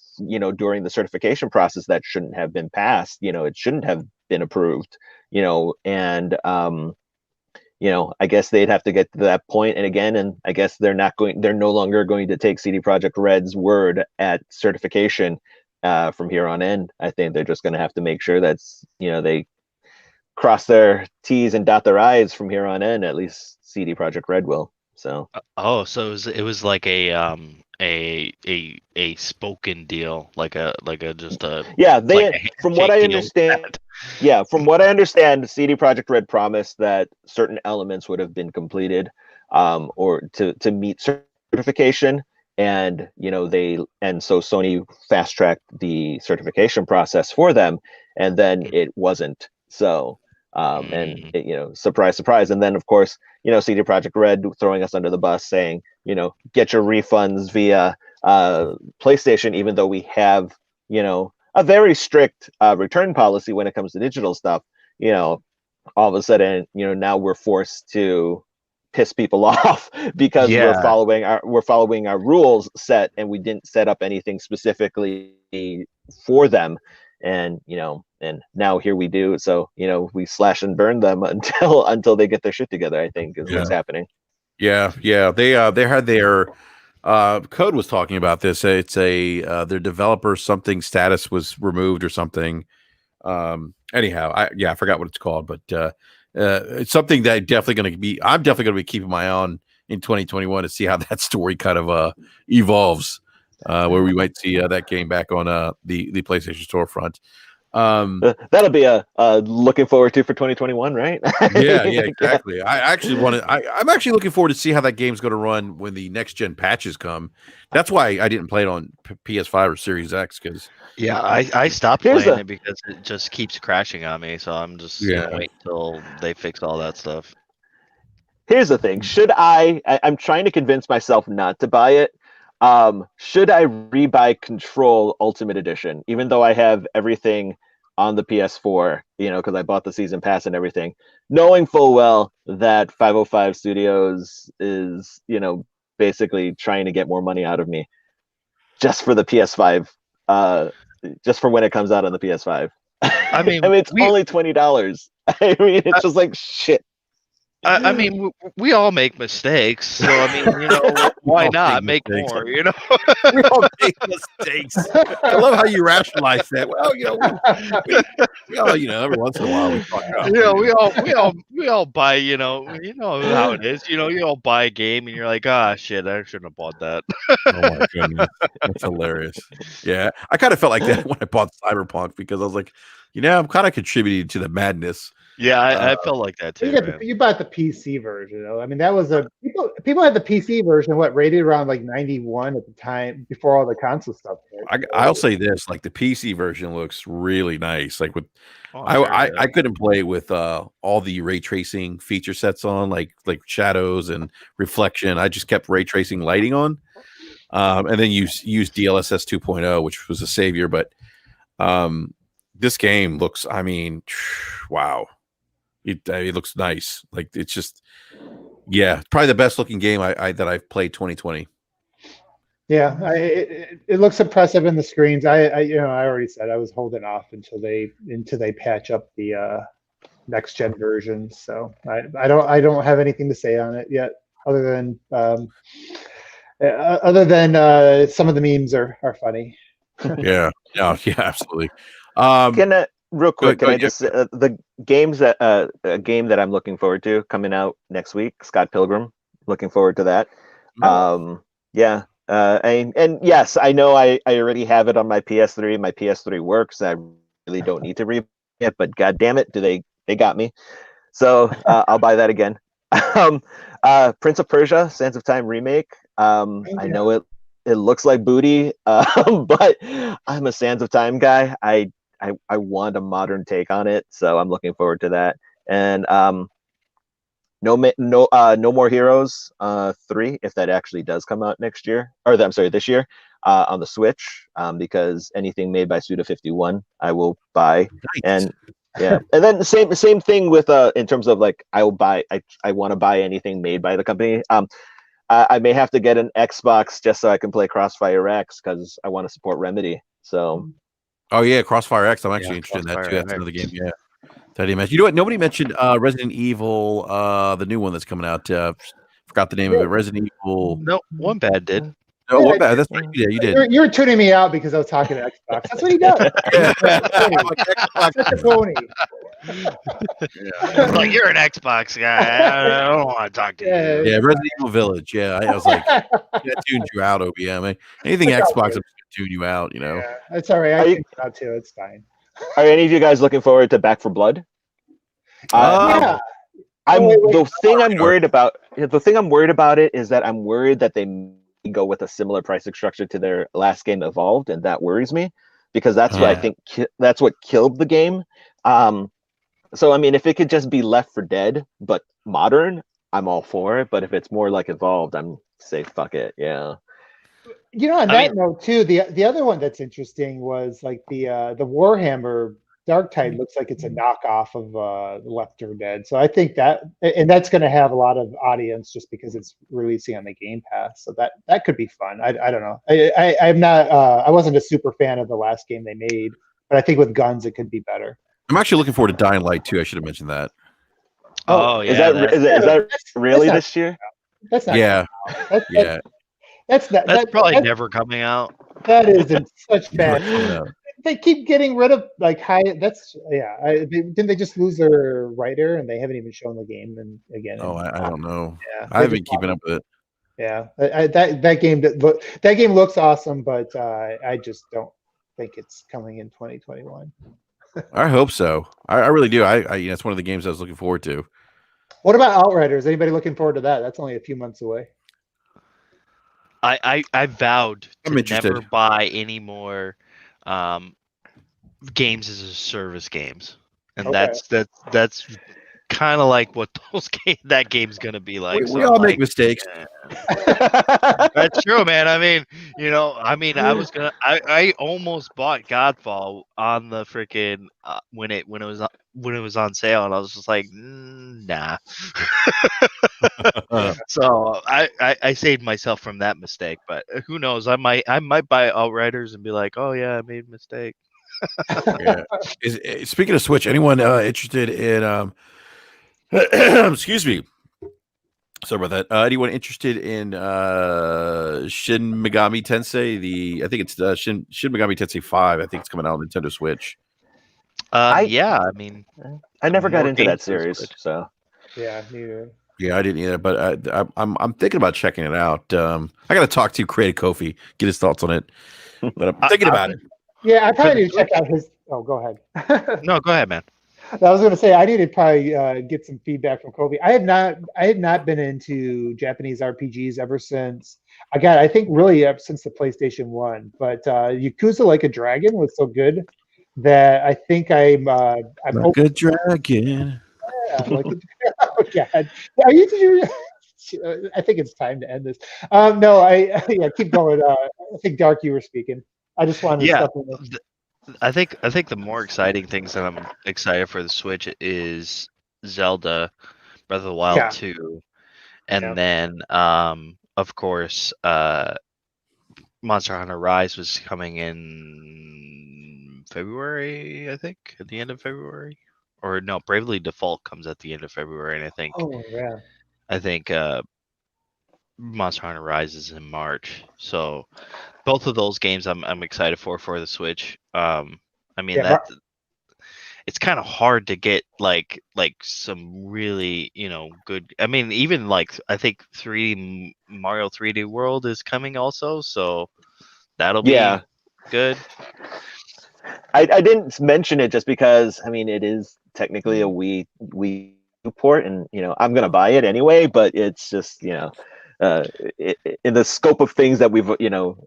during the certification process that shouldn't have been passed. It shouldn't have been approved. And I guess they'd have to get to that point. And I guess they're no longer going to take CD Projekt Red's word at certification from here on in. I think they're just going to have to make sure that's they cross their T's and dot their I's from here on in. At least CD Projekt Red will. So so it was like a spoken deal, like a from what I understand. Yeah, from what I understand, CD Projekt Red promised that certain elements would have been completed, or to meet certification, and so Sony fast tracked the certification process for them, and then it wasn't. So and surprise, surprise. And then of course, CD Projekt Red throwing us under the bus, saying, get your refunds via PlayStation, even though we have, a very strict return policy when it comes to digital stuff. all of a sudden, now we're forced to piss people off because Yeah. we're following our rules set, and we didn't set up anything specifically for them, and and now here we do. So we slash and burn them until they get their shit together, I think is what's happening. Yeah. They had their Code was talking about this. It's their developer something status was removed or something. Anyhow, I forgot what it's called, but it's something that I'm definitely going to be keeping my eye on in 2021 to see how that story kind of evolves, where we might see that game back on the PlayStation storefront. That'll be a looking forward to for 2021, right? Yeah, exactly. I'm actually looking forward to see how that game's going to run when the next gen patches come. That's why I didn't play it on PS5 or Series X, because I stopped playing it because it just keeps crashing on me. So I'm just gonna wait until they fix all that stuff. Here's the thing: should I'm trying to convince myself not to buy it. Should I rebuy Control Ultimate Edition, even though I have everything on the PS4, because I bought the season pass and everything, knowing full well that 505 Studios is, basically trying to get more money out of me just for the PS5, just for when it comes out on the PS5. I mean, it's only $20. I mean, it's just like shit. I mean, we all make mistakes, so I mean, why not make more? We all make mistakes. I love how you rationalize that. Well, we all, every once in a while we fuck up. We all buy, you know how it is. You all buy a game and you're like, shit, I shouldn't have bought that. Oh my goodness, that's hilarious. Yeah, I kind of felt like that when I bought Cyberpunk, because I was like, I'm kind of contributing to the madness. Yeah, I felt like that too. You bought the PC version, though. I mean, that was people had the PC version, rated around like 91 at the time before all the console stuff hit. I'll say this: like the PC version looks really nice. Like I couldn't play with all the ray tracing feature sets on, like shadows and reflection. I just kept ray tracing lighting on, and then use DLSS 2.0, which was a savior. But this game looks, I mean, wow. It looks nice. Like, it's just, probably the best looking game that I've played 2020. Yeah, it looks impressive in the screens. I already said I was holding off until they patch up the next gen versions. So I don't have anything to say on it yet, other than some of the memes are funny. Yeah, absolutely. Real quick, can I just the games that a game that I'm looking forward to coming out next week, Scott Pilgrim. Looking forward to that. And yes, I know I already have it on my PS3. My PS3 works. I really don't need to rebuy it, but god damn it, they got me. So I'll buy that again. Prince of Persia: Sands of Time remake. I know it looks like booty, but I'm a Sands of Time guy. I want a modern take on it, so I'm looking forward to that. And No More Heroes 3, if that actually does come out next year, or this year, on the Switch, because anything made by Suda51 I will buy. Nice. And then the same thing with in terms of like I want to buy anything made by the company. I may have to get an Xbox just so I can play Crossfire X, because I want to support Remedy. So. Oh yeah, Crossfire X. I'm actually interested in that too. That's another game. Yeah. That you mentioned. You know what? Nobody mentioned Resident Evil, the new one that's coming out. Forgot the name of it. Resident Evil. No, One Bad did. No, One Bad. That's right. Yeah, you did. You're tuning me out because I was talking to Xbox. That's what he does. Such a pony. Like, you're an Xbox guy. I don't want to talk to you. Yeah, Resident Evil Village. Yeah, I was like, that tuned you out, OBM. Anything Xbox, I'm just tune you out. Yeah, that's all right. I tuned you out too. It's fine. Are any of you guys looking forward to Back 4 Blood? Yeah. The thing I'm worried about it is that I'm worried that they go with a similar pricing structure to their last game, Evolved, and that worries me, because that's what I think that's what killed the game. So I mean, if it could just be Left 4 Dead but modern, I'm all for it. But if it's more like Evolved, I'm say fuck it. Yeah. On that note too, the other one that's interesting was like the Warhammer Darktide looks like it's a knockoff of Left 4 Dead. So I think that, and that's going to have a lot of audience just because it's releasing on the Game Pass. So that could be fun. I don't know. I'm not. I wasn't a super fan of the last game they made, but I think with guns it could be better. I'm actually looking forward to Dying Light too. I should have mentioned that. Oh, yeah. Is that really this year? That's not. Yeah. Yeah. That's probably never coming out. That is in such bad. Yeah. They keep getting rid of like high. That's didn't they just lose their writer and they haven't even shown the game again? Oh, I don't know. Yeah, I haven't been keeping up with it. Yeah, that game looks awesome, but I just don't think it's coming in 2021. I hope so. I really do. It's one of the games I was looking forward to. What about Outriders? Anybody looking forward to that? That's only a few months away. I vowed to interested. never buy any more games as a service games, and Okay. that's kind of like what that game's gonna be like. We So all I'm make like, mistakes. That's true, man. I mean, I almost bought Godfall on the freaking when it was on sale, and I was just like, nah. So I saved myself from that mistake, but who knows? I might buy Outriders and be like, oh yeah, I made a mistake. Yeah. Speaking of Switch, anyone interested in excuse me. Sorry about that. Anyone interested in Shin Megami Tensei? I think it's Shin Megami Tensei 5. I think it's coming out on Nintendo Switch. Yeah, I mean, I never got more into that games is series, good. so Yeah, neither. Yeah, I didn't either, but I'm thinking about checking it out. I got to talk to Creative Kofi, get his thoughts on it. But I'm thinking about it. Yeah, I probably need to check out his. Oh, go ahead. No, go ahead, man. I was going to say I need to probably get some feedback from Kobe. I had not been into Japanese RPGs ever since I think really ever since the PlayStation 1. But Yakuza Like a Dragon was so good that I think I'm Like a dragon. Yeah, oh God, are you? I think it's time to end this. No, yeah, keep going. I think Dark, you were speaking. I just wanted to step in there. I think the more exciting things that I'm excited for the Switch is Zelda Breath of the Wild 2, and then of course Monster Hunter Rise was coming in February, I think, at the end of February. Or no, Bravely Default comes at the end of February, and I think Monster Hunter Rise is in March. So both of those games I'm excited for the Switch. I mean it's kind of hard to get like some really good. I mean, even like I think Mario 3D World is coming also, so that'll be good. I didn't mention it just because I mean it is technically a Wii port, and I'm gonna buy it anyway. But it's just in the scope of things that we've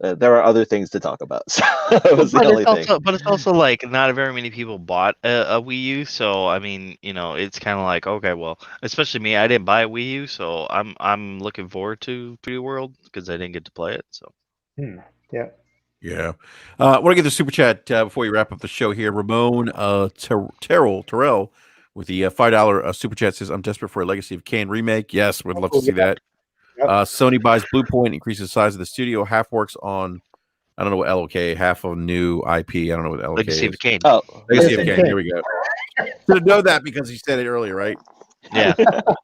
there are other things to talk about. So it was the only thing. But it's also like not very many people bought a Wii U, so I mean it's kind of like, okay, well, especially me, I didn't buy a Wii U, so I'm looking forward to 3D World because I didn't get to play it. So Yeah. I want to get the super chat before we wrap up the show here. Ramon Terrell with the $5 super chat says, I'm desperate for a Legacy of Kain remake. Yes, we'd love to see that. Sony buys Bluepoint, increases the size of the studio. Half works on, I don't know what LOK, half of new IP. I don't know what LOK Legacy is. of Kain. Oh, Legacy of Kain. Here we go. Should know that because he said it earlier, right? Yeah.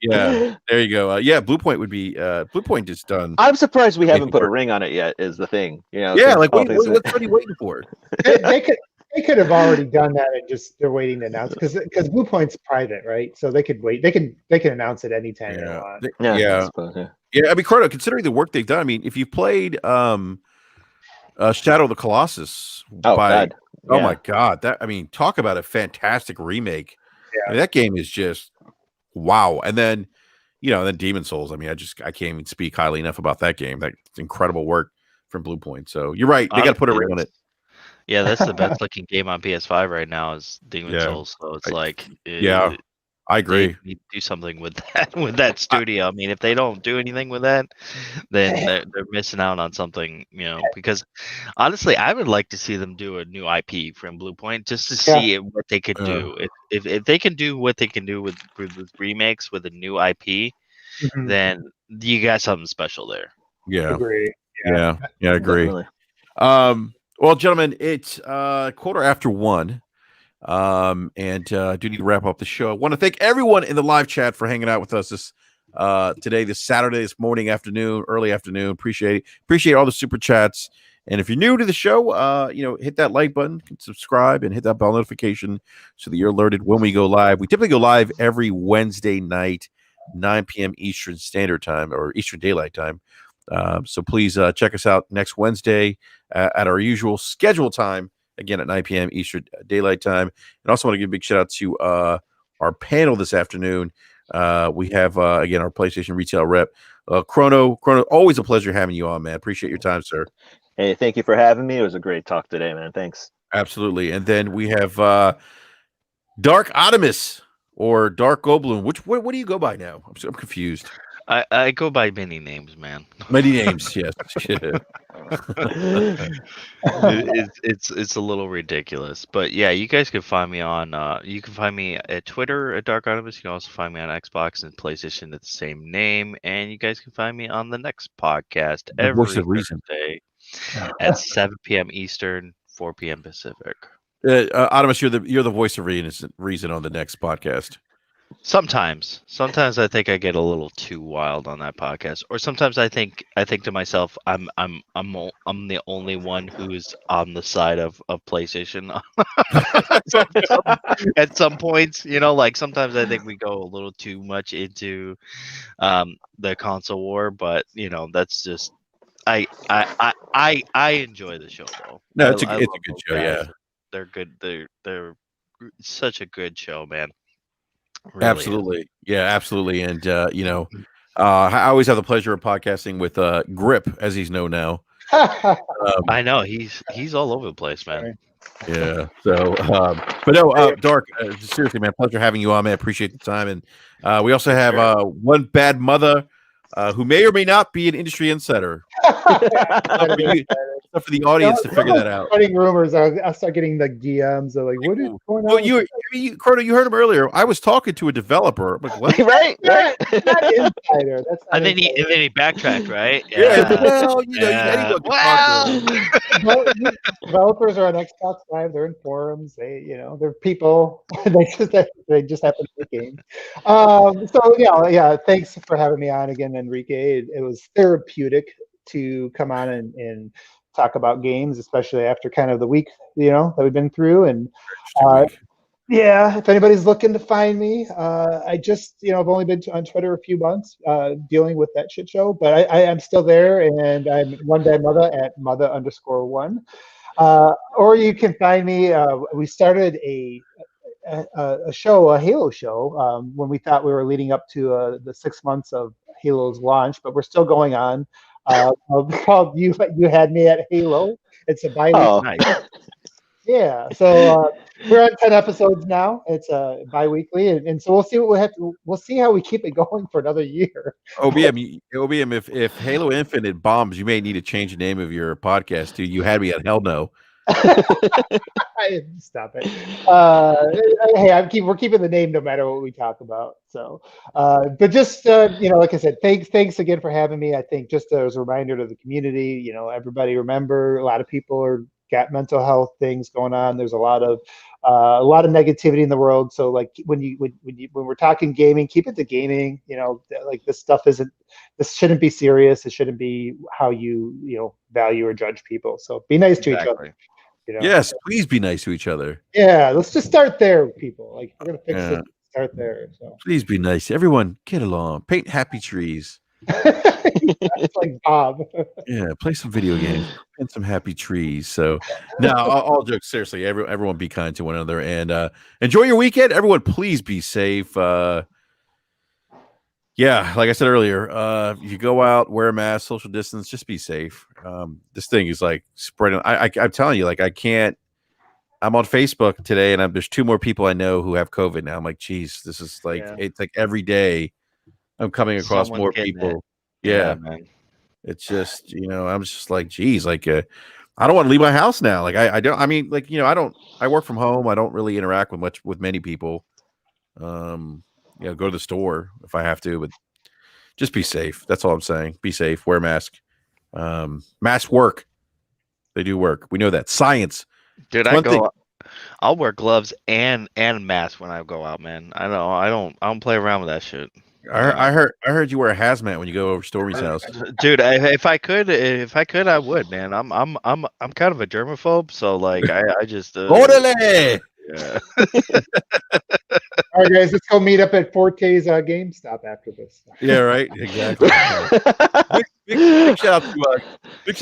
Yeah. There you go. Yeah, Bluepoint would be Bluepoint is done. I'm surprised we haven't put a ring on it yet. Is the thing, Yeah, like what's Sony waiting for? They could have already done that and just they're waiting to announce because Bluepoint's private, right? So they could wait. They can announce it anytime they want. Yeah. I mean, Cardo, considering the work they've done, I mean, if you've played Shadow of the Colossus oh my God, that I mean, talk about a fantastic remake. I mean, that game is just wow. And then then Demon Souls. I mean, I can't even speak highly enough about that game. That's incredible work from Bluepoint. So you're right. They got to put a ring on it. Yeah, that's the best looking game on PS5 right now is Demon Souls. So it's I agree. They need to do something with that studio. I mean, if they don't do anything with that, then they're missing out on something, because honestly, I would like to see them do a new IP from Blue Point just to see what they could do. If they can do what they can do with remakes with a new IP, then you got something special there. Yeah. Agree. Yeah. I agree. Definitely. Well, gentlemen, it's 1:15. And do need to wrap up the show. I want to thank everyone in the live chat for hanging out with us this Saturday, this morning, afternoon, early afternoon. Appreciate all the super chats. And if you're new to the show, hit that like button, subscribe, and hit that bell notification so that you're alerted when we go live. We typically go live every Wednesday night, 9 p.m. Eastern Standard Time or Eastern Daylight Time. So please check us out next Wednesday at our usual scheduled time. Again, at 9 p.m. Eastern Daylight Time. And also want to give a big shout out to our panel this afternoon. We have, again, our PlayStation retail rep, Chrono. Always a pleasure having you on, man. Appreciate your time, sir. Hey, thank you for having me. It was a great talk today, man. Thanks. Absolutely. And then we have Dark Optimus or Dark Goblin. What do you go by now? I'm confused. I go by many names, man. Many names, yes. It's a little ridiculous, but yeah, you guys can find me on. You can find me at Twitter at Dark Optimus. You can also find me on Xbox and PlayStation at the same name, and you guys can find me on the next podcast every Thursday at 7 p.m. Eastern, 4 p.m. Pacific. Optimus, you're the voice of reason on the next podcast. Sometimes I think I get a little too wild on that podcast, or sometimes I think to myself, I'm the only one who's on the side of PlayStation. At some points, like sometimes I think we go a little too much into the console war, but that's just I enjoy the show though. No, it's a good show. Yeah, they're good. They're such a good show, man. Really absolutely is. Yeah, absolutely. And I always have the pleasure of podcasting with Grip, as he's known now. I know he's all over the place, man. Yeah. So but no, Dark, seriously, man, pleasure having you on, man. Appreciate the time. And we also have one bad mother who may or may not be an industry insider. For the audience to figure that out. Spreading rumors, I start getting the DMs of like, what is going on? Chrono, you heard him earlier. I was talking to a developer. I'm like, what? right. Not insider. That's and then he backtracked, right? Yeah. Well, developers are on Xbox Live. They're in forums. They're people. they just happen to make games. So yeah. Thanks for having me on again, Enrique. It was therapeutic to come on and talk about games, especially after kind of the week, that we've been through. And if anybody's looking to find me, I just, I've only been on Twitter a few months dealing with that shit show, but I'm still there, and I'm One Bad Mother at mother_1. Or you can find me. We started a show, a Halo show, when we thought we were leading up to the 6 months of Halo's launch, but we're still going on. Called You Had Me at Halo. It's a bi-weekly. Nice. Yeah, so we're on 10 episodes now. It's bi-weekly, and so we'll see what we'll see how we keep it going for another year. OBM, if Halo Infinite bombs, you may need to change the name of your podcast to You Had Me at Hell No. Stop it. Hey, we're keeping the name no matter what we talk about. So, but just like I said, thanks again for having me. I think just as a reminder to the community, everybody remember, a lot of people got mental health things going on. There's a lot of negativity in the world. So like when we're talking gaming, keep it to gaming. Like this shouldn't be serious. It shouldn't be how you value or judge people. So be nice to each other. Yes, please be nice to each other. Yeah, let's just start there, people. Like we're gonna fix it. Start there. So please be nice. Everyone, get along. Paint happy trees. It's like Bob. Yeah, play some video games and some happy trees. So, no, all jokes seriously. Everyone, be kind to one another and enjoy your weekend. Everyone, please be safe. Yeah, like I said earlier, if you go out, wear a mask, social distance, just be safe. This thing is like spreading. I'm telling you, like I can't I'm on Facebook today, and there's 2 more people I know who have COVID now. I'm like, geez, this is like it's like every day I'm coming across Someone's more getting it. people. Yeah, Yeah, man. it's just I'm just like, geez, like I don't want to leave my house now. Like I don't. I mean, like I work from home. I don't really interact with many people. Go to the store if I have to, but just be safe. That's all I'm saying. Be safe. Wear a mask. Masks work. They do work. We know that. Science. Dude, It's one thing. I'll wear gloves and mask when I go out, man. I don't play around with that shit. I heard you wear a hazmat when you go over Stormy's house. Dude, if I could, I would, man. I'm kind of a germaphobe, so like I just Orale! yeah. All right, guys, let's go meet up at Forte's GameStop after this. Yeah, right. Exactly. big shout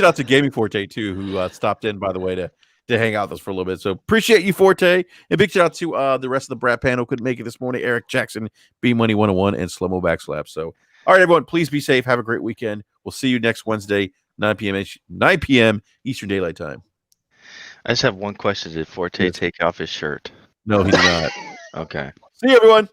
out to Gaming Forte too, who stopped in by the way to hang out with us for a little bit. So appreciate you, Forte, and big shout out to the rest of the BRAP panel. Couldn't make it this morning. Eric Jackson, B Money 101, and Slow Mo Backslap. So all right, everyone, please be safe. Have a great weekend. We'll see you next Wednesday, 9 p.m. Eastern Daylight Time. I just have one question. Did Forte take off his shirt? No, he did not. Okay. See you, everyone.